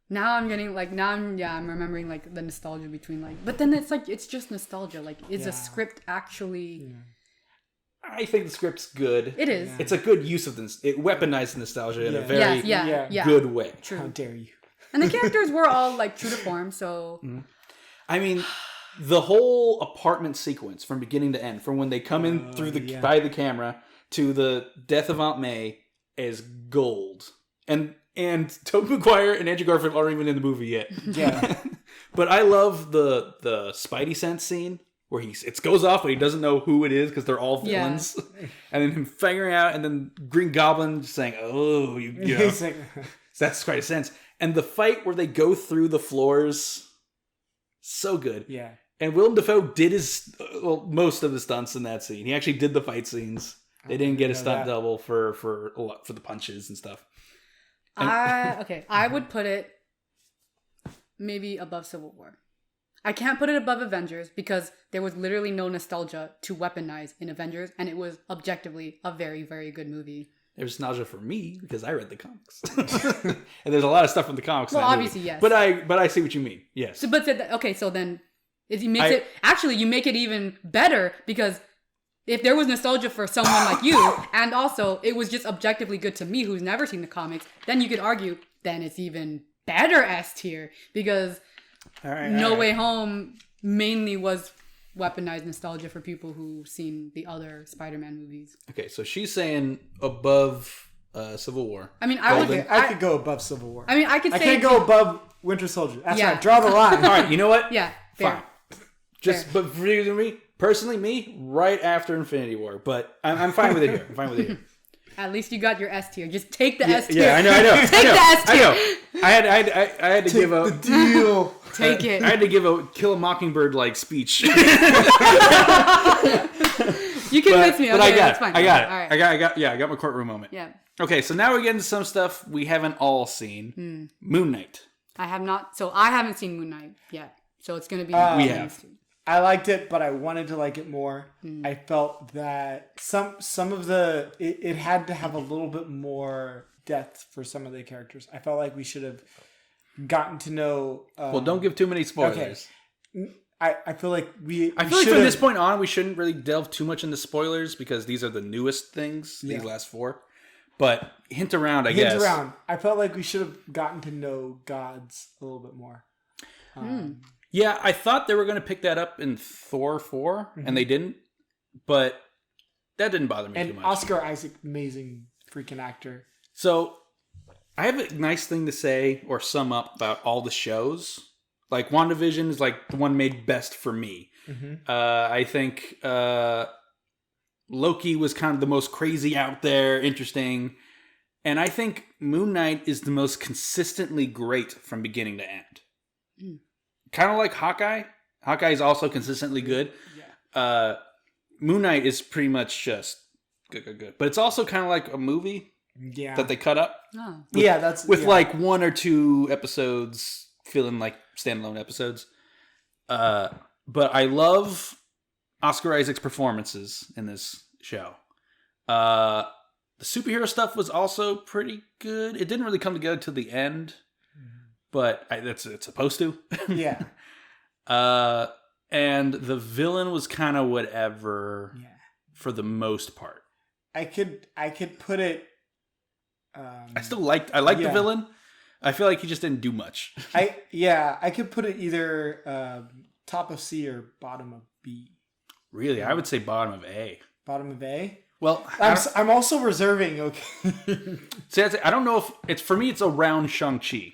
[SPEAKER 2] now I'm getting like I'm remembering like the nostalgia between like, but then it's like it's just nostalgia. Like, is a script actually?
[SPEAKER 3] I think the script's good.
[SPEAKER 2] It is.
[SPEAKER 3] It's a good use of this. It weaponized nostalgia in a very good way.
[SPEAKER 2] True.
[SPEAKER 1] How dare you?
[SPEAKER 2] And the characters were all like true to form. So
[SPEAKER 3] I mean, the whole apartment sequence from beginning to end, from when they come in through by the camera to the death of Aunt May, is gold. And Tobey Maguire and Andrew Garfield aren't even in the movie yet.
[SPEAKER 1] Yeah.
[SPEAKER 3] But I love the Spidey sense scene where it goes off, but he doesn't know who it is because they're all villains. Yeah. And then him figuring out, and then Green Goblin just saying, "Oh, you know." So that's quite a sense. And the fight where they go through the floors, so good. Yeah. And Willem Dafoe did most of the stunts in that scene. He actually did the fight scenes. They didn't get a stunt double for the punches and stuff.
[SPEAKER 2] I would put it maybe above Civil War. I can't put it above Avengers because there was literally no nostalgia to weaponize in Avengers, and it was objectively a very, very good movie.
[SPEAKER 3] There's nostalgia for me because I read the comics, and there's a lot of stuff from the comics.
[SPEAKER 2] Well, obviously, yes.
[SPEAKER 3] But I see what you mean. Yes.
[SPEAKER 2] So, so then you make it even better because if there was nostalgia for someone like you, and also it was just objectively good to me who's never seen the comics, then you could argue then it's even better S tier because No Way Home mainly was weaponized nostalgia for people who've seen the other Spider-Man movies. Okay,
[SPEAKER 3] so she's saying above Civil War.
[SPEAKER 2] I mean,
[SPEAKER 1] I could go above Civil War.
[SPEAKER 2] I mean, I can't
[SPEAKER 1] go above Winter Soldier. That's right. Draw the line.
[SPEAKER 3] All right, you know what?
[SPEAKER 2] Yeah,
[SPEAKER 3] fine. But for you and me, personally, right after Infinity War. But I'm fine with it here.
[SPEAKER 2] At least you got your S tier. Just take the S tier.
[SPEAKER 3] Yeah, I know.
[SPEAKER 2] Take the S tier.
[SPEAKER 3] I know. I had to give a
[SPEAKER 1] the deal.
[SPEAKER 2] Take it.
[SPEAKER 3] I had to give a Kill a Mockingbird like speech.
[SPEAKER 2] You convinced me. Okay,
[SPEAKER 3] but I got
[SPEAKER 2] that's fine.
[SPEAKER 3] I got it.
[SPEAKER 2] All right.
[SPEAKER 3] I got my courtroom moment.
[SPEAKER 2] Yeah.
[SPEAKER 3] Okay, so now we're getting to some stuff we haven't all seen. Moon Knight.
[SPEAKER 2] I have not. So I haven't seen Moon Knight yet. So it's going to be.
[SPEAKER 3] We have.
[SPEAKER 1] I liked it, but I wanted to like it more. I felt that some of it had to have a little bit more depth for some of the characters. I felt like we should have gotten to know.
[SPEAKER 3] Well, don't give too many spoilers.
[SPEAKER 1] Okay. I feel like
[SPEAKER 3] I feel like from this point on, we shouldn't really delve too much into spoilers because these are the newest things. These last 4, but hint around. I guess.
[SPEAKER 1] I felt like we should have gotten to know gods a little bit more.
[SPEAKER 3] Yeah, I thought they were going to pick that up in Thor 4, and they didn't. But that didn't bother me too much.
[SPEAKER 1] And Oscar Isaac, amazing freaking actor.
[SPEAKER 3] So I have a nice thing to say or sum up about all the shows. Like WandaVision is like the one made best for me. I think Loki was kind of the most crazy out there, interesting. And I think Moon Knight is the most consistently great from beginning to end. Kind of like Hawkeye. Hawkeye is also consistently good. Yeah. Moon Knight is pretty much just good. But it's also kind of like a movie that they cut up.
[SPEAKER 2] Oh.
[SPEAKER 3] With like 1 or 2 episodes feeling like standalone episodes. But I love Oscar Isaac's performances in this show. The superhero stuff was also pretty good. It didn't really come together till the end. But it's supposed to.
[SPEAKER 1] Yeah.
[SPEAKER 3] And the villain was kind of whatever for the most part.
[SPEAKER 1] I could put it.
[SPEAKER 3] I like the villain. I feel like he just didn't do much.
[SPEAKER 1] I could put it either top of C or bottom of B.
[SPEAKER 3] Really, I would say bottom of A.
[SPEAKER 1] Bottom of A.
[SPEAKER 3] Well,
[SPEAKER 1] I'm also reserving. Okay.
[SPEAKER 3] See, I don't know if it's for me. It's around Shang-Chi.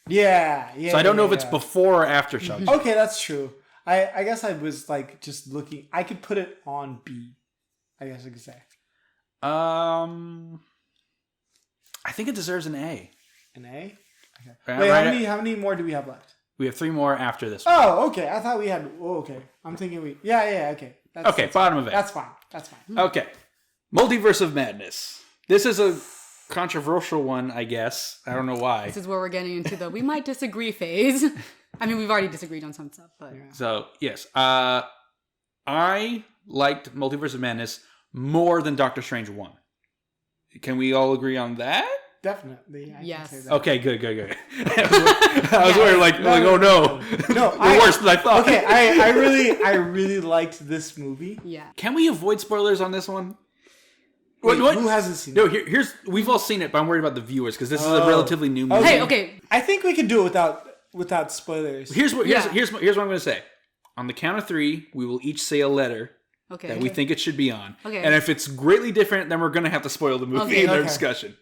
[SPEAKER 1] Yeah.
[SPEAKER 3] So I don't know if it's before or after Shang-Chi.
[SPEAKER 1] Okay, that's true. I guess I was like just looking. I could put it on B. I guess I could say.
[SPEAKER 3] I think it deserves an A.
[SPEAKER 1] An A? Okay. Wait, how many more do we have left?
[SPEAKER 3] We have 3 more after this one.
[SPEAKER 1] Oh, okay. I thought we had. Oh, okay. I'm thinking we. Yeah. Okay.
[SPEAKER 3] That's bottom of A.
[SPEAKER 1] That's fine.
[SPEAKER 3] Okay. Multiverse of Madness. This is a controversial one, I guess. I don't know why.
[SPEAKER 2] This is where we're getting into the we might disagree phase. I mean, we've already disagreed on some stuff, but
[SPEAKER 3] So yes, I liked Multiverse of Madness more than Doctor Strange 1. Can we all agree on that?
[SPEAKER 1] Definitely. I
[SPEAKER 2] Yes.
[SPEAKER 1] can say that.
[SPEAKER 3] Okay, good. I was worried, oh no, we're worse than I thought.
[SPEAKER 1] Okay, I really liked this movie.
[SPEAKER 2] yeah.
[SPEAKER 3] Can we avoid spoilers on this one?
[SPEAKER 1] Wait,
[SPEAKER 3] What?
[SPEAKER 1] who hasn't seen
[SPEAKER 3] No,
[SPEAKER 1] it?
[SPEAKER 3] here's we've all seen it, but I'm worried about the viewers because this is a
[SPEAKER 1] Oh.
[SPEAKER 3] relatively new movie.
[SPEAKER 2] Hey, okay.
[SPEAKER 1] I think we can do it without spoilers.
[SPEAKER 3] Here's what
[SPEAKER 2] Yeah.
[SPEAKER 3] here's what I'm going to say. On the count of 3, we will each say a letter
[SPEAKER 2] Okay.
[SPEAKER 3] that we think it should be on.
[SPEAKER 2] Okay.
[SPEAKER 3] And if it's greatly different, then we're going to have to spoil the movie
[SPEAKER 2] Okay.
[SPEAKER 3] in our
[SPEAKER 1] Okay.
[SPEAKER 3] discussion.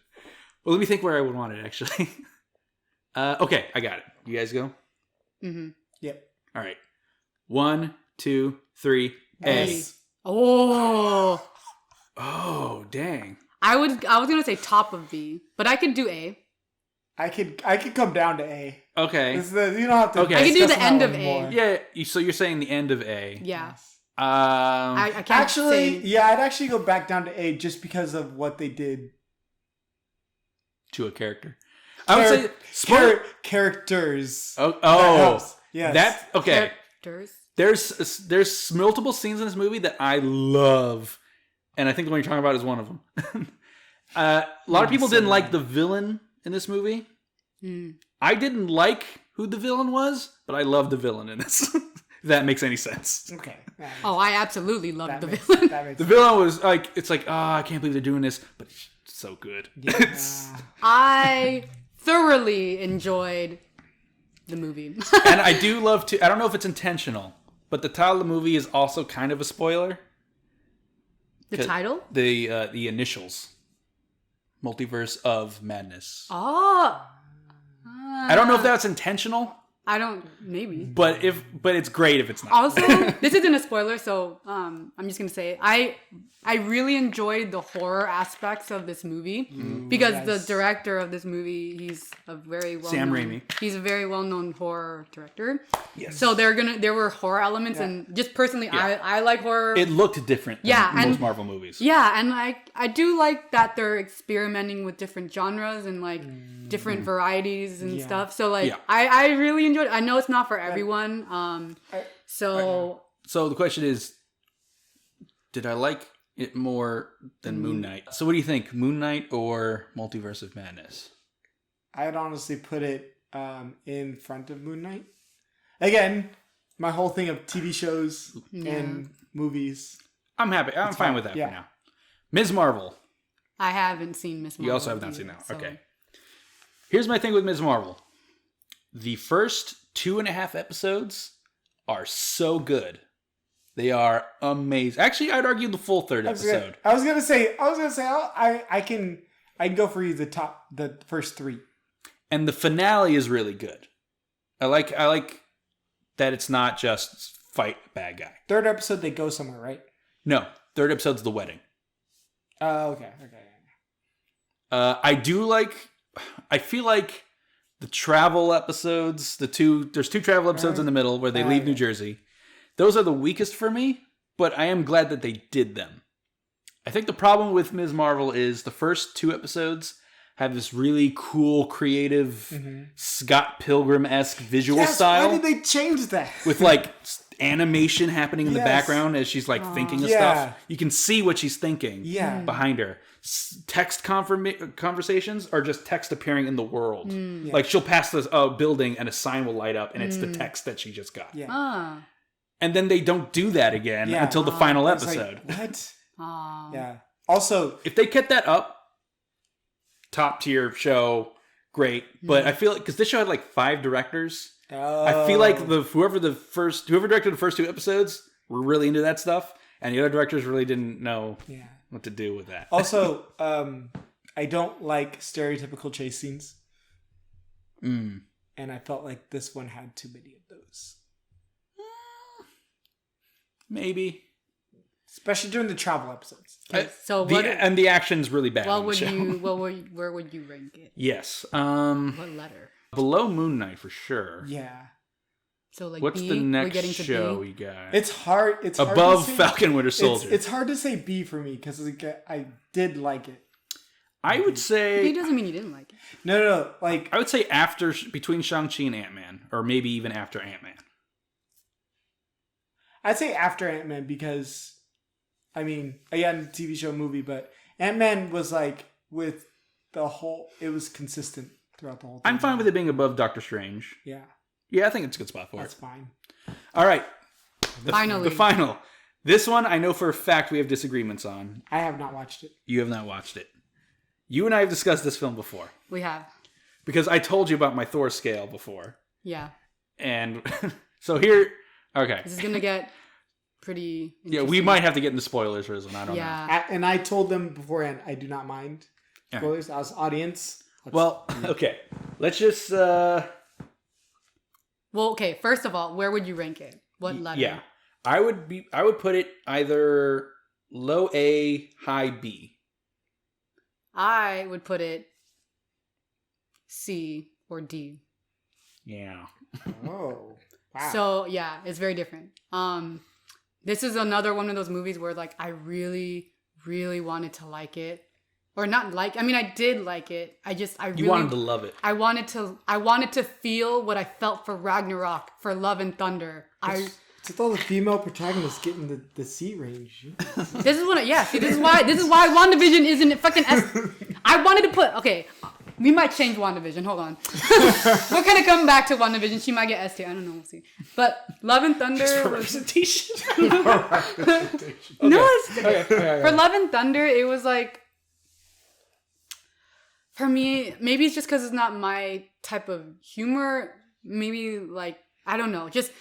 [SPEAKER 3] Well, let me think where I would want it, actually. Okay, I got it. You guys go?
[SPEAKER 2] Mm-hmm.
[SPEAKER 1] Yep.
[SPEAKER 3] All right. 1, 2, 3, A.
[SPEAKER 1] S.
[SPEAKER 2] Oh.
[SPEAKER 3] Oh, dang.
[SPEAKER 2] I was gonna say top of B, but I could do A.
[SPEAKER 1] I could come down to A.
[SPEAKER 3] Okay.
[SPEAKER 1] You don't have to.
[SPEAKER 3] Okay.
[SPEAKER 2] I could do
[SPEAKER 1] discuss
[SPEAKER 2] the
[SPEAKER 1] that
[SPEAKER 2] end
[SPEAKER 1] one
[SPEAKER 2] of A.
[SPEAKER 1] more.
[SPEAKER 3] Yeah, so you're saying the end of A.
[SPEAKER 2] Yeah.
[SPEAKER 3] I
[SPEAKER 2] I can't
[SPEAKER 1] Actually,
[SPEAKER 2] say.
[SPEAKER 1] yeah, I'd actually go back down to A just because of what they did.
[SPEAKER 3] to a character. I would say
[SPEAKER 1] Characters.
[SPEAKER 3] Oh,
[SPEAKER 1] That helps. Yes.
[SPEAKER 3] that okay.
[SPEAKER 2] Characters.
[SPEAKER 3] There's multiple scenes in this movie that I love, and I think the one you're talking about is one of them. A lot of people didn't like the villain in this movie.
[SPEAKER 2] Mm.
[SPEAKER 3] I didn't like who the villain was, but I love the villain in this. If that makes any sense.
[SPEAKER 1] Okay.
[SPEAKER 2] Oh, I absolutely loved the
[SPEAKER 1] makes-
[SPEAKER 2] villain.
[SPEAKER 1] that makes
[SPEAKER 3] The villain was like, it's like, I can't believe they're doing this, but it's so good. It's-
[SPEAKER 2] I thoroughly enjoyed the movie.
[SPEAKER 3] and I do love to. I don't know if it's intentional, but the title of the movie is also kind of a spoiler.
[SPEAKER 2] The title?
[SPEAKER 3] The initials, Multiverse of Madness.
[SPEAKER 2] Oh.
[SPEAKER 3] I don't know if that's intentional,
[SPEAKER 2] I don't. Maybe.
[SPEAKER 3] but it's great if it's not.
[SPEAKER 2] Also, this isn't a spoiler, so I'm just gonna say I really enjoyed the horror aspects of this movie because the director of this movie, he's a very well
[SPEAKER 3] Sam Raimi.
[SPEAKER 2] He's a very well known horror director.
[SPEAKER 3] Yes.
[SPEAKER 2] So there were horror elements, and just personally, I like horror.
[SPEAKER 3] It looked different than
[SPEAKER 2] Yeah,
[SPEAKER 3] most
[SPEAKER 2] and-
[SPEAKER 3] Marvel movies.
[SPEAKER 2] Yeah, and I do like that they're experimenting with different genres and like different varieties and
[SPEAKER 1] Yeah.
[SPEAKER 2] stuff. So like
[SPEAKER 3] Yeah.
[SPEAKER 2] I really enjoyed it. I know it's not for everyone. So
[SPEAKER 3] So the question is, did I like it more than Moon Knight? So what do you think, Moon Knight or Multiverse of Madness?
[SPEAKER 1] I'd honestly put it in front of Moon Knight. Again, my whole thing of TV shows and movies.
[SPEAKER 3] I'm happy. I'm fine with that
[SPEAKER 1] Yeah.
[SPEAKER 3] for now. Ms. Marvel.
[SPEAKER 2] I haven't seen Miss Marvel.
[SPEAKER 3] You also have not
[SPEAKER 2] either,
[SPEAKER 3] seen that.
[SPEAKER 2] so-
[SPEAKER 3] Okay. Here's my thing with Ms. Marvel. The first 2.5 episodes are so good. They are amazing. Actually, I'd argue the full third episode.
[SPEAKER 1] I was gonna say I can go for you the first 3.
[SPEAKER 3] And the finale is really good. I like that it's not just fight bad guy.
[SPEAKER 1] 3rd episode they go somewhere, right?
[SPEAKER 3] No, third episode's the wedding.
[SPEAKER 1] Oh, okay.
[SPEAKER 3] I feel like the travel episodes, there's 2 travel episodes in the middle where they leave New Jersey. Those are the weakest for me, but I am glad that they did them. I think the problem with Ms. Marvel is the first 2 episodes have this really cool, creative, Scott Pilgrim-esque visual style.
[SPEAKER 1] Why did they change that?
[SPEAKER 3] With like animation happening in the
[SPEAKER 1] Yes.
[SPEAKER 3] background as she's like thinking of
[SPEAKER 1] Yeah.
[SPEAKER 3] stuff. You can see what she's thinking
[SPEAKER 1] Yeah.
[SPEAKER 3] behind her. Text conversations are just text appearing in the world. Like she'll pass this building and a sign will light up and it's the text that she just got.
[SPEAKER 1] Yeah.
[SPEAKER 2] Ah.
[SPEAKER 3] And then they don't do that again
[SPEAKER 1] Yeah.
[SPEAKER 3] until the final
[SPEAKER 1] It's like,
[SPEAKER 3] episode.
[SPEAKER 1] what?
[SPEAKER 2] Ah.
[SPEAKER 1] Yeah. Also,
[SPEAKER 3] If they kept that up, top tier show, great. But I feel like because this show had like 5 directors. I feel like whoever directed the first 2 episodes were really into that stuff, and the other directors really didn't know what to do with that.
[SPEAKER 1] Also, I don't like stereotypical chase scenes, and I felt like this one had too many of those,
[SPEAKER 3] Maybe.
[SPEAKER 1] especially during the travel episodes.
[SPEAKER 2] Okay, so what?
[SPEAKER 3] And the action's really bad.
[SPEAKER 2] What
[SPEAKER 3] in the
[SPEAKER 2] would
[SPEAKER 3] show.
[SPEAKER 2] you? Where would you rank it?
[SPEAKER 3] Yes.
[SPEAKER 2] What letter?
[SPEAKER 3] Below Moon Knight for sure.
[SPEAKER 1] Yeah,
[SPEAKER 2] So like
[SPEAKER 3] What's
[SPEAKER 2] B,
[SPEAKER 3] the
[SPEAKER 2] we're
[SPEAKER 3] next
[SPEAKER 2] getting to
[SPEAKER 3] show
[SPEAKER 2] B.
[SPEAKER 3] we got?
[SPEAKER 1] it's hard. It's hard
[SPEAKER 3] Above
[SPEAKER 1] to say,
[SPEAKER 3] Falcon Winter Soldier.
[SPEAKER 1] It's hard to say B for me because I did like it.
[SPEAKER 3] I would say...
[SPEAKER 2] It doesn't mean you didn't like it.
[SPEAKER 1] No. Like,
[SPEAKER 3] I would say between Shang-Chi and Ant-Man. Or maybe even after Ant-Man.
[SPEAKER 1] I'd say after Ant-Man because, I mean, again, TV show, movie, but Ant-Man was like with the whole... It was consistent throughout the whole thing.
[SPEAKER 3] I'm fine with it being above Doctor Strange.
[SPEAKER 1] Yeah.
[SPEAKER 3] Yeah, I think it's a good spot for
[SPEAKER 1] That's
[SPEAKER 3] it.
[SPEAKER 1] fine.
[SPEAKER 3] All right.
[SPEAKER 2] Finally.
[SPEAKER 3] The final. This one, I know for a fact we have disagreements on.
[SPEAKER 1] I have not watched it.
[SPEAKER 3] You have not watched it. You and I have discussed this film before.
[SPEAKER 2] We have.
[SPEAKER 3] Because I told you about my Thor scale before.
[SPEAKER 2] Yeah.
[SPEAKER 3] And so here... Okay.
[SPEAKER 2] This is going to get pretty
[SPEAKER 3] Yeah, we might have to get into spoilers for this one. I don't know.
[SPEAKER 1] And I told them beforehand, I do not mind spoilers. I was audience.
[SPEAKER 3] Well, okay. Let's just...
[SPEAKER 2] Well, okay. First of all, where would you rank it? What letter?
[SPEAKER 3] Yeah. I would put it either low A, high B.
[SPEAKER 2] I would put it C or D.
[SPEAKER 3] Yeah.
[SPEAKER 1] Oh. Wow.
[SPEAKER 2] So yeah, it's very different. This is another one of those movies where like I really, really wanted to like it, or not like. I mean, I did like it. You
[SPEAKER 3] wanted to love it.
[SPEAKER 2] I wanted to feel what I felt for Ragnarok, for Love and Thunder.
[SPEAKER 1] It's with all the female protagonists getting the C range.
[SPEAKER 2] This is what. Yeah. See, this is why WandaVision isn't fucking. I wanted to put. Okay. We might change WandaVision. Hold on. We're going to come back to WandaVision. She might get S tier. I don't know. We'll see. But Love and Thunder...
[SPEAKER 3] representation.
[SPEAKER 2] No, it's... Okay. For Love and Thunder, it was like... For me, maybe it's just because it's not my type of humor. Maybe, like... I don't know. Just...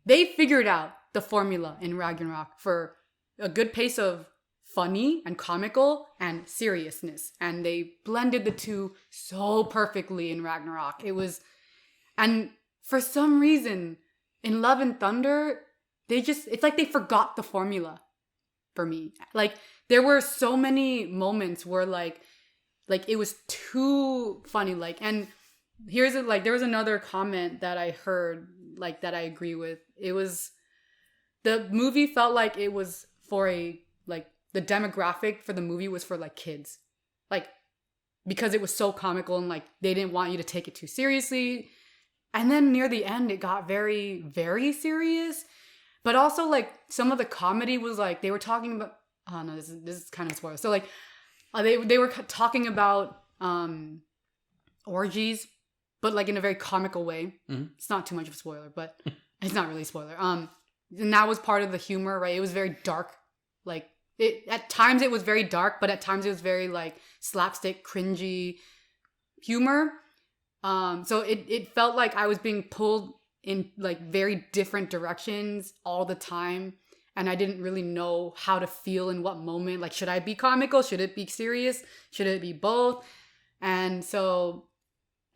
[SPEAKER 2] They figured out the formula in Ragnarok for a good pace of funny and comical and seriousness, and they blended the two so perfectly in Ragnarok. It was, and for some reason in Love and Thunder, it's like they forgot the formula for me. Like there were so many moments where like it was too funny. Like, and here's it. Like there was another comment that I heard like that I agree with. It was the movie felt like it was for the demographic for the movie was for like kids, like because it was so comical and like they didn't want you to take it too seriously. And then near the end, it got very, very serious. But also like some of the comedy was like they were talking about. Oh no, this is kind of a spoiler. So like they were talking about orgies, but like in a very comical way. Mm-hmm. It's not too much of a spoiler, but it's not really a spoiler. And that was part of the humor, right? It was very dark, like. At times it was very dark, but at times it was very like slapstick, cringy humor. So it felt like I was being pulled in like very different directions all the time. And I didn't really know how to feel in what moment. Like, should I be comical? Should it be serious? Should it be both? And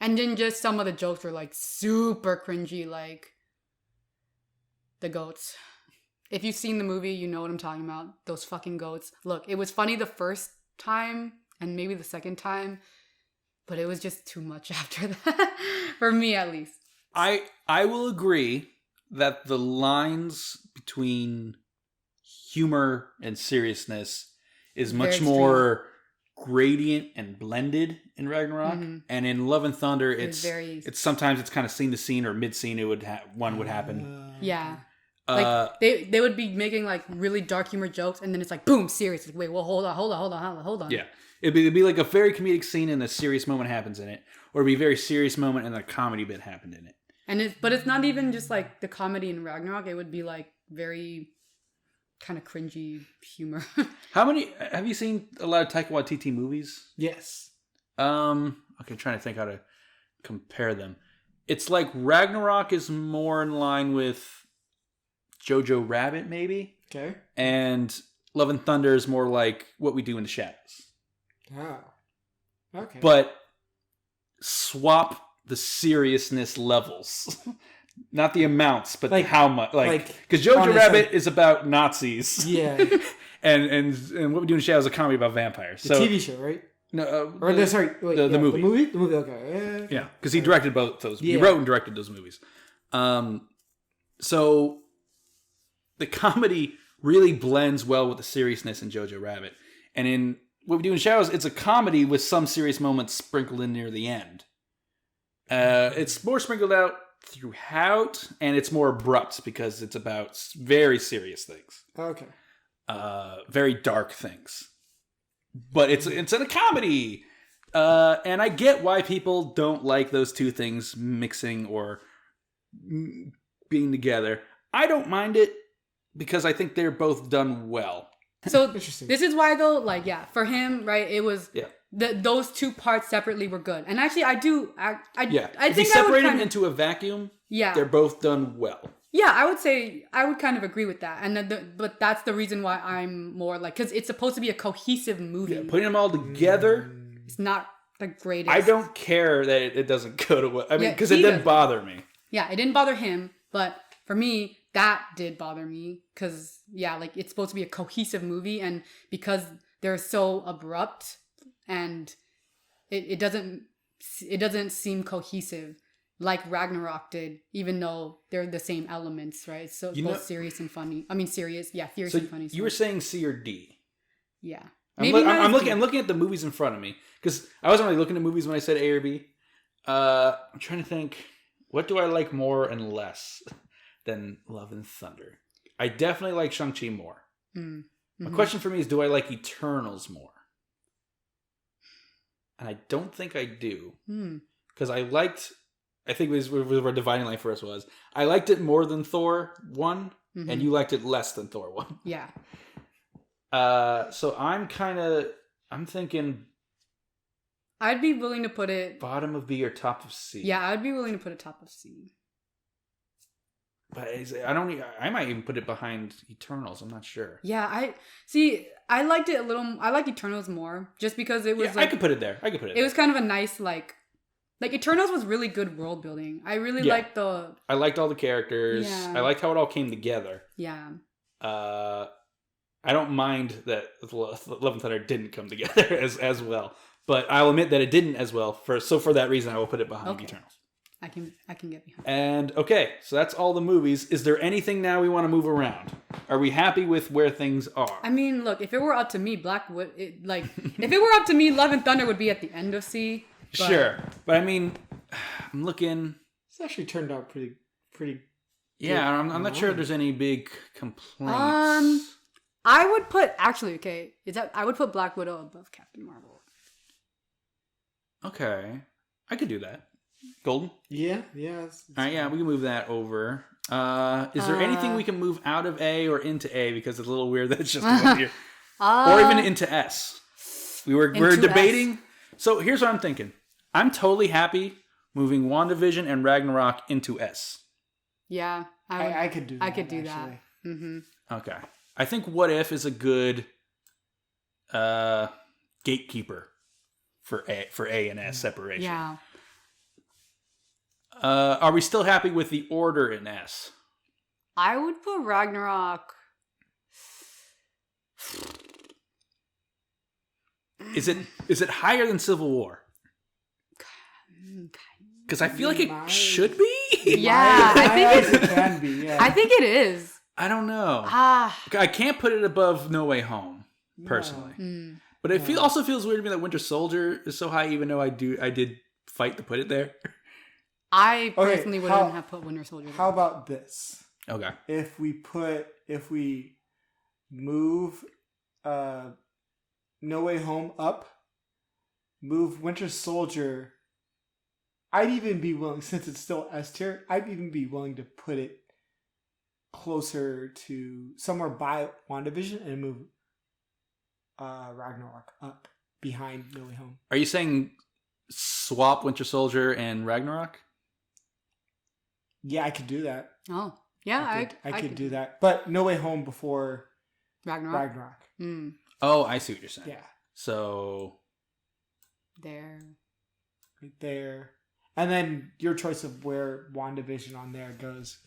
[SPEAKER 2] then just some of the jokes were like super cringy, like the goats. If you've seen the movie, you know what I'm talking about. Those fucking goats. Look, it was funny the first time and maybe the second time, but it was just too much after that. For me, at least.
[SPEAKER 3] I will agree that the lines between humor and seriousness is much more gradient and blended in Ragnarok. Mm-hmm. And in Love and Thunder, it's sometimes it's kind of scene to scene or mid scene. It would happen.
[SPEAKER 2] Yeah. Like they would be making like really dark humor jokes, and then it's like boom, serious. Like, wait, well, hold on.
[SPEAKER 3] Yeah, it'd be like a very comedic scene, and a serious moment happens in it, or it'd be a very serious moment, and a comedy bit happened in it.
[SPEAKER 2] But it's not even just like the comedy in Ragnarok. It would be like very kind of cringy humor.
[SPEAKER 3] Have you seen a lot of Taika Waititi movies?
[SPEAKER 1] Yes.
[SPEAKER 3] Okay, trying to think how to compare them. It's like Ragnarok is more in line with Jojo Rabbit, maybe.
[SPEAKER 1] Okay.
[SPEAKER 3] And Love and Thunder is more like What We Do in the Shadows.
[SPEAKER 1] Oh. Okay.
[SPEAKER 3] But swap the seriousness levels. Not the amounts, but like, how much. Because Jojo Rabbit is about Nazis.
[SPEAKER 1] Yeah.
[SPEAKER 3] and What We Do in the Shadows is a comedy about vampires.
[SPEAKER 1] The TV show, right?
[SPEAKER 3] No.
[SPEAKER 1] The movie.
[SPEAKER 3] The movie?
[SPEAKER 1] The movie, okay.
[SPEAKER 3] Yeah, because he directed both those. Yeah. He wrote and directed those movies. So the comedy really blends well with the seriousness in Jojo Rabbit. And in What We Do in Shadows, it's a comedy with some serious moments sprinkled in near the end. It's more sprinkled out throughout, and it's more abrupt because it's about very serious things.
[SPEAKER 1] Okay.
[SPEAKER 3] Very dark things. But it's in a comedy. And I get why people don't like those two things mixing or being together. I don't mind it because I think they're both done well.
[SPEAKER 2] So this is why though, like, yeah, for him, right, it was those two parts separately were good. And actually I think
[SPEAKER 3] if you separate them into a vacuum, they're both done well.
[SPEAKER 2] Yeah, I would say I would kind of agree with that. And but that's the reason why I'm more like, because it's supposed to be a cohesive movie.
[SPEAKER 3] Yeah, putting them all together,
[SPEAKER 2] it's not the greatest.
[SPEAKER 3] I don't care that it doesn't go to what I mean, because it didn't bother me. Yeah,
[SPEAKER 2] it didn't bother him, but for me, that did bother me because, like, it's supposed to be a cohesive movie, and because they're so abrupt and it doesn't seem cohesive like Ragnarok did, even though they're the same elements, right? So it's both serious and funny. I mean, serious, serious and funny.
[SPEAKER 3] You were saying C or D?
[SPEAKER 2] Yeah.
[SPEAKER 3] I'm looking at the movies in front of me because I wasn't really looking at movies when I said A or B. I'm trying to think, what do I like more and less than Love and Thunder? I definitely like Shang-Chi more. Mm-hmm. My question for me is, do I like Eternals more? And I don't think I do. Because I think this was where Dividing Line for us was. I liked it more than Thor 1, and you liked it less than Thor 1.
[SPEAKER 2] Yeah.
[SPEAKER 3] So I'm thinking...
[SPEAKER 2] I'd be willing to put it...
[SPEAKER 3] bottom of B or top of C.
[SPEAKER 2] Yeah, I'd be willing to put it top of C.
[SPEAKER 3] But I might even put it behind Eternals. I'm not sure.
[SPEAKER 2] Yeah, I liked it a little... I liked Eternals more, just because it was
[SPEAKER 3] I could put it there.
[SPEAKER 2] It was kind of a nice, like Eternals was really good world building. I really liked I
[SPEAKER 3] liked all the characters. Yeah. I liked how it all came together.
[SPEAKER 2] Yeah.
[SPEAKER 3] I don't mind that Love and Thunder didn't come together as well. But I'll admit that it didn't as well. For that reason, I will put it behind Eternals.
[SPEAKER 2] I can get behind.
[SPEAKER 3] And okay, so that's all the movies. Is there anything now we want to move around? Are we happy with where things are?
[SPEAKER 2] I mean, look, if it were up to me, if it were up to me, Love and Thunder would be at the end of C. But...
[SPEAKER 3] Sure, but I mean, I'm looking.
[SPEAKER 1] It's actually turned out pretty.
[SPEAKER 3] Yeah, I'm not sure if there's any big complaints.
[SPEAKER 2] I would put I would put Black Widow above Captain Marvel.
[SPEAKER 3] Okay, I could do that. Golden?
[SPEAKER 1] Yeah.
[SPEAKER 3] All right, yeah, we can move that over. Is there anything we can move out of A or into A, because it's a little weird that it's just one here, or even into S? We're debating. S. So here's what I'm thinking. I'm totally happy moving WandaVision and Ragnarok into S.
[SPEAKER 2] Yeah,
[SPEAKER 1] I could do that.
[SPEAKER 2] I could do that. Mm-hmm.
[SPEAKER 3] Okay, I think What If is a good gatekeeper for A and S separation.
[SPEAKER 2] Yeah.
[SPEAKER 3] Are we still happy with the order in S?
[SPEAKER 2] I would put Ragnarok.
[SPEAKER 3] Is it higher than Civil War? Because I feel like it should be.
[SPEAKER 2] Yeah, I think
[SPEAKER 1] it can be. Yeah.
[SPEAKER 2] I think it is.
[SPEAKER 3] I don't know. I can't put it above No Way Home personally, but it also feels weird to me that Winter Soldier is so high, even though I did fight to put it there.
[SPEAKER 2] I personally wouldn't have put Winter Soldier there.
[SPEAKER 1] How about this?
[SPEAKER 3] Okay.
[SPEAKER 1] If we move No Way Home up, move Winter Soldier, I'd even be willing, since it's still S tier, I'd even be willing to put it closer to somewhere by WandaVision and move Ragnarok up behind No Way Home.
[SPEAKER 3] Are you saying swap Winter Soldier and Ragnarok?
[SPEAKER 1] Yeah, I could do that.
[SPEAKER 2] Oh, yeah,
[SPEAKER 1] I could do that. But No Way Home before
[SPEAKER 2] Ragnarok.
[SPEAKER 3] Oh, I see what you're saying.
[SPEAKER 1] Yeah.
[SPEAKER 3] So
[SPEAKER 2] there.
[SPEAKER 1] Right there. And then your choice of where WandaVision on there goes.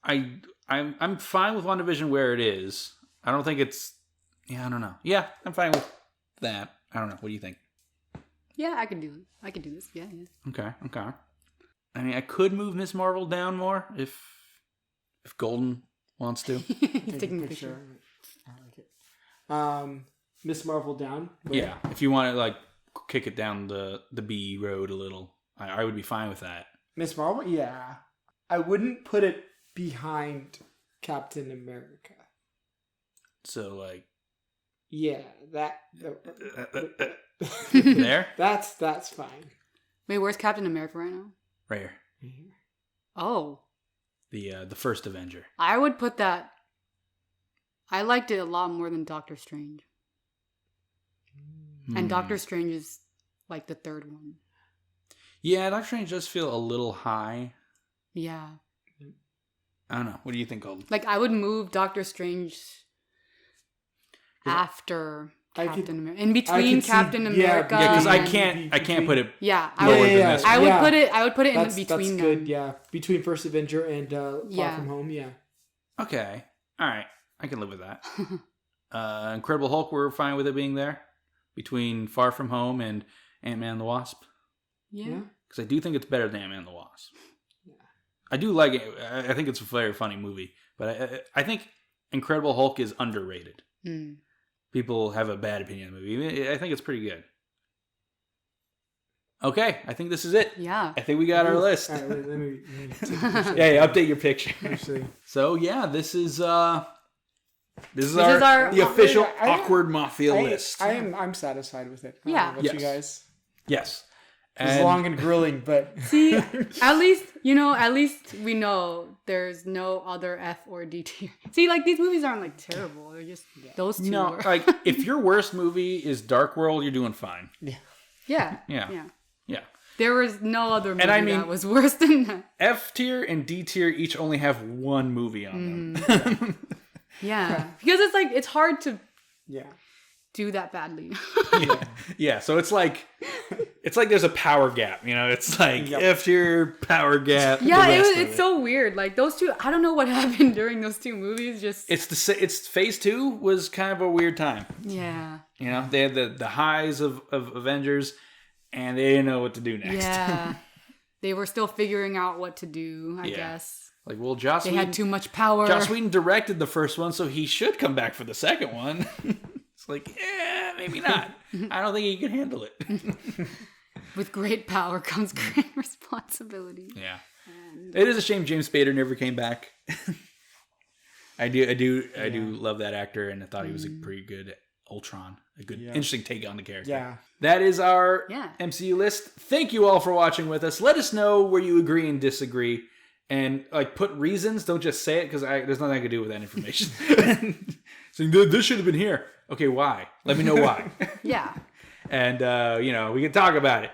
[SPEAKER 3] I'm fine with WandaVision where it is. I don't think it's... Yeah, I don't know. Yeah, I'm fine with that. I don't know. What do you think?
[SPEAKER 2] Yeah, I can do this. Yeah.
[SPEAKER 3] Okay. I mean, I could move Ms. Marvel down more if Golden wants to.
[SPEAKER 2] He's taking a picture.
[SPEAKER 1] I like it. Miss Marvel down.
[SPEAKER 3] Yeah, if you want to like kick it down the B road a little, I would be fine with that.
[SPEAKER 1] Miss Marvel, yeah. I wouldn't put it behind Captain America.
[SPEAKER 3] So like,
[SPEAKER 1] yeah, that.
[SPEAKER 3] there,
[SPEAKER 1] That's fine.
[SPEAKER 2] Wait, where's Captain America right now?
[SPEAKER 3] right here,
[SPEAKER 2] Oh,
[SPEAKER 3] the first Avenger.
[SPEAKER 2] I would put that. I liked it a lot more than Doctor Strange. And Doctor Strange is like the third one.
[SPEAKER 3] Yeah, Doctor Strange does feel a little high.
[SPEAKER 2] Yeah.
[SPEAKER 3] I don't know. What do you think, Golden?
[SPEAKER 2] Like, I would move Doctor Strange after Captain America. In between Captain America.
[SPEAKER 3] Yeah, because
[SPEAKER 2] and-
[SPEAKER 3] I can't put it.
[SPEAKER 2] Yeah,
[SPEAKER 3] I would.
[SPEAKER 2] I would put it in between
[SPEAKER 1] that's
[SPEAKER 2] them.
[SPEAKER 1] good. Yeah, between First Avenger and Far From Home. Yeah.
[SPEAKER 3] Okay. All right. I can live with that. Incredible Hulk, we're fine with it being there between Far From Home and Ant-Man and the Wasp.
[SPEAKER 2] Yeah.
[SPEAKER 3] Because I do think it's better than Ant-Man and the Wasp. Yeah. I do like it. I think it's a very funny movie, but I think Incredible Hulk is underrated.
[SPEAKER 2] Mm.
[SPEAKER 3] People have a bad opinion of the movie. I think it's pretty good. Okay, I think this is it.
[SPEAKER 2] Yeah.
[SPEAKER 3] I think we got our list.
[SPEAKER 1] All right, let me take a picture.
[SPEAKER 3] Yeah, update your picture.
[SPEAKER 1] Actually.
[SPEAKER 3] So yeah, this is our
[SPEAKER 2] our
[SPEAKER 3] official
[SPEAKER 1] I-
[SPEAKER 3] awkward mafia list.
[SPEAKER 1] I'm satisfied with it. I don't
[SPEAKER 2] Yeah.
[SPEAKER 1] know about you guys.
[SPEAKER 3] Yes.
[SPEAKER 1] It's long and grueling, but
[SPEAKER 2] See, at least we know there's no other F or D tier. See, like, these movies aren't like terrible. They're just those two.
[SPEAKER 3] No,
[SPEAKER 2] were-
[SPEAKER 3] like if your worst movie is Dark World, you're doing fine.
[SPEAKER 2] yeah.
[SPEAKER 3] Yeah.
[SPEAKER 2] There was no other movie
[SPEAKER 3] I mean-
[SPEAKER 2] that was worse than that.
[SPEAKER 3] F tier and D tier each only have one movie on them.
[SPEAKER 2] Yeah, because it's like it's hard to
[SPEAKER 1] yeah.
[SPEAKER 2] do that badly.
[SPEAKER 3] Yeah, so it's like there's a power gap, you know? It's like
[SPEAKER 1] Yep.
[SPEAKER 3] F tier, power gap.
[SPEAKER 2] Yeah,
[SPEAKER 3] the rest of
[SPEAKER 2] it's so weird. Like those two, I don't know what happened during those two movies. Just
[SPEAKER 3] It's phase 2 was kind of a weird time.
[SPEAKER 2] yeah,
[SPEAKER 3] You know, they had the highs of Avengers, and they didn't know what to do next.
[SPEAKER 2] yeah. They were still figuring out what to do. I
[SPEAKER 3] Yeah.
[SPEAKER 2] guess
[SPEAKER 3] Like, well, Joss
[SPEAKER 2] they
[SPEAKER 3] Whedon,
[SPEAKER 2] had too much power.
[SPEAKER 3] Joss Whedon directed the first one, so he should come back for the second one. It's like, yeah, maybe not. I don't think he can handle it.
[SPEAKER 2] With great power comes great responsibility.
[SPEAKER 3] Yeah. It is a shame James Spader never came back. I do love that actor, and I thought he was a pretty good Ultron. A good, interesting take on the character.
[SPEAKER 1] Yeah.
[SPEAKER 3] That is our
[SPEAKER 2] Yeah.
[SPEAKER 3] MCU list. Thank you all for watching with us. Let us know where you agree and disagree. And like put reasons. Don't just say it because there's nothing I can do with that information. Saying this should have been here. Okay, why? Let me know why.
[SPEAKER 2] Yeah.
[SPEAKER 3] And we can talk about it.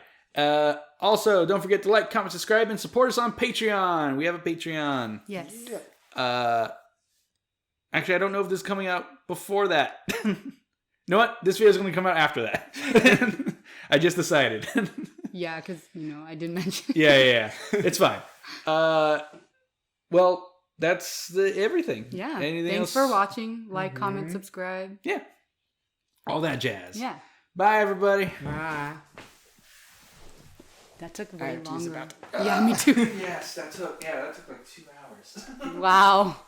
[SPEAKER 3] Also, don't forget to like, comment, subscribe, and support us on Patreon. We have a Patreon.
[SPEAKER 2] Yes.
[SPEAKER 3] Actually, I don't know if this is coming out before that. You know what? This video is going to come out after that. I just decided.
[SPEAKER 2] Yeah, because I didn't mention.
[SPEAKER 3] Yeah. It's fine. Well, that's everything.
[SPEAKER 2] Yeah.
[SPEAKER 3] Anything
[SPEAKER 2] Thanks
[SPEAKER 3] else?
[SPEAKER 2] for watching. Like, comment, subscribe.
[SPEAKER 3] Yeah. All that jazz.
[SPEAKER 2] Yeah.
[SPEAKER 3] Bye, everybody.
[SPEAKER 1] Ah.
[SPEAKER 2] That took
[SPEAKER 1] I
[SPEAKER 2] way
[SPEAKER 1] have to use
[SPEAKER 2] longer.
[SPEAKER 1] about-
[SPEAKER 2] Yeah, me too.
[SPEAKER 3] Yes, that took like 2 hours.
[SPEAKER 2] Wow.